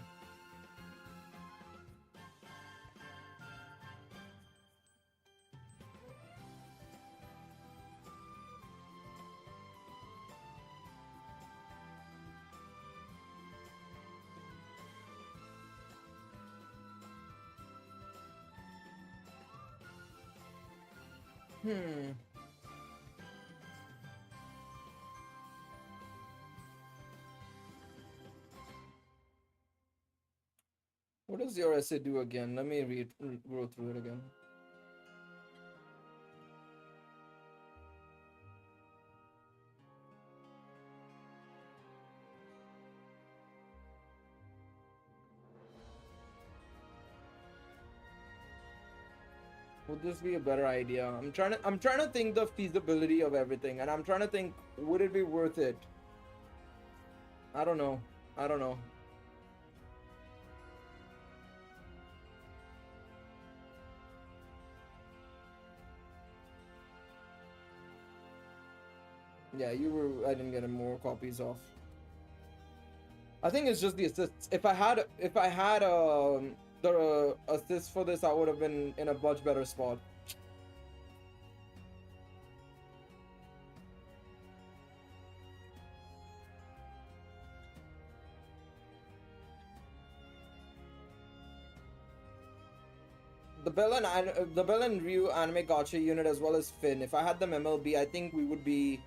What does your essay do again? Let me go through it again. Would this be a better idea? I'm trying to think the feasibility of everything, and I'm trying to think, would it be worth it? I don't know. Yeah, I didn't get more copies off. I think it's just the assists. If I had the assist for this, I would have been in a much better spot. the Bell and Ryu anime gacha unit as well as Finn. If I had them MLB, I think we would be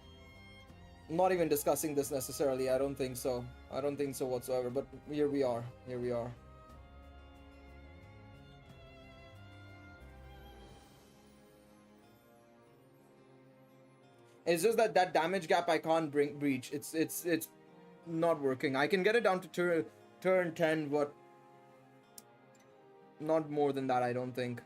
not even discussing this necessarily. I don't think so. I don't think so whatsoever. But here we are. Here we are. It's just that damage gap I can't breach. It's not working. I can get it down to turn 10, but not more than that, I don't think.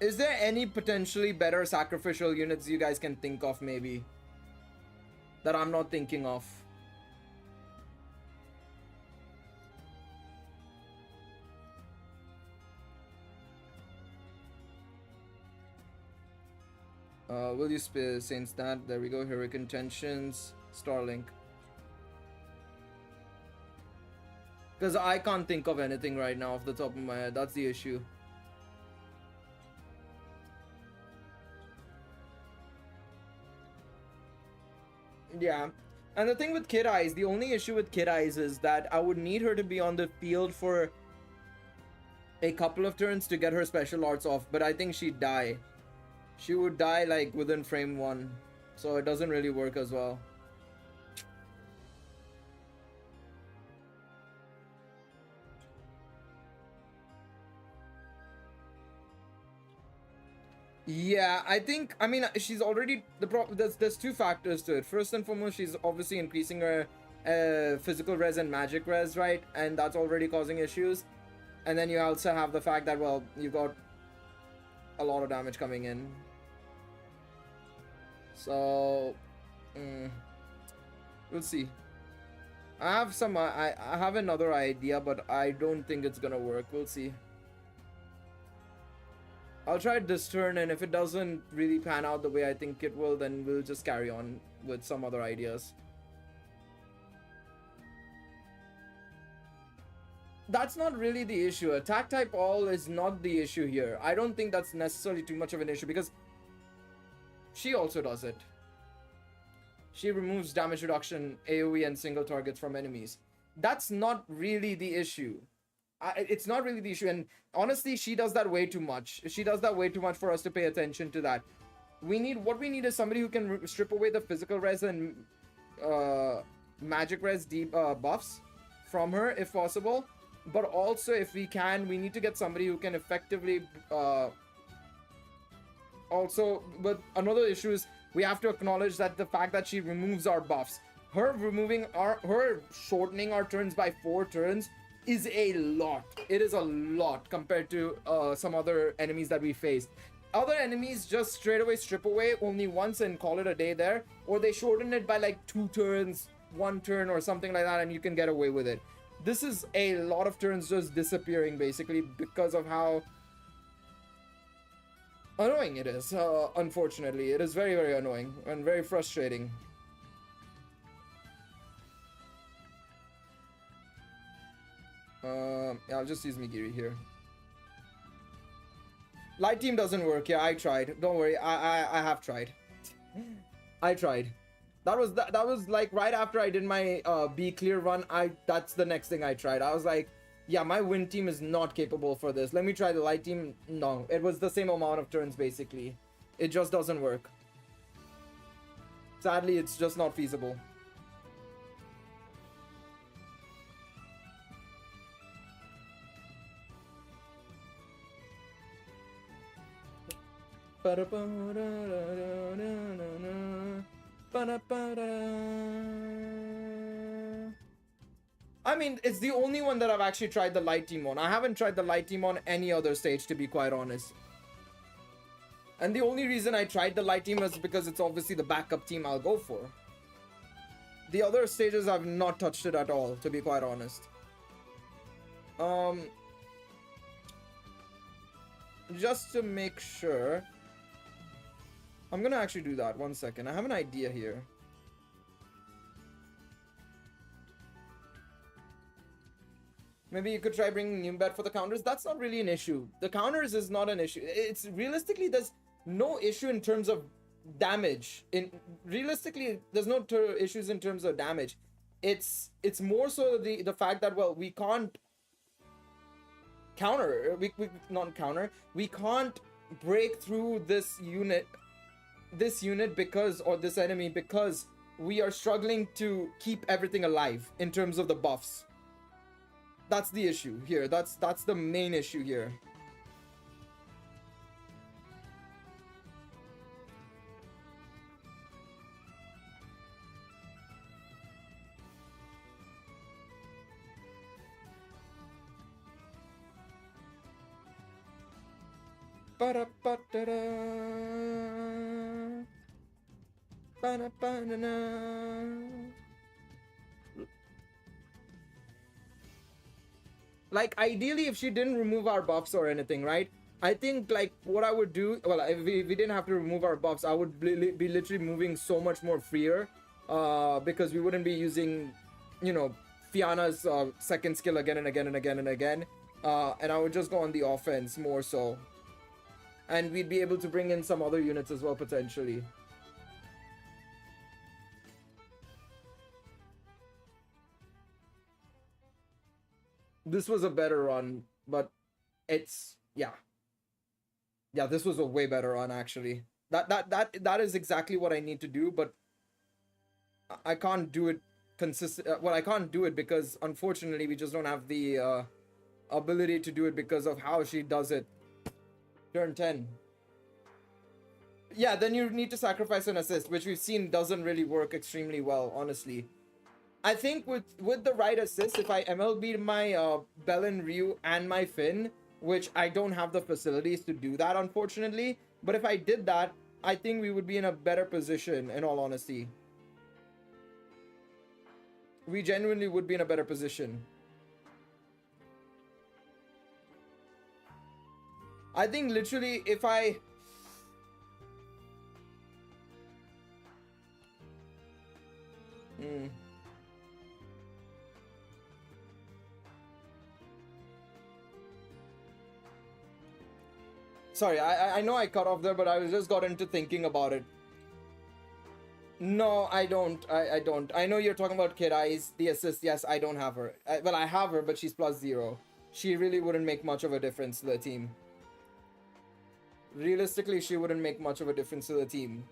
Is there any potentially better sacrificial units you guys can think of, maybe? That I'm not thinking of? Will you Saints that? There we go. Hurricane Tensions. Starlink. Because I can't think of anything right now off the top of my head. That's the issue. Yeah. And the thing with Kid Eyes, the only issue with Kid Eyes is that I would need her to be on the field for a couple of turns to get her special arts off. But I think she'd die. She would die like within frame 1. So it doesn't really work as well. Yeah, I mean, she's already there's two factors to it. First and foremost, she's obviously increasing her physical res and magic res, right? And that's already causing issues. And then you also have the fact that, well, you got a lot of damage coming in. So, we'll see. I have another idea, but I don't think it's gonna work. We'll see. I'll try it this turn, and if it doesn't really pan out the way I think it will, then we'll just carry on with some other ideas. That's not really the issue. Attack type all is not the issue here. I don't think that's necessarily too much of an issue because she also does it. She removes damage reduction, AoE, and single targets from enemies. That's not really the issue. It's not really the issue, and honestly, she does that way too much. She does that way too much for us to pay attention to that. What we need is somebody who can strip away the physical res and magic res buffs from her, if possible. But also, if we can, we need to get somebody who can effectively also, but another issue is we have to acknowledge that the fact that she removes our buffs, her shortening our turns by 4 turns is a lot. It is a lot compared to some other enemies that we faced. Other enemies just straight away strip away only once and call it a day there, or they shorten it by like 2 turns, 1 turn or something like that, and you can get away with it. This is a lot of turns just disappearing basically because of how annoying it is. Unfortunately, it is very, very annoying and very frustrating. Yeah, I'll just use Migiri here. Light team doesn't work. Yeah, I tried. Don't worry. I have tried. I tried. That was like right after I did my B clear run. That's the next thing I tried. I was like, yeah, my win team is not capable for this. Let me try the light team. No, it was the same amount of turns basically. It just doesn't work. Sadly, it's just not feasible. I mean, it's the only one that I've actually tried the light team on. I haven't tried the light team on any other stage, to be quite honest. And the only reason I tried the light team is because it's obviously the backup team I'll go for. The other stages I've not touched it at all, to be quite honest. Just to make sure, I'm gonna actually do that. 1 second. I have an idea here. Maybe you could try bringing Nimbet for the counters. That's not really an issue. The counters is not an issue. It's realistically, there's no issue in terms of damage. Realistically, there's no issues in terms of damage. it's more so the fact that, well, we can't counter, we not counter, we can't break through this unit because, or this enemy, because we are struggling to keep everything alive in terms of the buffs. That's the issue here. That's the main issue here. Like, ideally, if she didn't remove our buffs or anything, right? I think, like, what I would do, well, if we didn't have to remove our buffs, I would be literally moving so much more freer, because we wouldn't be using, you know, Fianna's second skill again and again and again and again, and I would just go on the offense more so. And we'd be able to bring in some other units as well, potentially. This was a better run, but it's, yeah, this was a way better run, actually. That is exactly what I need to do, but I can't do it consistent. Well, I can't do it because, unfortunately, we just don't have the ability to do it because of how she does it. Turn 10. Yeah, then you need to sacrifice an assist, which we've seen doesn't really work extremely well, honestly. I think with the right assist, if I MLB'd my Belen Ryu and my Finn, which I don't have the facilities to do that, unfortunately, but if I did that, I think we would be in a better position, in all honesty. We genuinely would be in a better position. I think literally if I... Sorry, I know I cut off there, but I just got into thinking about it. No, I don't. I don't. I know you're talking about Kid Eyes, the assist. Yes, I don't have her. Well, I have her, but she's +0. She really wouldn't make much of a difference to the team. Realistically, she wouldn't make much of a difference to the team.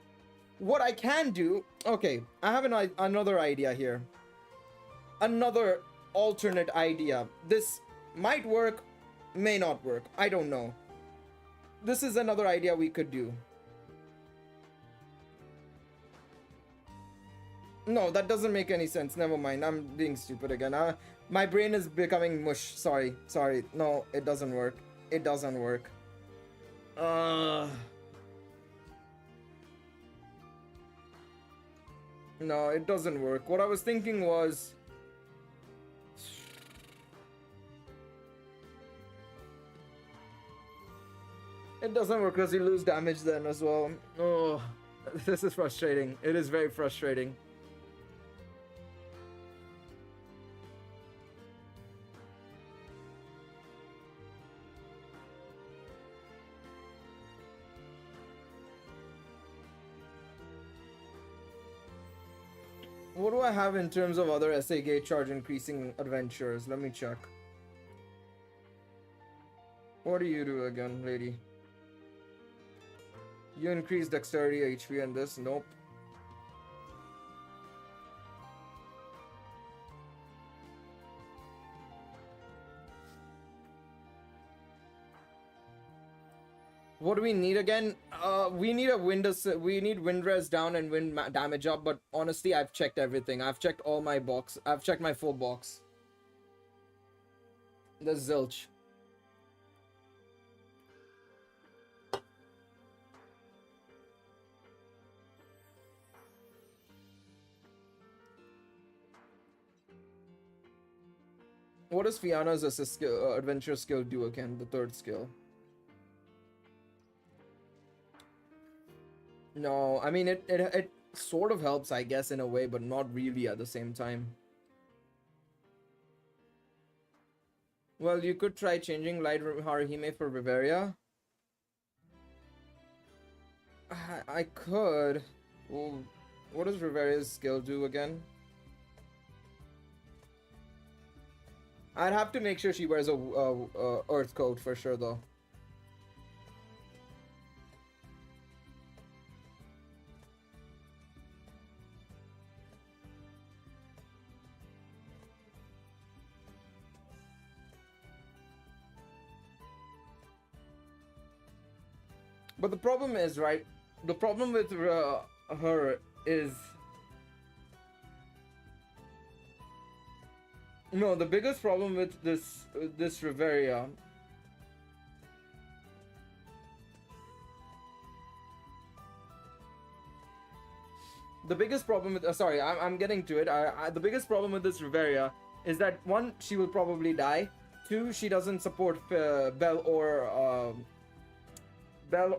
What I can do... Okay, I have another idea here. Another alternate idea. This might work, may not work. I don't know. This is another idea we could do. No, that doesn't make any sense. Never mind. I'm being stupid again. My brain is becoming mush. Sorry. No, it doesn't work. It doesn't work. No, it doesn't work. What I was thinking was... It doesn't work because you lose damage then as well. Oh, this is frustrating. It is very frustrating. What do I have in terms of other SA gate charge increasing adventures? Let me check. What do you do again, lady? You increase dexterity, HP, and this? Nope. What do we need again? We need we need wind res down and wind damage up, but honestly, I've checked everything. I've checked all my box. I've checked my full box. The zilch. What does Fianna's assist skill, adventure skill do again? The third skill. No, I mean it sort of helps, I guess, in a way, but not really at the same time. Well, you could try changing Light Haruhime for Bavaria. I could. Well, what does Riveria's skill do again? I'd have to make sure she wears a earth coat for sure, though. But the problem is, right? The problem with her is... No, the biggest problem with this Riveria... The biggest problem with... sorry, I'm getting to it. The biggest problem with this Riveria is that, one, she will probably die. Two, she doesn't support Bell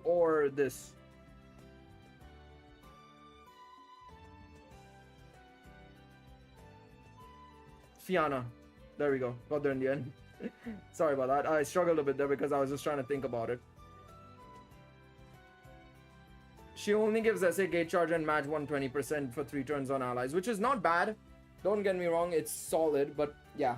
or this. Fianna. There we go. Got there in the end. Sorry about that. I struggled a bit there because I was just trying to think about it. She only gives SA gate charge and match 120% for 3 turns on allies, which is not bad. Don't get me wrong, it's solid, but yeah.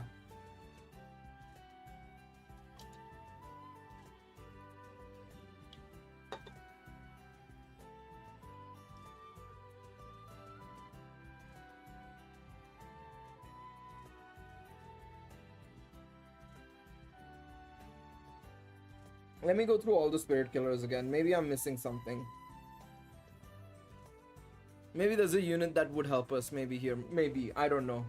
Let me go through all the spirit killers again. Maybe I'm missing something. Maybe there's a unit that would help us. Maybe here. Maybe. I don't know.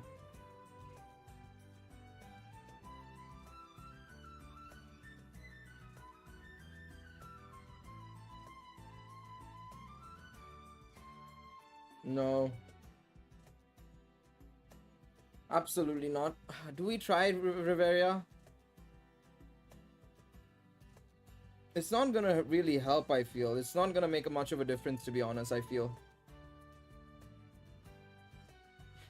No. Absolutely not. Do we try Riveria? It's not gonna really help, I feel. It's not gonna make much of a difference, to be honest, I feel.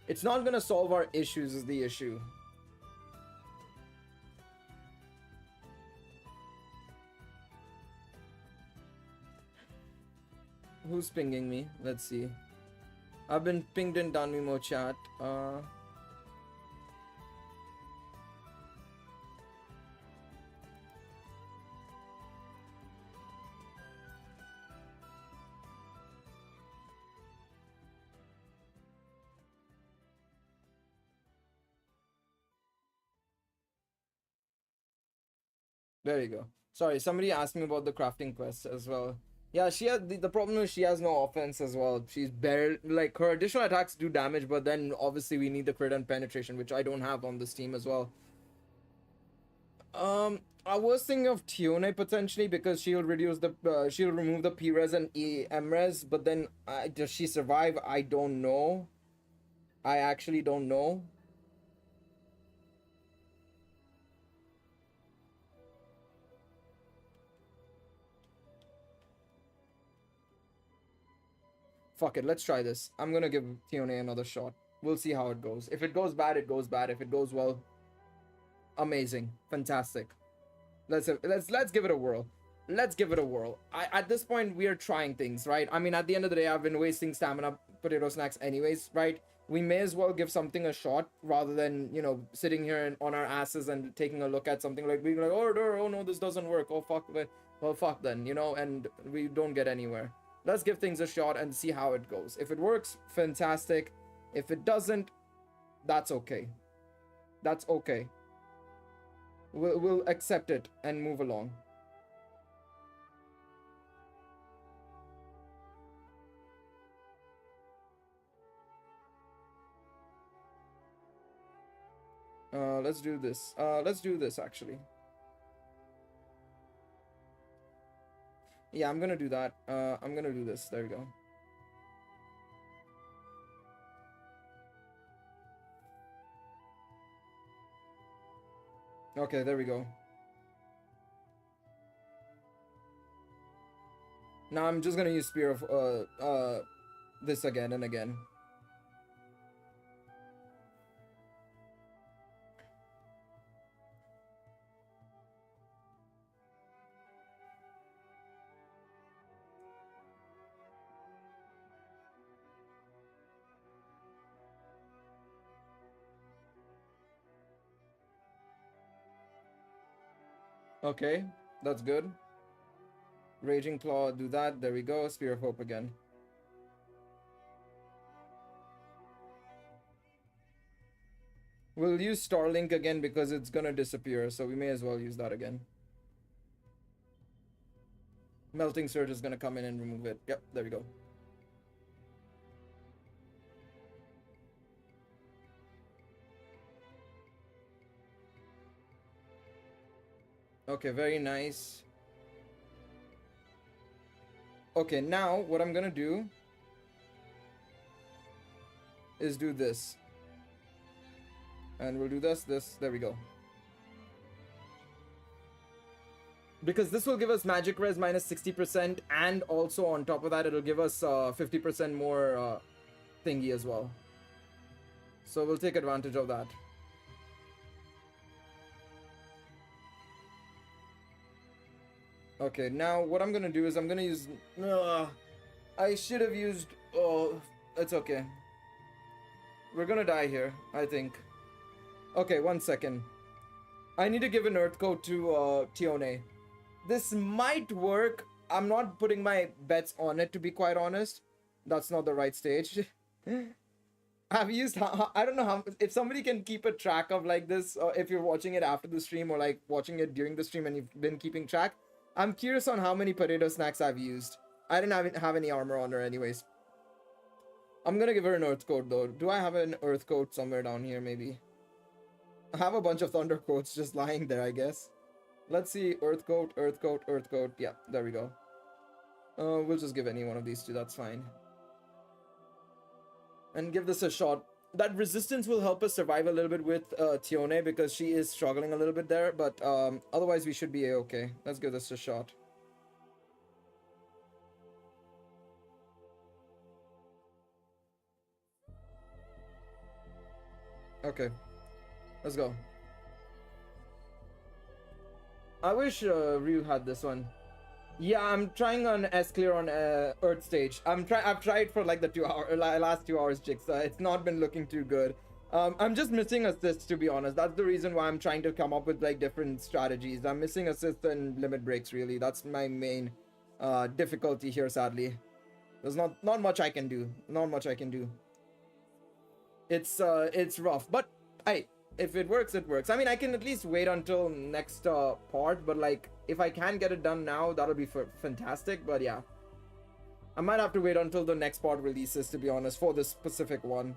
It's not gonna solve our issues is the issue. Who's pinging me? Let's see. I've been pinged in Danmemo chat. There you go. Sorry, somebody asked me about the crafting quest as well. Yeah, she has the problem is she has no offense as well. She's barely, like, her additional attacks do damage, but then obviously we need the crit and penetration, which I don't have on this team as well. I was thinking of Tione potentially because she'll reduce the she'll remove the P-res and M-res, but then does she survive? I don't know. I actually don't know. Fuck it, let's try this. I'm gonna give Tione another shot. We'll see how it goes. If it goes bad, it goes bad. If it goes well, amazing, fantastic. Let's give it a whirl. Let's give it a whirl. At this point, we are trying things, right? I mean, at the end of the day, I've been wasting stamina potato snacks anyways, right? We may as well give something a shot rather than, you know, sitting here on our asses and taking a look at something like being like, oh no, this doesn't work. Oh fuck, well fuck then, you know, and we don't get anywhere. Let's give things a shot and see how it goes. If it works, fantastic. If it doesn't, that's okay. That's okay. We'll accept it and move along. Let's do this. Let's do this actually. Yeah, I'm gonna do that. I'm gonna do this. There we go. Okay, there we go. Now I'm just gonna use Spear of this again and again. Okay, that's good. Raging Claw, do that. There we go. Spear of Hope again. We'll use Starlink again because it's gonna disappear, so we may as well use that again. Melting Surge is gonna come in and remove it. Yep, there we go. Okay, very nice. Okay, now what I'm gonna do is do this. And we'll do this, there we go. Because this will give us magic res minus 60%, and also on top of that, it'll give us 50% more thingy as well. So we'll take advantage of that. Okay, now what I'm gonna do is I'm gonna use... I should have used... Oh, it's okay. We're gonna die here, I think. Okay, 1 second. I need to give an Earth Coat to Tione. This might work. I'm not putting my bets on it, to be quite honest. That's not the right stage. I've used... I don't know how... If somebody can keep a track of like this, or if you're watching it after the stream, or like watching it during the stream and you've been keeping track, I'm curious on how many potato snacks I've used. I didn't have any armor on her anyways. I'm gonna give her an Earth Coat though. Do I have an Earth Coat somewhere down here maybe? I have a bunch of Thunder Coats just lying there, I guess. Let's see. Earth Coat, Earth Coat, Earth Coat. Yeah, there we go. We'll just give any one of these two. That's fine. And give this a shot. That resistance will help us survive a little bit with Tione because she is struggling a little bit there. But otherwise, we should be okay. Let's give this a shot. Okay. Let's go. I wish Ryu had this one. Yeah, I'm trying on S clear on Earth stage. I've tried for like the last 2 hours, chicks. It's not been looking too good. I'm just missing assists, to be honest. That's the reason why I'm trying to come up with like different strategies. I'm missing assists and limit breaks, really. That's my main difficulty here, sadly. There's not much I can do. Not much I can do. It's rough, but hey, if it works, it works. I mean, I can at least wait until next part, but like if I can get it done now, that'll be fantastic. But yeah, I might have to wait until the next part releases, to be honest, for this specific one.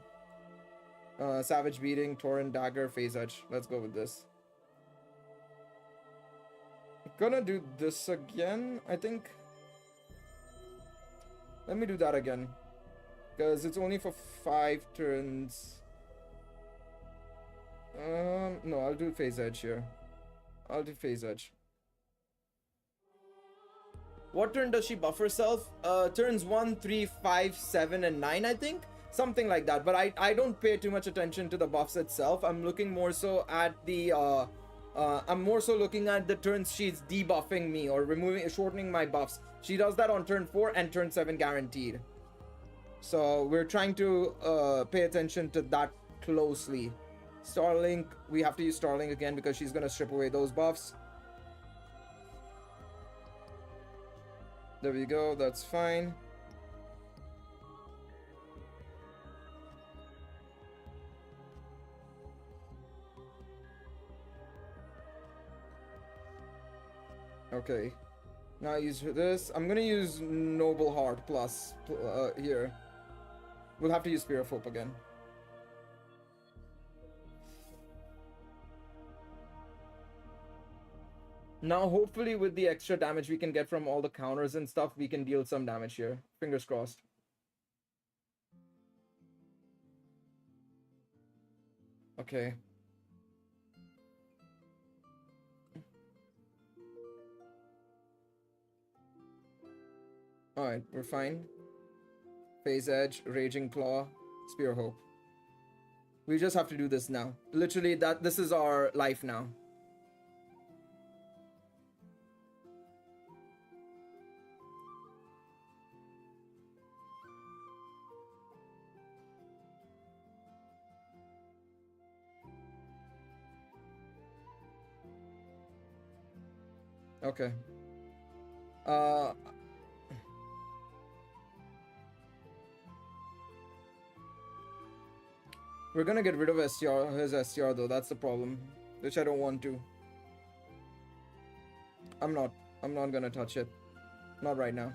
Savage Beating, Torrent Dagger, Phase Edge. Let's go with this. Gonna do this again, I think. Let me do that again, because it's only for 5 turns. No, I'll do Phase Edge here. I'll do Phase Edge. What turn does she buff herself? Turns 1, 3, 5, 7, and 9, I think. Something like that. But I don't pay too much attention to the buffs itself. I'm looking more so at the I'm more so looking at the turns she's debuffing me or shortening my buffs. She does that on turn 4 and turn 7 guaranteed. So we're trying to pay attention to that closely. Starlink, we have to use Starlink again because she's gonna strip away those buffs. There we go, that's fine. Okay, now I use this. I'm gonna use Noble Heart plus here. We'll have to use Spear of Hope again. Now, hopefully, with the extra damage we can get from all the counters and stuff, we can deal some damage here. Fingers crossed. Okay. Alright, we're fine. Phase Edge, Raging Claw, Spear of Hope. We just have to do this now. Literally, this is our life now. Okay. Uh, we're gonna get rid of his STR though. That's the problem, which I don't want to. I'm not gonna touch it. Not right now.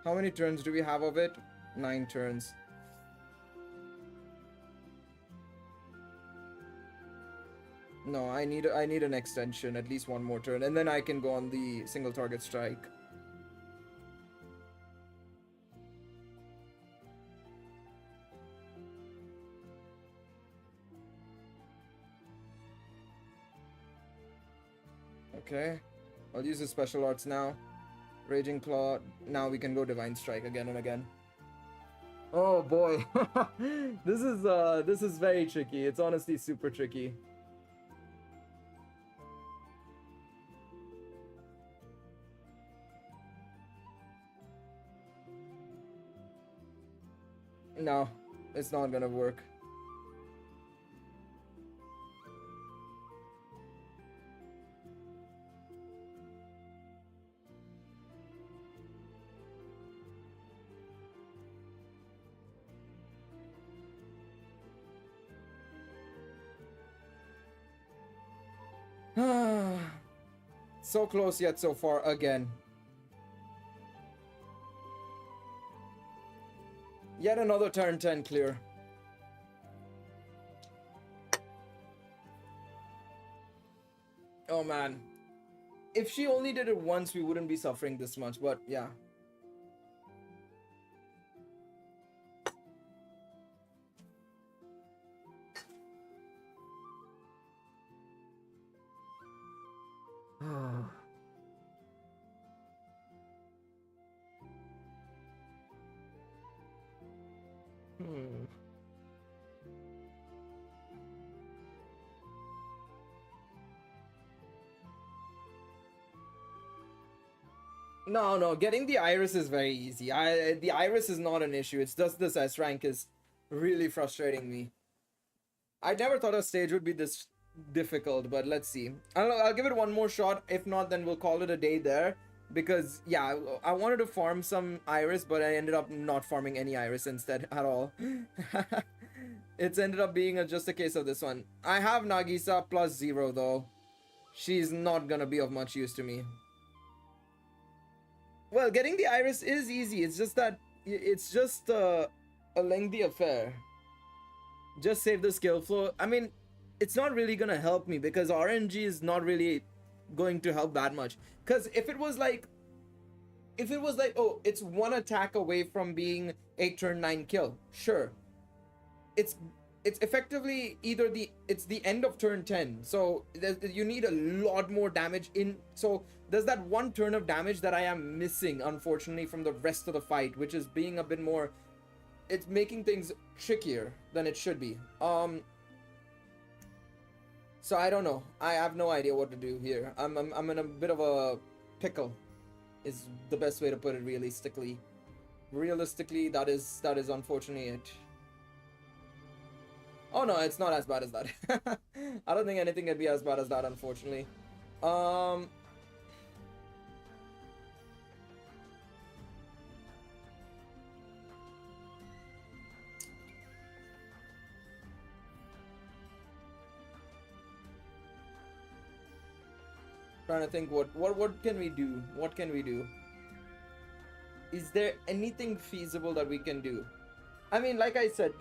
How many turns do we have of it? 9 turns. No, I need an extension, at least one more turn, and then I can go on the single target strike. Okay, I'll use the special arts now. Raging Claw. Now we can go Divine Strike again and again. Oh boy, this is very tricky. It's honestly super tricky. No, it's not gonna work. So close yet so far again. Yet another turn 10 clear. Oh man. If she only did it once, we wouldn't be suffering this much, but yeah. No, getting the Iris is very easy. The Iris is not an issue. It's just this S rank is really frustrating me. I never thought a stage would be this difficult, but let's see. I'll give it one more shot. If not, then we'll call it a day there. Because, yeah, I wanted to farm some Iris, but I ended up not farming any Iris instead at all. It's ended up being just a case of this one. I have Nagisa plus 0, though. She's not gonna be of much use to me. Well, getting the Iris is easy. It's just that it's just a lengthy affair. Just save the skill flow. I mean, it's not really gonna help me because RNG is not really going to help that much. Because if it was like, oh, it's one attack away from being a turn 9 kill, sure. It's effectively either it's the end of turn 10, so you need a lot more damage in. So there's that one turn of damage that I am missing, unfortunately, from the rest of the fight, which is being a bit more. It's making things trickier than it should be. So I don't know. I have no idea what to do here. I'm in a bit of a pickle, is the best way to put it. Realistically, that is unfortunately it. Oh no, it's not as bad as that. I don't think anything can be as bad as that, unfortunately. Trying to think what can we do? What can we do? Is there anything feasible that we can do? I mean, like I said,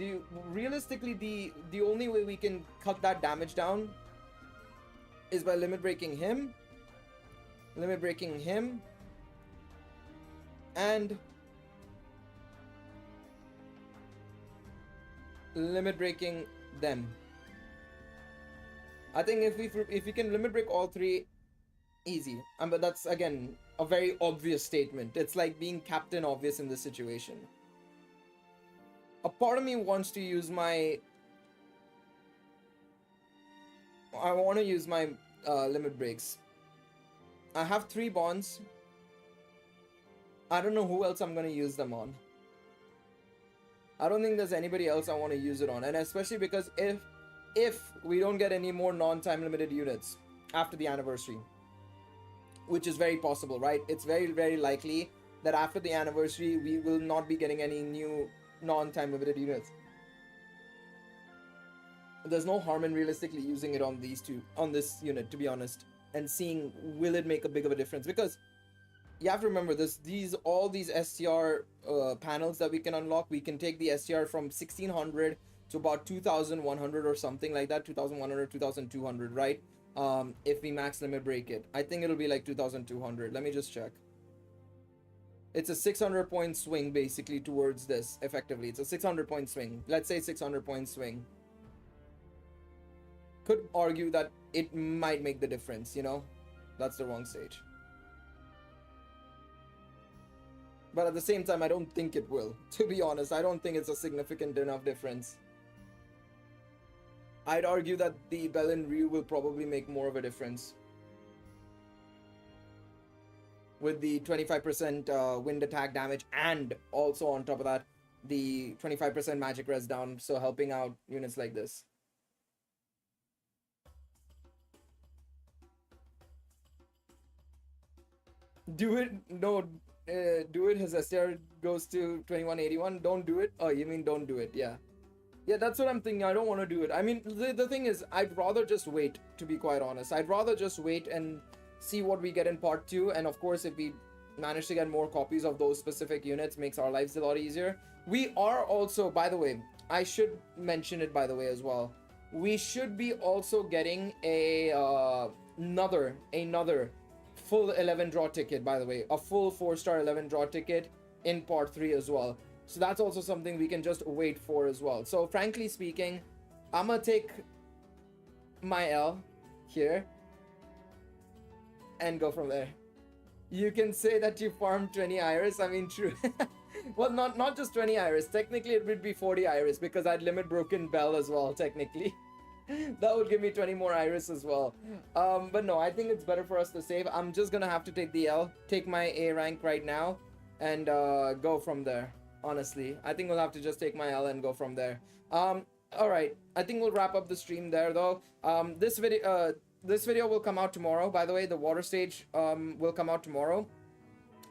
realistically, the only way we can cut that damage down is by limit breaking him, and limit breaking them. I think if we can limit break all three, easy. But that's again a very obvious statement. It's like being Captain Obvious in this situation. A part of me wants to use my. I want to use my limit breaks. I have 3 bonds. I don't know who else I'm gonna use them on. I don't think there's anybody else I want to use it on, and especially because if we don't get any more non-time limited units, after the anniversary, which is very possible, right? It's very, very likely that after the anniversary, we will not be getting any new non-time limited units. There's no harm in realistically using it on this unit, to be honest, and seeing will it make a big of a difference, because you have to remember all these STR panels that we can unlock. We can take the STR from 1600 to about 2100 or something like that, 2100, 2200, right? If we max limit break it, I think it'll be like 2200. Let me just check. It's a 600 point swing basically towards this. Effectively, it's a 600 point swing. Let's say 600 point swing. Could argue that it might make the difference, you know. That's the wrong stage. But at the same time, I don't think it will. To be honest, I don't think it's a significant enough difference. I'd argue that the Bell and Ryu will probably make more of a difference. With the 25% wind attack damage, and also on top of that, the 25% magic res down, so helping out units like this. Do it. No. Do it. His STR goes to 2181. Don't do it. Oh, you mean don't do it? Yeah, that's what I'm thinking. I don't want to do it. I mean, the thing is, I'd rather just wait, to be quite honest. I'd rather just wait and see what we get in part 2, and of course if we manage to get more copies of those specific units, makes our lives a lot easier. We are also, by the way, I should mention it by the way as well, we should be also getting a another full 11 draw ticket, by the way, a full 4-star 11 draw ticket in part 3 as well. So that's also something we can just wait for as well. So frankly speaking, I'm gonna take my L here and go from there. You can say that you farmed 20 iris. I mean, true. Well, not just 20 iris. Technically, it would be 40 iris because I'd limit Broken Bell as well, technically. That would give me 20 more iris as well. But no, I think it's better for us to save. I'm just gonna have to take the L, take my A rank right now, and go from there. Honestly, I think we'll have to just take my L and go from there. All right, I think we'll wrap up the stream there though. This video will come out tomorrow. By the way, the water stage will come out tomorrow.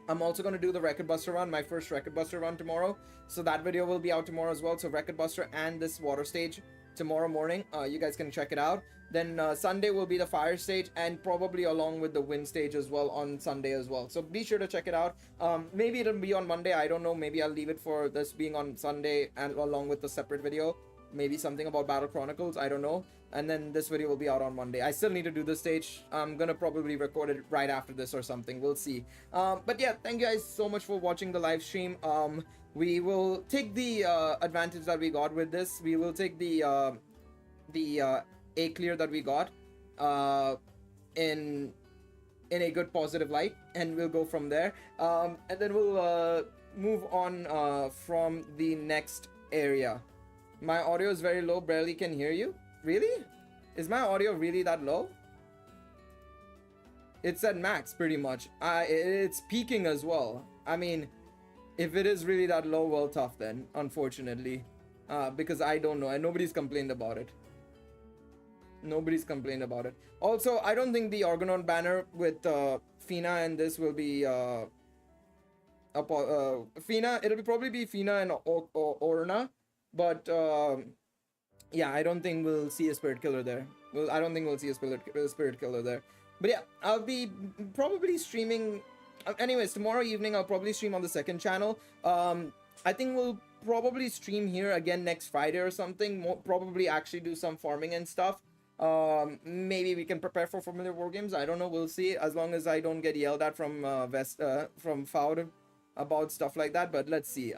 I'm also going to do the Record Buster run, my first Record Buster run tomorrow. So that video will be out tomorrow as well. So Record Buster and this water stage tomorrow morning. You guys can check it out. Then Sunday will be the fire stage, and probably along with the wind stage as well on Sunday as well. So be sure to check it out. Maybe it'll be on Monday. I don't know. Maybe I'll leave it for this being on Sunday and along with the separate video. Maybe something about Battle Chronicles. I don't know. And then this video will be out on Monday. I still need to do this stage. I'm gonna probably record it right after this or something. We'll see. But yeah, thank you guys so much for watching the live stream. We will take the advantage that we got with this. We will take the A clear that we got in a good positive light, and we'll go from there. And then we'll move on from the next area. My audio is very low, barely can hear you. Really? Is my audio really that low? It's at max pretty much. It's peaking as well. I mean, if it is really that low, well, tough then, unfortunately. Because I don't know, and nobody's complained about it. Nobody's complained about it. Also, I don't think the Argonaut banner with Fina and this will be Fina. It'll probably be Fina and Orna. But yeah, I don't think we'll see a spirit killer there. Well, I don't think we'll see a spirit killer there. But yeah, I'll be probably streaming. Anyways, tomorrow evening I'll probably stream on the second channel. I think we'll probably stream here again next Friday or something. Probably actually do some farming and stuff. Maybe we can prepare for Familiar War Games. I don't know. We'll see. As long as I don't get yelled at from from Foud about stuff like that. But let's see.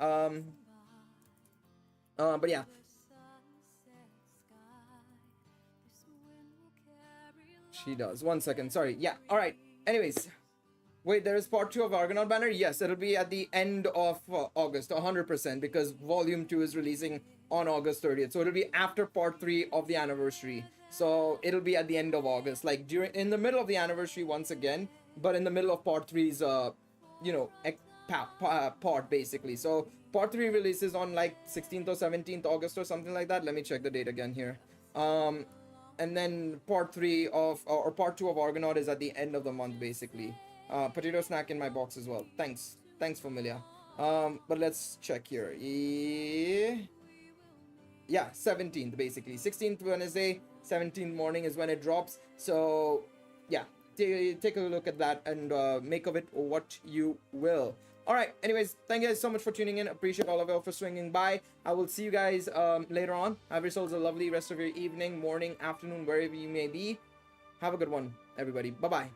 But yeah. She does. 1 second. Sorry. Yeah. All right. Anyways. Wait, there is part 2 of Argonaut banner? Yes, it'll be at the end of August, 100%, because volume 2 is releasing on August 30th. So it'll be after part 3 of the anniversary. So it'll be at the end of August, like in the middle of the anniversary once again, but in the middle of part 3's, you know, part basically. So part 3 releases on like 16th or 17th August or something like that. Let me check the date again here. And then part 3 of or part 2 of Argonaut is at the end of the month, basically. Potato snack in my box as well. Thanks, Familia. But let's check here. Yeah, 17th basically. 16th Wednesday, 17th morning is when it drops. So yeah, take a look at that and make of it what you will. All right, anyways, thank you guys so much for tuning in. Appreciate all of you for swinging by. I will see you guys later on. Have yourselves a lovely rest of your evening, morning, afternoon, wherever you may be. Have a good one, everybody. Bye bye.